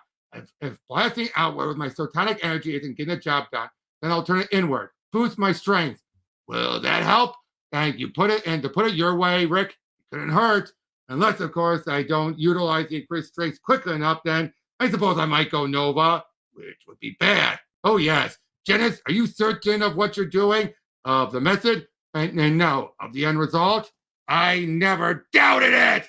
If blasting outward with my photonic energy isn't getting the job done, then I'll turn it inward. Boost my strength. Will that help? And to put it your way, Rick, it couldn't hurt. Unless, of course, I don't utilize the increased strength quickly enough, then I suppose I might go Nova, which would be bad. Oh, yes. Genis, are you certain of what you're doing? Of the method? And no, of the end result? I never doubted it!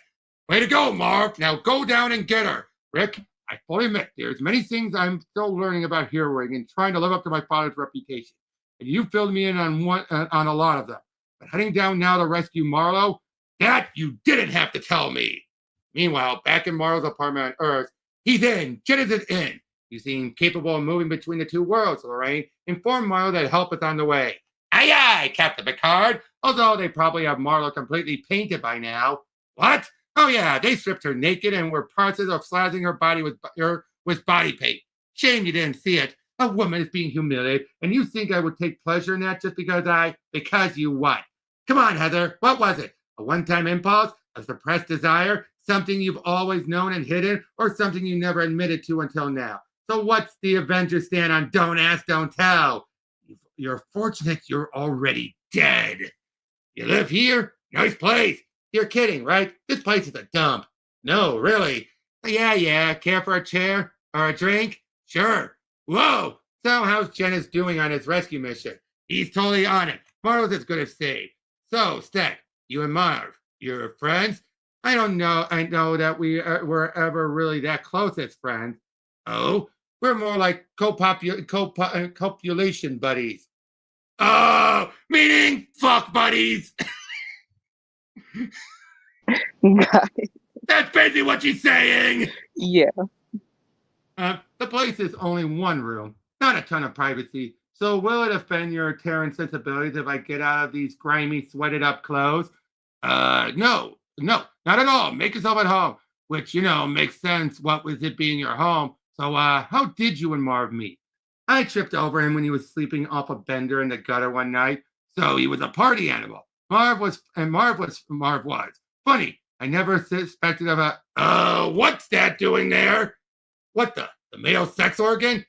Way to go, Marv. Now go down and get her. Rick, I fully admit there's many things I'm still learning about heroing and trying to live up to my father's reputation. And you filled me in on a lot of them. But heading down now to rescue Marlo, that you didn't have to tell me. Meanwhile, back in Marlo's apartment on Earth, he's in. Genis is in. You seem capable of moving between the two worlds, Lorraine. Inform Marlo that help is on the way. Aye, aye, Captain Picard. Although they probably have Marlo completely painted by now. What? Oh, yeah, they stripped her naked and were process of slathering her body with body paint. Shame you didn't see it. A woman is being humiliated, and you think I would take pleasure in that just because you what? Come on, Heather, what was it? A one-time impulse? A suppressed desire? Something you've always known and hidden? Or something you never admitted to until now? So what's the Avengers stand on don't ask, don't tell? You're fortunate you're already dead. You live here? Nice place. You're kidding, right? This place is a dump. No, really. Yeah. Care for a chair or a drink? Sure. Whoa. So how's Genis doing on his rescue mission? He's totally on it. Marlo's as good as saved. So, Stek, you and Marv, you're friends? I don't know. I know that we were ever really that close as friends. Oh, we're more like copulation buddies. Oh, meaning fuck buddies. Got it. That's basically what she's saying. Yeah. The place is only one room, not a ton of privacy. So will it offend your Terran sensibilities if I get out of these grimy, sweated up clothes? No, not at all. Make yourself at home, which, makes sense. What with it being your home? So, how did you and Marv meet? I tripped over him when he was sleeping off a bender in the gutter one night. So he was a party animal. Marv was. Funny. I never suspected of what's that doing there? What the male sex organ?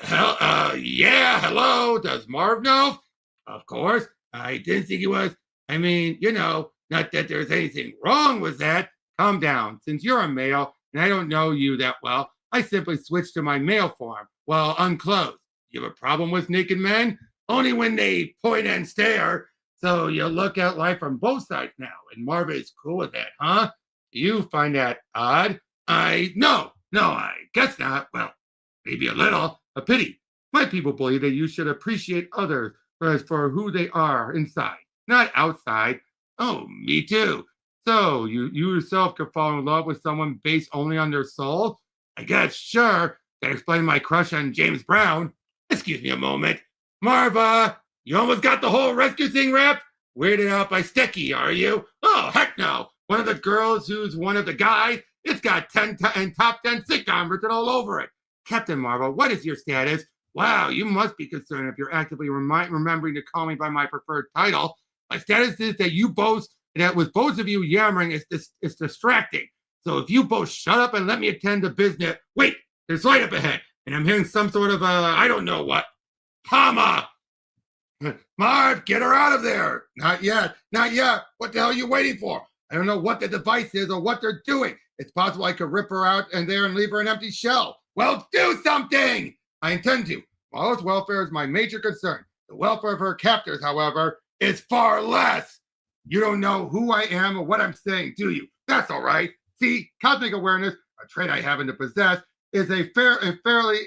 Yeah, hello. Does Marv know? Of course. I didn't think he was. I mean, not that there's anything wrong with that. Calm down. Since you're a male and I don't know you that well, I simply switched to my male form. Well, unclothed. You have a problem with naked men? Only when they point and stare. So you look at life from both sides now, and Marv is cool with that, huh? Do you find that odd? No, I guess not. Well, maybe a little. A pity. My people believe that you should appreciate others for who they are inside, not outside. Oh, me too. So, you yourself could fall in love with someone based only on their soul? I guess, sure. Can explain my crush on James Brown. Excuse me a moment. Marva, you almost got the whole rescue thing wrapped? Weirded out by Sticky, are you? Oh, heck no. One of the girls who's one of the guys, it's got 10 and top 10 sitcom written all over it. Captain Marvel, what is your status? Wow, you must be concerned if you're actively remembering to call me by my preferred title. My status is that you both, that with both of you yammering, it's distracting. So if you both shut up and let me attend to business. Wait, there's light up ahead, and I'm hearing some sort of I don't know what. Comma! Marv, get her out of there. Not yet, not yet. What the hell are you waiting for? I don't know what the device is or what they're doing. It's possible I could rip her out and there and leave her an empty shell. Well, do something! I intend to. Marlo's welfare is my major concern. The welfare of her captors, however, is far less. You don't know who I am or what I'm saying, do you? That's all right. See, cosmic awareness, a trait I happen to possess, is a fairly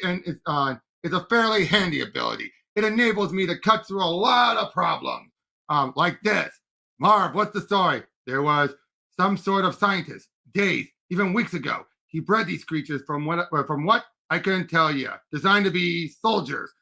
handy ability. It enables me to cut through a lot of problems. Like this. Marv, what's the story? There was some sort of scientist, days, even weeks ago. He bred these creatures from what I couldn't tell you, designed to be soldiers.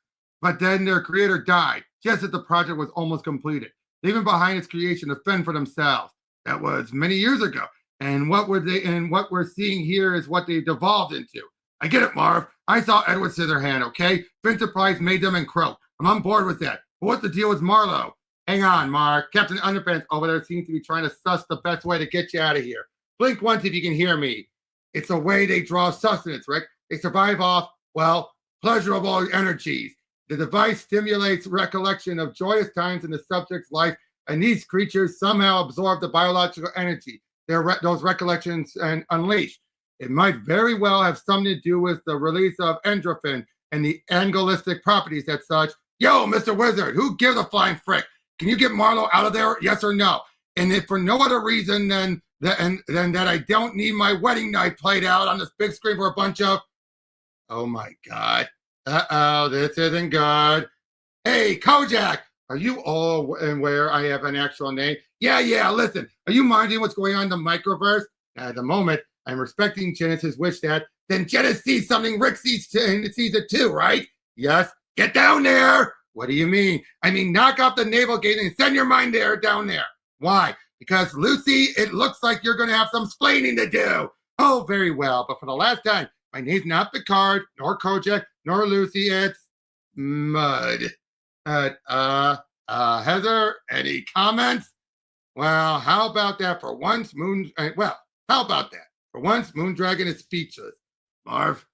But then their creator died, just as the project was almost completed, leaving behind its creation to fend for themselves. That was many years ago. And what we're seeing here is what they devolved into. I get it, Marv. I saw Edward Scissorhand, okay? Finterprise made them and croak. I'm on board with that. But what's the deal with Marlo? Hang on, Mark. Captain Underpants over there seems to be trying to suss the best way to get you out of here. Blink once if you can hear me. It's the way they draw sustenance, Rick. They survive off, well, pleasurable energies. The device stimulates recollection of joyous times in the subject's life, and these creatures somehow absorb the biological energy those recollections and unleash. It might very well have something to do with the release of endorphin and the angolistic properties as such. Yo, Mr. Wizard, who gives a flying frick? Can you get Marlo out of there, yes or no? And if for no other reason than that I don't need my wedding night played out on this big screen for a bunch of... Oh my God. Uh-oh, this isn't good. Hey, Kojak, are you all aware I have an actual name? Yeah, listen. Are you minding what's going on in the microverse? At the moment, I'm respecting Genis' wish that. Then Genis sees something Rick sees it too, right? Yes. Get down there. What do you mean? I mean, knock off the navel gate and send your mind down there. Why? Because, Lucy, it looks like you're going to have some splaining to do. Oh, very well. But for the last time, my name's not Picard, nor Kojak, nor Lucy. It's Mud. Heather, any comments? Well, how about that for once, how about that? For once, Moondragon is speechless. Marv,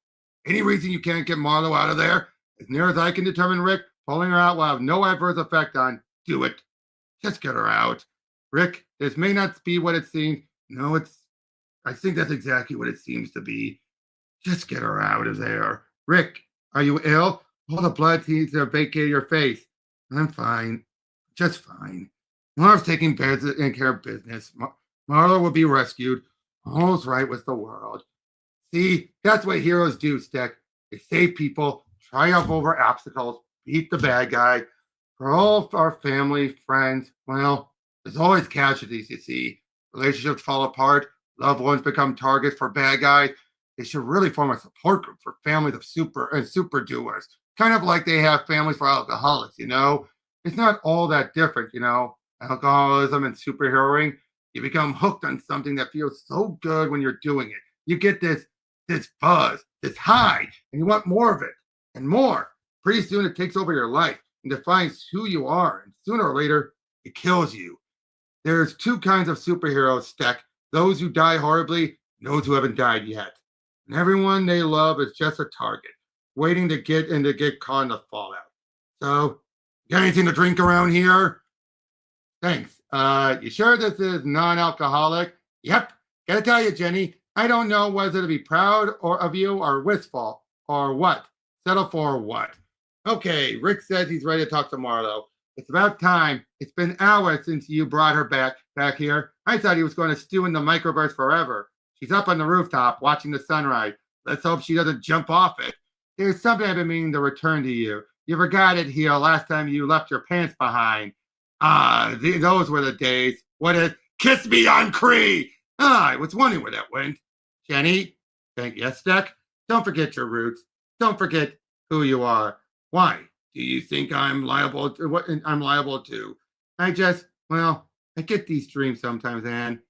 any reason you can't get Marlo out of there? As near as I can determine, Rick, pulling her out will have no adverse effect on. Do it. Just get her out. Rick, this may not be what it seems. No, I think that's exactly what it seems to be. Just get her out of there. Rick, are you ill? All the blood seems to vacate your face. I'm fine. Just fine. Marv's taking care of business. Marlo will be rescued. All's right with the world. See, that's what heroes do, Stick. They save people, triumph over obstacles, beat the bad guy. For all of our family, friends, well, there's always casualties, you see. Relationships fall apart. Loved ones become targets for bad guys. They should really form a support group for families of super doers. Kind of like they have families for alcoholics, you know? It's not all that different, you know? Alcoholism and superheroing. You become hooked on something that feels so good when you're doing it. You get this buzz, this high, and you want more of it and more. Pretty soon it takes over your life and defines who you are. And sooner or later, it kills you. There's two kinds of superheroes, Steck. Those who die horribly, and those who haven't died yet. And everyone they love is just a target, waiting to get caught in the fallout. So, got anything to drink around here? Thanks. You sure this is non-alcoholic? Yep. Gotta tell you, Jenny, I don't know whether to be proud of you or wistful or what. Settle for what? Okay, Rick says he's ready to talk to Marlo. It's about time. It's been hours since you brought her back here. I thought he was going to stew in the microverse forever. She's up on the rooftop watching the sunrise. Let's hope she doesn't jump off it. There's something I've been meaning to return to you. You forgot it here last time you left your pants behind. Those were the days. What is kiss me on Cree. I was wondering where that went. Jenny, thank you, Stack. Don't forget your roots. Don't forget who you are. Why do you think I'm liable to what I'm liable to? I get these dreams sometimes, Anne.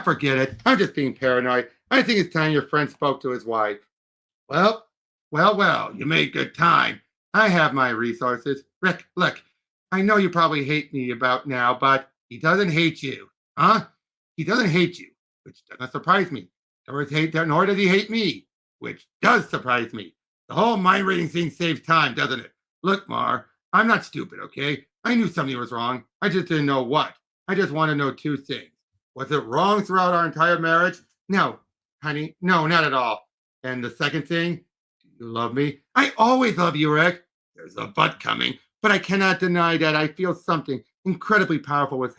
Forget it. I'm just being paranoid. I think it's time your friend spoke to his wife. Well, well, you made good time. I have my resources. Rick, look, I know you probably hate me about now, but he doesn't hate you. Huh? He doesn't hate you, which doesn't surprise me. Nor does he hate me, which does surprise me. The whole mind reading thing saves time, doesn't it? Look, Mar, I'm not stupid, okay? I knew something was wrong. I just didn't know what. I just want to know two things. Was it wrong throughout our entire marriage? No, honey, no, not at all. And the second thing, do you love me? I always love you, Rick. There's a but coming, but I cannot deny that I feel something incredibly powerful with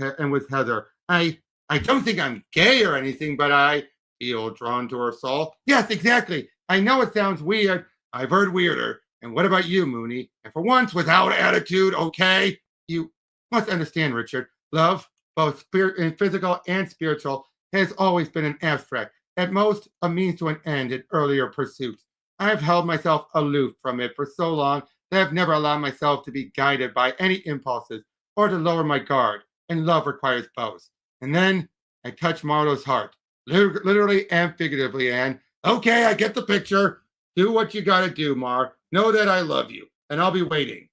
Heather. I don't think I'm gay or anything, but I feel drawn to her soul. Yes, exactly. I know it sounds weird. I've heard weirder. And what about you, Mooney? And for once, without attitude, okay? You must understand, Richard. Love, both physical and spiritual, has always been an abstract, at most a means to an end in earlier pursuits. I've held myself aloof from it for so long that I've never allowed myself to be guided by any impulses or to lower my guard, and love requires both. And then I touch Marlo's heart, literally and figuratively, and okay, I get the picture. Do what you gotta do, Mar. Know that I love you, and I'll be waiting.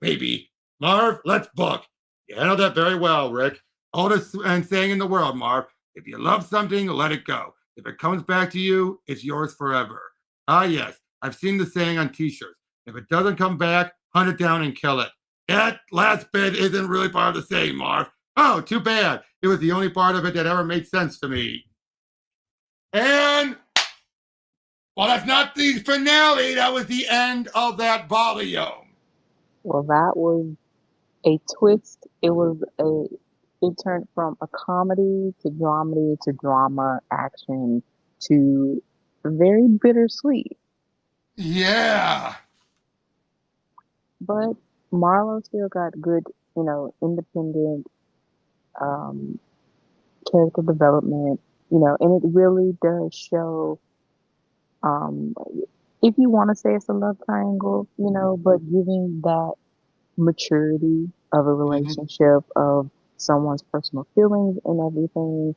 Maybe. Marv, let's book. You handled that very well, Rick. Oldest saying in the world, Marv. If you love something, let it go. If it comes back to you, it's yours forever. Ah, yes, I've seen the saying on t-shirts. If it doesn't come back, hunt it down and kill it. That last bit isn't really part of the saying, Marv. Oh, too bad. It was the only part of it that ever made sense to me. And, well, that's not the finale. That was the end of that volume. Well, that was a twist. It turned from a comedy to drama, action to very bittersweet. Yeah. But Marlo still got good, independent character development, and it really does show, um, if you want to say it's a love triangle, but giving that maturity of a Mm-hmm. relationship, of someone's personal feelings and everything.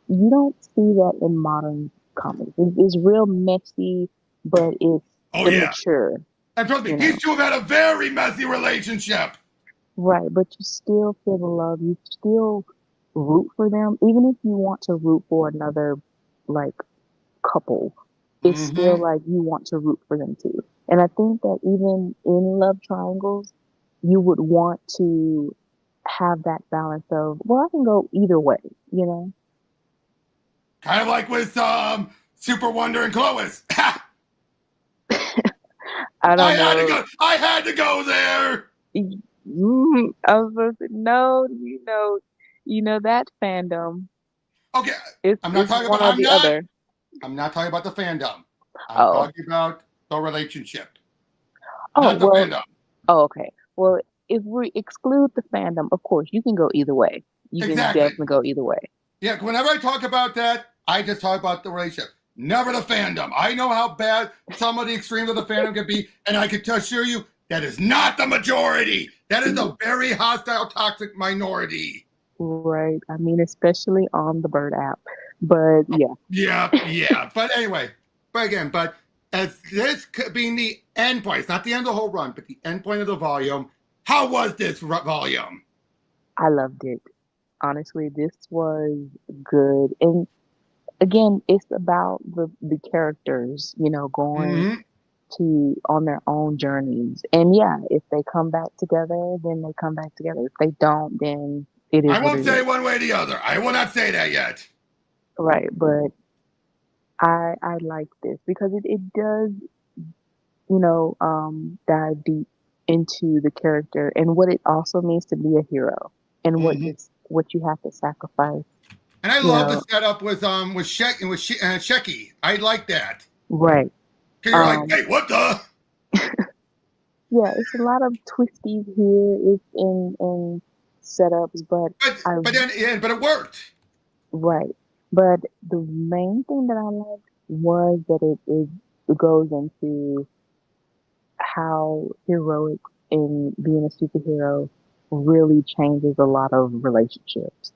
You don't see that in modern comedy. It's real messy, but it's Oh, yeah. immature, And trust me, you these know. two have had a very messy relationship. Right, but you still feel the love. You still root for them, even if you want to root for another, like, couple. It's still Mm-hmm. like you want to root for them too. And I think that even in love triangles, you would want to have that balance of, well, I can go either way, you know? Kind of like with Super Wonder and Clois. I I don't had to know. go. I had to go there. I was supposed to no, that fandom Okay, is I'm not is talking one about. or the other. I'm not talking about the fandom. I'm Oh. talking about the relationship, Oh, not the well, fandom. oh, okay. Well, if we exclude the fandom, of course, you can go either way. You can Exactly. definitely go either way. Yeah. Whenever I talk about that, I just talk about the relationship, never the fandom. I know how bad some of the extremes of the fandom can be, and I can assure you that is not the majority. That is a very hostile, toxic minority. Right. I mean, especially on the Bird app. But yeah. Yeah. But anyway, but as this being the end point, it's not the end of the whole run, but the end point of the volume. How was this volume? I loved it. Honestly, this was good. And again, it's about the characters, going Mm-hmm. to on their own journeys. And yeah, if they come back together, then they come back together. If they don't, then it is I what won't it say is. one way or the other. I will not say that yet. Right. But I like this because it does, dive deep into the character and what it also means to be a hero, and Mm-hmm. what you have to sacrifice. And I You love the know, setup with Shecky. I like that. right. Cause you're like, Um, hey, what the? yeah, it's a lot of twisties here. It's in setups, but I But it worked. right. But the main thing that I liked was that it goes into how heroic in being a superhero really changes a lot of relationships.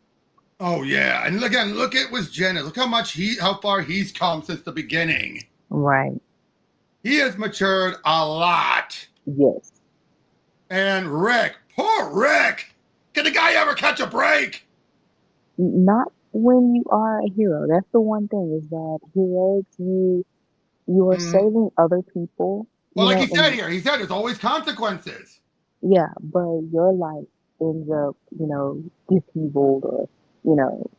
Oh yeah, and again, look at was Jenna. Look how far he's come since the beginning. Right. He has matured a lot. Yes. And Rick, poor Rick. Can the guy ever catch a break? Not when you are a hero. That's the one thing is that heroics you are Mhm. saving other people, Well, like he said and here, he said there's always consequences. yeah, but your life ends up, disabled or,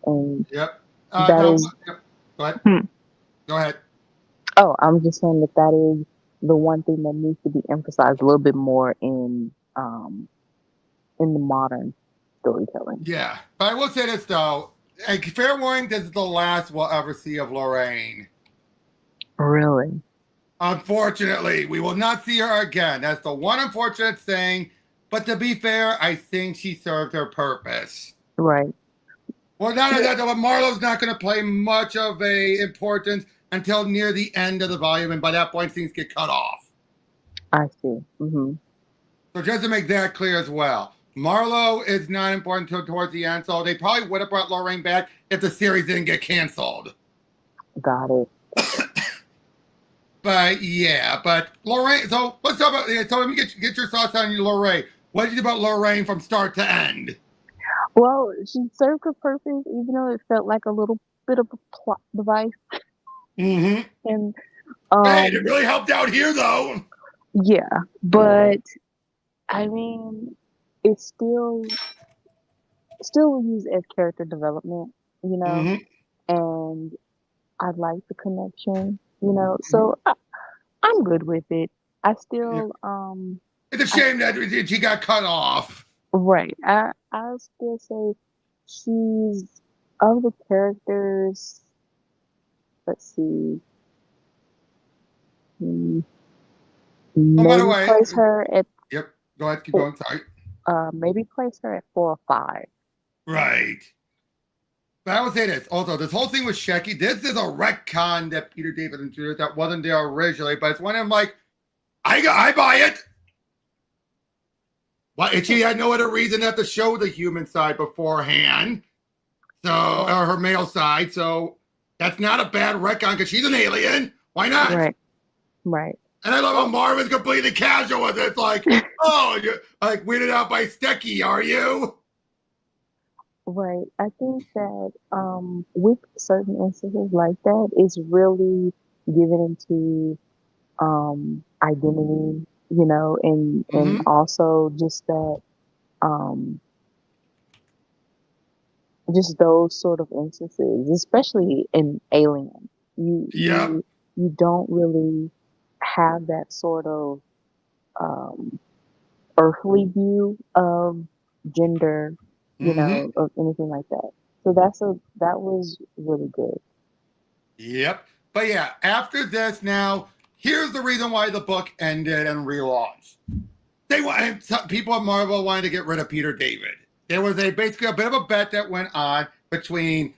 and Yep. that No. is, Yep. Go ahead. hmm. Go ahead. Oh, I'm just saying that that is the one thing that needs to be emphasized a little bit more in the modern storytelling. Yeah, but I will say this though. Fair warning, this is the last we'll ever see of Lorraine. Really? Unfortunately, we will not see her again. That's the one unfortunate thing. But to be fair, I think she served her purpose. Right. Well, not only that, though, but Marlo's not going to play much of a importance until near the end of the volume, and by that point, things get cut off. I see. Hmm. So just to make that clear as well, Marlo is not important until towards the end, so they probably would have brought Lorraine back if the series didn't get canceled. Got it. But yeah, but Lorraine. So let's talk about. So let me get your thoughts on Lorraine. What did you think about Lorraine from start to end? Well, she served her purpose, even though it felt like a little bit of a plot device. Mm-hmm. And Hey, it um, really helped out here, though. yeah, but I mean, it's still used as character development, you know, Mm-hmm. and I like the connection, so I'm good with it. I Yeah. still, It's a I shame that she got cut off. right. I still say she's of the characters. Let's see, mm, Oh, by the maybe way, place her at yep. Go ahead, keep four, going. Sorry. maybe place her at 4 or 5. Right. But I would say this also. This whole thing with Shecky. This is a retcon that Peter David introduced that wasn't there originally, but it's when I'm like, I buy it. But she had no other reason to have to show the human side beforehand. So, or her male side. So that's not a bad retcon because she's an alien. Why not? Right, right. And I love how Marvin's completely casual with it. It's like, oh, you're like weirded out by Stecky, are you? Right. I think that with certain instances like that, it's really given into identity, and Mm-hmm. also just that um just those sort of instances, especially in Alien, you Yep. you you don't really have that sort of um earthly view of gender, Mm-hmm. of anything like that. So that was really good. Yep. But yeah, after this, now here's the reason why the book ended and relaunched. They wanted people at Marvel wanted to get rid of Peter David. There was basically a bit of a bet that went on between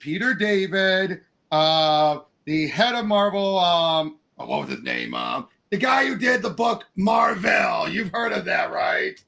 Peter David, the head of Marvel, what was his name? The guy who did the book Marvel. You've heard of that, right?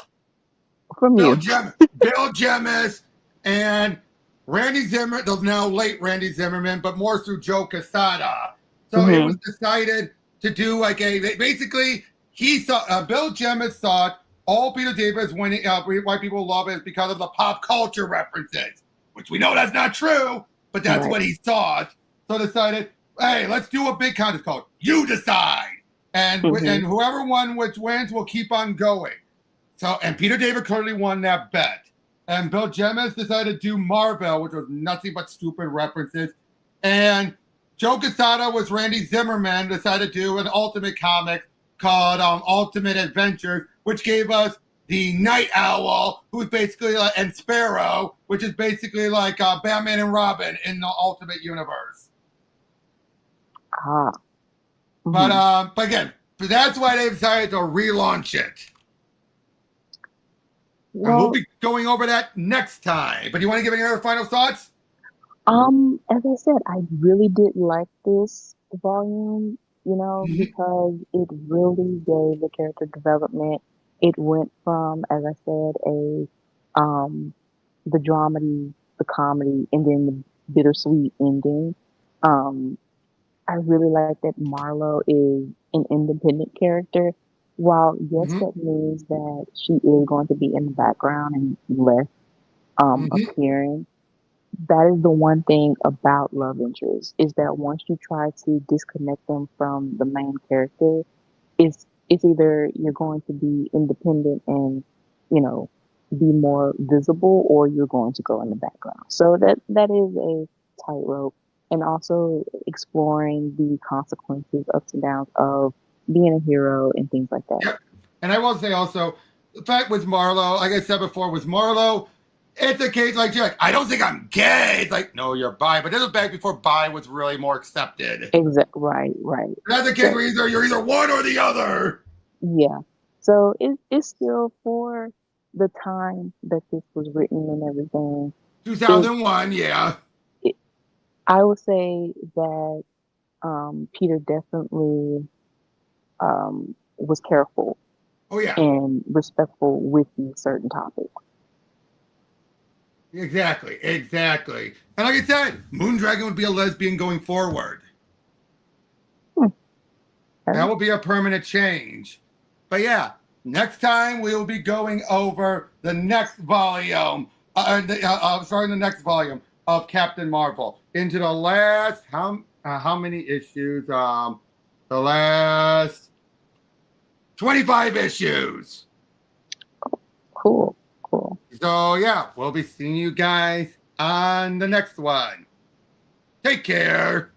From Bill you. Bill Gemis and Randy Zimmer, the now late Randy Zimmerman, but more through Joe Quesada. So it was Hmm. decided to do like basically he saw Bill Gemis thought all Peter David's winning why people love it is because of the pop culture references, which we know that's not true, but that's Right. what he thought. So decided, hey, let's do a big contest called You Decide, and Hmm. whoever which wins will keep on going. So, and Peter David clearly won that bet. And Bill Gemis decided to do Marvel, which was nothing but stupid references. And Joe Quesada was Randy Zimmerman, decided to do an ultimate comic called Ultimate Adventures, which gave us the Night Owl, who's basically like, and Sparrow, which is basically like Batman and Robin in the Ultimate Universe. Ah. Hmm. But again, that's why they decided to relaunch it. And we'll Well, be going over that next time. But do you want to give any other final thoughts? As I said, I really did like this volume, Mhm, because it really gave the character development. It went from, as I said, the dramedy, the comedy, and then the bittersweet ending. Um, I really like that Marlo is an independent character. While yes, mhm, that means that she is going to be in the background and less mhm. appearing. That is the one thing about love interests is that once you try to disconnect them from the main character, it's either you're going to be independent and, you know, be more visible or you're going to go in the background. So that is a tightrope and also exploring the consequences, ups and downs of being a hero and things like that. Yep. And I will say also, the fact with Marlo, like I said before, with Marlo, it's a case like Jack. I don't think I'm gay. It's like, no, you're bi. But this was back before bi was really more accepted. Exact right, right. That's a case So where you're either one or the other. yeah. So it's still for the time that this was written and everything. It, 2001, yeah. it I would say that Peter definitely was careful Oh yeah, and respectful with these certain topics. exactly, exactly. And like I said, Moondragon would be a lesbian going forward. Hmm, That okay. will be a permanent change. But yeah, next time we will be going over the next volume. Sorry, the next volume of Captain Marvel into the last how many issues? The last 25 issues. Cool, cool. So yeah, we'll be seeing you guys on the next one. Take care.